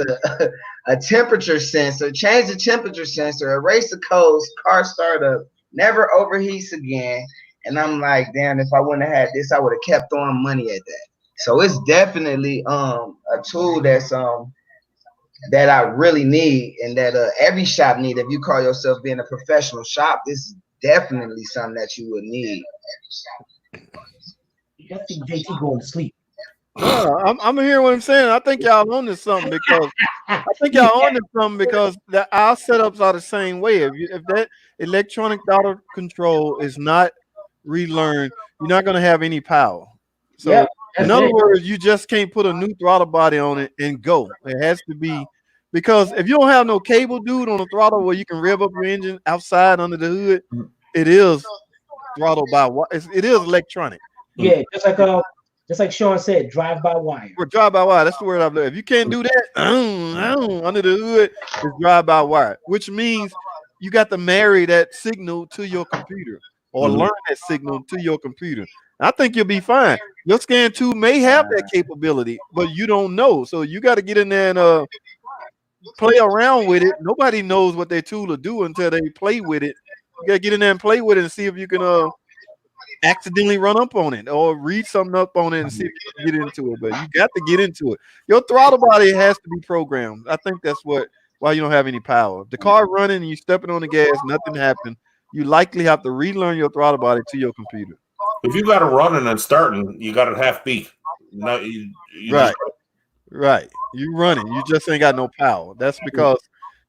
a temperature sensor. Change the temperature sensor, erase the codes, car startup, never overheats again. And I'm like, damn, if I wouldn't have had this, I would have kept throwing money at that. So it's definitely a tool that's that I really need, and that every shop need. If you call yourself being a professional shop, this is definitely something that you would need. I think JT going to sleep. I'm hearing what I'm saying. I think y'all on to something because our setups are the same way. If that electronic throttle control is not relearned, you're not going to have any power. So in other words, you just can't put a new throttle body on it and go. It has to be, because if you don't have no cable, dude, on the throttle where you can rev up your engine outside under the hood, it is throttle by it is electronic. Yeah, just like Shaun said, drive-by-wire. Or drive-by-wire, that's the word I've learned. If you can't do that, under the hood, it's drive-by-wire, which means you got to marry that signal to your computer or learn that signal to your computer. I think you'll be fine. Your scan tool may have that capability, but you don't know. So you got to get in there and play around with it. Nobody knows what their tool will do until they play with it. You got to get in there and play with it and see if you can accidentally run up on it or read something up on it and see if you can get into it. But you got to get into it. Your throttle body has to be programmed. I think that's why you don't have any power. If the car running and you stepping on the gas, nothing happened, you likely have to relearn your throttle body to your computer. If you got it running and starting, you got it half beat. No, right. You running. You just ain't got no power. That's because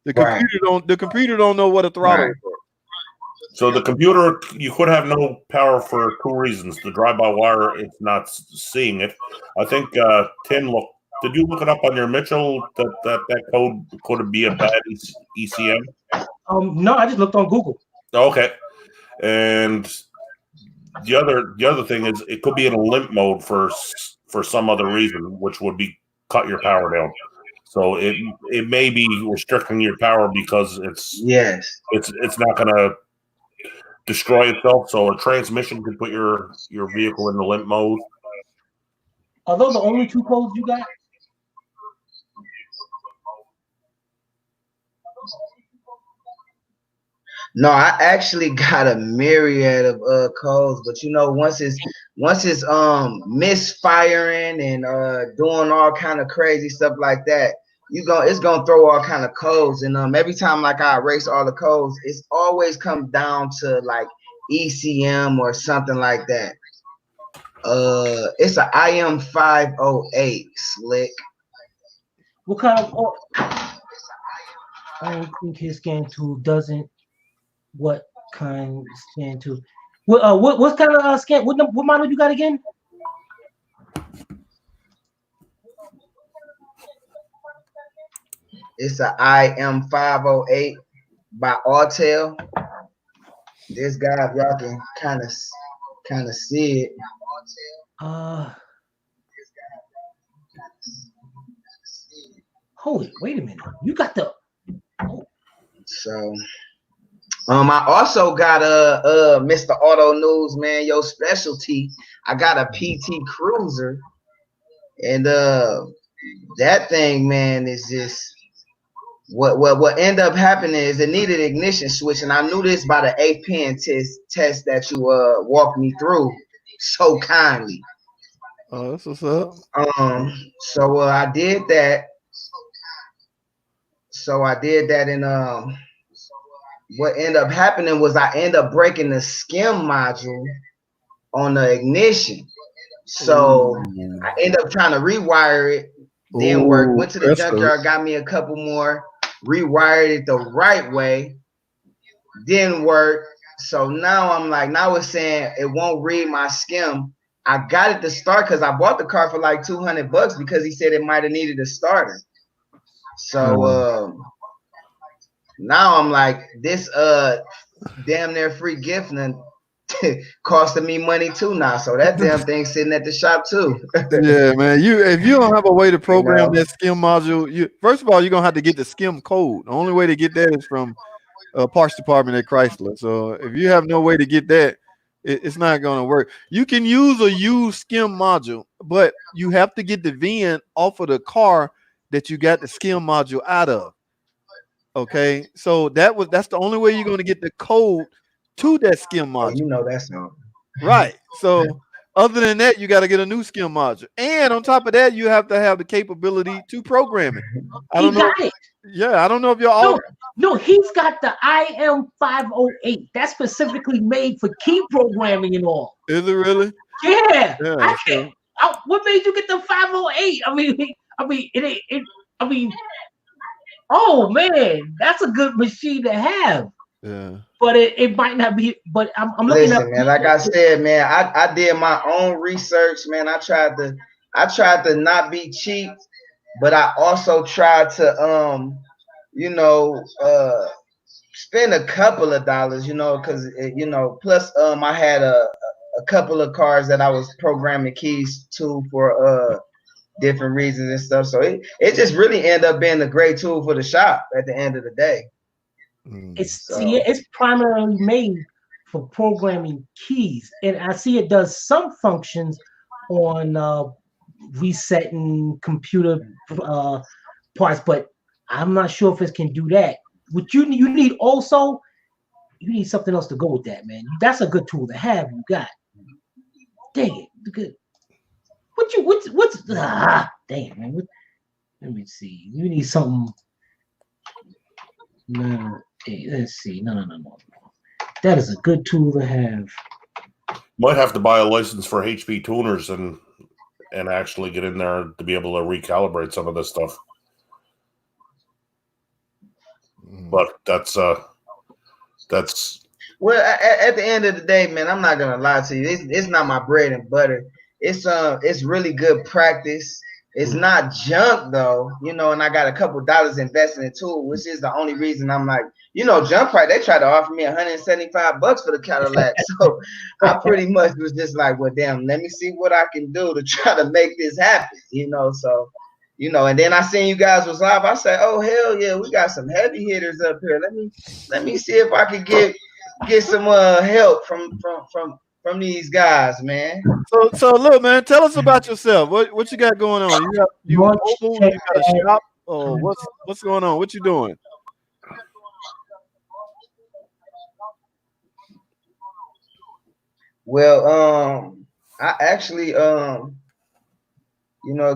the computer don't know what a throttle is. So the computer, you could have no power for two reasons. The drive-by-wire, it's not seeing it. I think Tim, did you look it up on your Mitchell that code could be a bad ECM? No, I just looked on Google. Okay, and the other thing is it could be in a limp mode for some other reason, which would be cut your power down. So it may be restricting your power because it's not going to destroy itself. So a transmission can put your vehicle in the limp mode. Are those the only two codes you got? No, I actually got a myriad of codes, but once it's misfiring and doing all kind of crazy stuff like that, it's gonna throw all kind of codes. And every time like I erase all the codes, it's always come down to like ECM or something like that. It's an IM508 slick. What kind of I don't think his scan tool doesn't. What kind of scan tool? What kind of scan? What model you got again? It's an IM508 by Autel. This guy, if y'all can kind of see it. Holy, wait a minute. You got the. So. I also got Mr. Auto News, man, your specialty. I got a PT Cruiser, and that thing, man, is just what ended up happening is it needed an ignition switch, and I knew this by the APN test that you walked me through so kindly. Oh, that's what's up. So I did that. And what ended up happening was I ended up breaking the skim module on the ignition. So Ooh. I ended up trying to rewire it. Didn't work. Went to the junkyard, got me a couple more, rewired it the right way. Didn't work. So now I'm like, now it's saying it won't read my skim. I got it to start because I bought the car for like $200 because he said it might have needed a starter. So now I'm like, this damn near free gift and costing me money too now. So that damn thing's sitting at the shop too. Yeah, man. If you don't have a way to program know? that skim module, first of all, you're gonna have to get the skim code. The only way to get that is from parts department at Chrysler. So if you have no way to get that, it's not gonna work. You can use a used skim module, but you have to get the VIN off of the car that you got the skim module out of. Okay, so that's the only way you're gonna get the code to that skim module. Oh, you know that's not Right. So other than that, you got to get a new skim module, and on top of that, you have to have the capability to program it. I don't know. Yeah, I don't know if y'all. No, he's got the IM508. That's specifically made for key programming and all. Is it really? Yeah. Yeah. What made you get the 508? I mean, oh man, that's a good machine to have. Yeah. But it might not be. But I'm looking Listen, man. Like I said, man, I did my own research, man. I tried to not be cheap, but I also tried to spend a couple of dollars, because plus I had a couple of cars that I was programming keys to for different reasons and stuff. So it just really ended up being a great tool for the shop at the end of the day. It's primarily made for programming keys, and I see it does some functions on resetting computer parts, but I'm not sure if it can do that. What you need also, you need something else to go with that, man. That's a good tool to have. You got, dang it, good. What's dang man. Let me see. You need something. No, hey, let's see. No. That is a good tool to have. Might have to buy a license for HP tuners and actually get in there to be able to recalibrate some of this stuff. But that's well, at the end of the day, man, I'm not gonna lie to you. It's not my bread and butter. It's really good practice. It's not junk though, and I got a couple dollars invested into it, which is the only reason I'm like, junk price. They tried to offer me $175 for the Cadillac, so I pretty much was just like, well, damn, let me see what I can do to try to make this happen, So, and then I seen you guys was live. I said, oh hell yeah, we got some heavy hitters up here. Let me see if I can get some help from these guys, man. So look, man, tell us about yourself. What you got going on? You got a shop? Oh, what's going on? What you doing? Well, I actually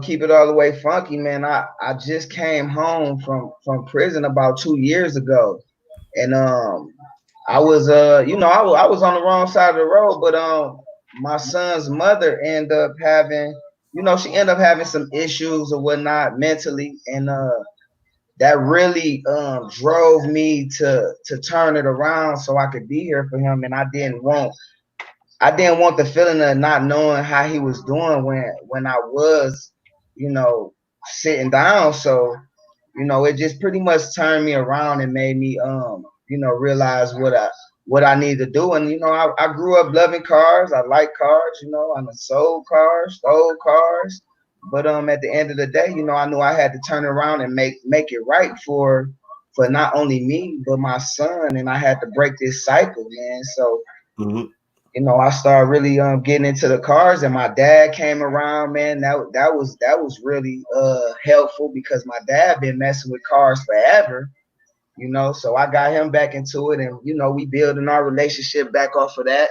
keep it all the way funky, man. I just came home from prison about 2 years ago, and I was I was on the wrong side of the road, but my son's mother ended up having, she ended up having some issues or whatnot mentally, and that really drove me to turn it around so I could be here for him, and I didn't want the feeling of not knowing how he was doing when I was, sitting down. So, it just pretty much turned me around and made me realize what I need to do. And I grew up loving cars. I like cars. I sold cars, stole cars. But at the end of the day, I knew I had to turn around and make it right for not only me but my son. And I had to break this cycle, man. So. Mm-hmm. I started really getting into the cars, and my dad came around, man. That was really helpful because my dad been messing with cars forever, so I got him back into it, and we building our relationship back off of that.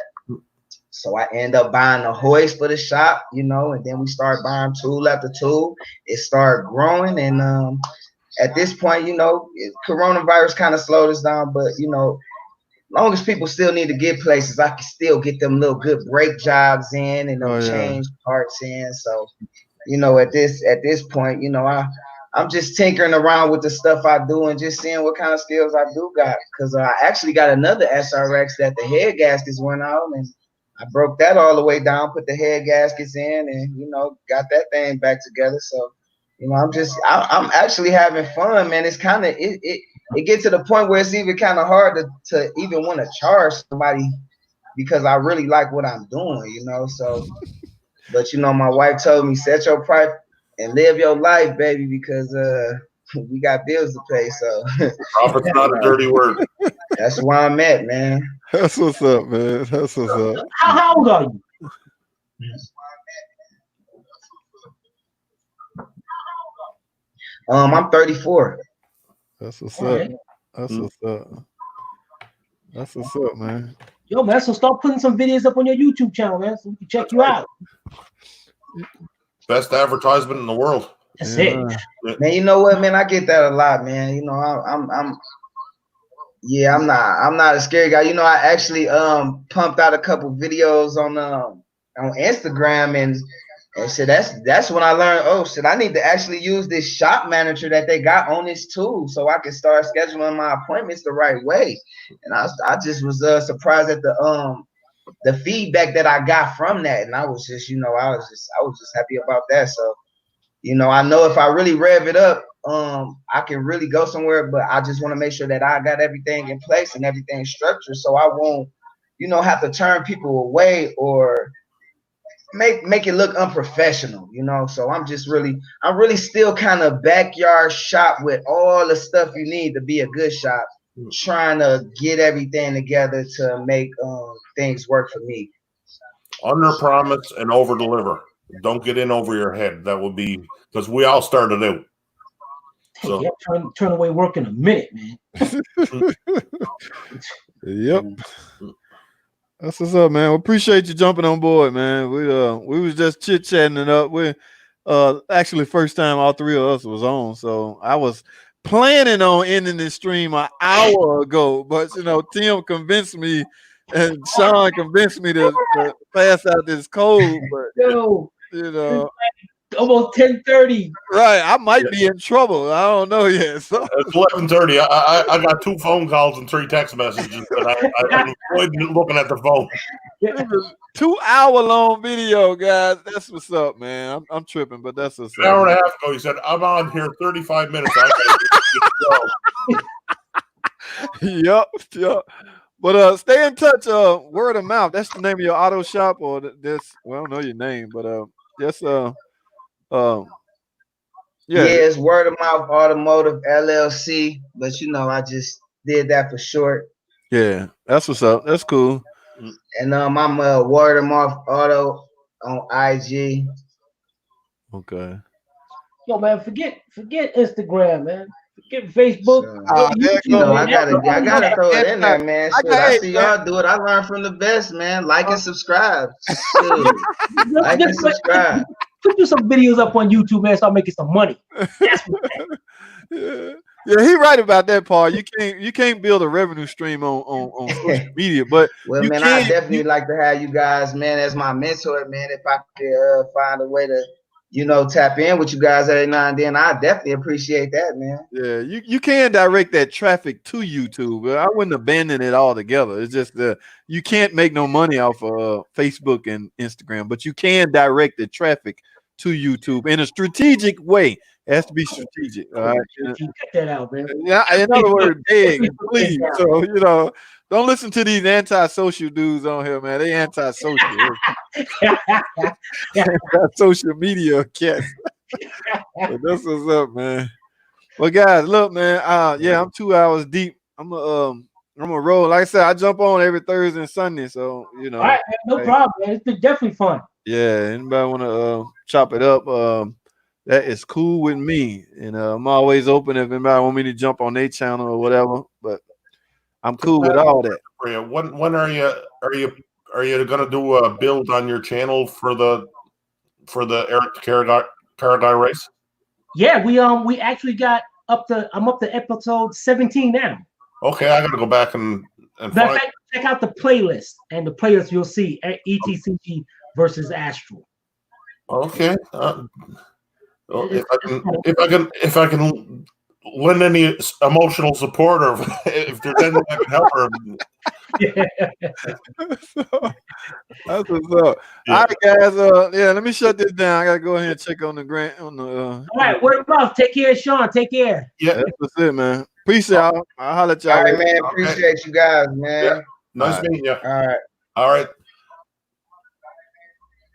So I end up buying a hoist for the shop, and then we start buying tool after tool. It started growing, and at this point, coronavirus kind of slowed us down, but long as people still need to get places, I can still get them little good brake jobs in and them change parts in. So, you know, at this point, you know, I'm just tinkering around with the stuff I do and just seeing what kind of skills I do got. Because I actually got another SRX that the head gaskets went out, and I broke that all the way down, put the head gaskets in, and, you know, got that thing back together. So, you know, I'm actually having fun, man. It's kind of, it gets to the point where it's even kind of hard to even want to charge somebody because I really like what I'm doing, you know. So, but, you know, my wife told me, set your price and live your life, baby, because we got bills to pay. So profit's not a dirty word. That's where I'm at, man. That's what's up, man. That's what's up. How old are you? I'm 34. That's what's up. That's what's up. That's what's up, man. Yo, man, so start putting some videos up on your YouTube channel, man, so we can check you out. Best advertisement in the world. That's it. Man, you know what, man? I get that a lot, man. You know, I'm not a scary guy. You know, I actually pumped out a couple videos on Instagram and so that's when I learned, oh shit, I need to actually use this shop manager that they got on this tool so I can start scheduling my appointments the right way. And I just was surprised at the feedback that I got from that, and I was just, you know, I was just happy about that. So, you know, I know if I really rev it up, I can really go somewhere, but I just want to make sure that I got everything in place and everything structured so I won't, you know, have to turn people away or make it look unprofessional, you know. So I'm really still kind of backyard shop with all the stuff you need to be a good shop, trying to get everything together to make things work for me. Under promise and over deliver. Don't get in over your head. That would be because we all started out. So yeah, turn away work in a minute, man. Yep. That's what's up, man. We appreciate you jumping on board, man. We was just chit-chatting it up. We actually first time all three of us was on. So I was planning on ending this stream an hour ago, but you know, Tim convinced me and Shaun convinced me to pass out this code. But yo, you know, almost 10:30. Right, I might be in trouble. I don't know yet. So. It's 11:30. I got 2 phone calls and 3 text messages, but I'm looking at the phone. 2-hour-long video, guys. That's what's up, man. I'm tripping, but that's what's up. An hour and a half ago, he said, "I'm on here 35 minutes." Yep. But stay in touch. Word of mouth. That's the name of your auto shop, or this? Well, I don't know your name, but yes. Yeah, it's Word of Mouth Automotive LLC, but you know, I just did that for short. Yeah, that's what's up. That's cool. And I'm Word of Mouth Auto on IG. Okay. Yo, man, forget Instagram, man. Forget Facebook. You know, I gotta throw it in there, man. I see y'all do it. I learned from the best, man. Like and subscribe. Like and subscribe. Do some videos up on YouTube, man. Start making some money. That's what yeah, he right about that part. You can't build a revenue stream on social media, but well, man, I definitely like to have you guys, man, as my mentor, man. If I could find a way to, you know, tap in with you guys every now and then, I definitely appreciate that, man. Yeah, you can direct that traffic to YouTube. I wouldn't abandon it altogether. It's just you can't make no money off of Facebook and Instagram, but you can direct the traffic to YouTube in a strategic way. It has to be strategic. All right. You cut that out, man. Yeah, in other words, big, please. So, you know, don't listen to these anti-social dudes on here, man. They anti-social. Social media cats. That's what's up, man. Well, guys, look, man. Yeah, I'm 2 hours deep. I'm gonna roll. Like I said, I jump on every Thursday and Sunday, so you know. All right, no problem, man. It's been definitely fun. Yeah, anybody want to chop it up? That is cool with me, and I'm always open if anybody want me to jump on their channel or whatever. But I'm cool with all that. When are you gonna do a build on your channel for the Eric Car Guy race? Yeah, we actually got I'm up to episode 17 now. Okay, I gotta go back and check out the playlist, and the playlist you'll see ETCG versus Astral. Okay. Well, if I can lend any emotional support, or if there's anything I can help her. That's what's up. Yeah. All right, guys. Let me shut this down. I gotta go ahead and check on the grant on the. All right, word of mouth. Take care, Shaun. Take care. Yeah, that's what's it, man. Peace out. I'll holler at y'all. All right, man. Appreciate you guys, man. Yeah. Nice meeting you. All right. All right.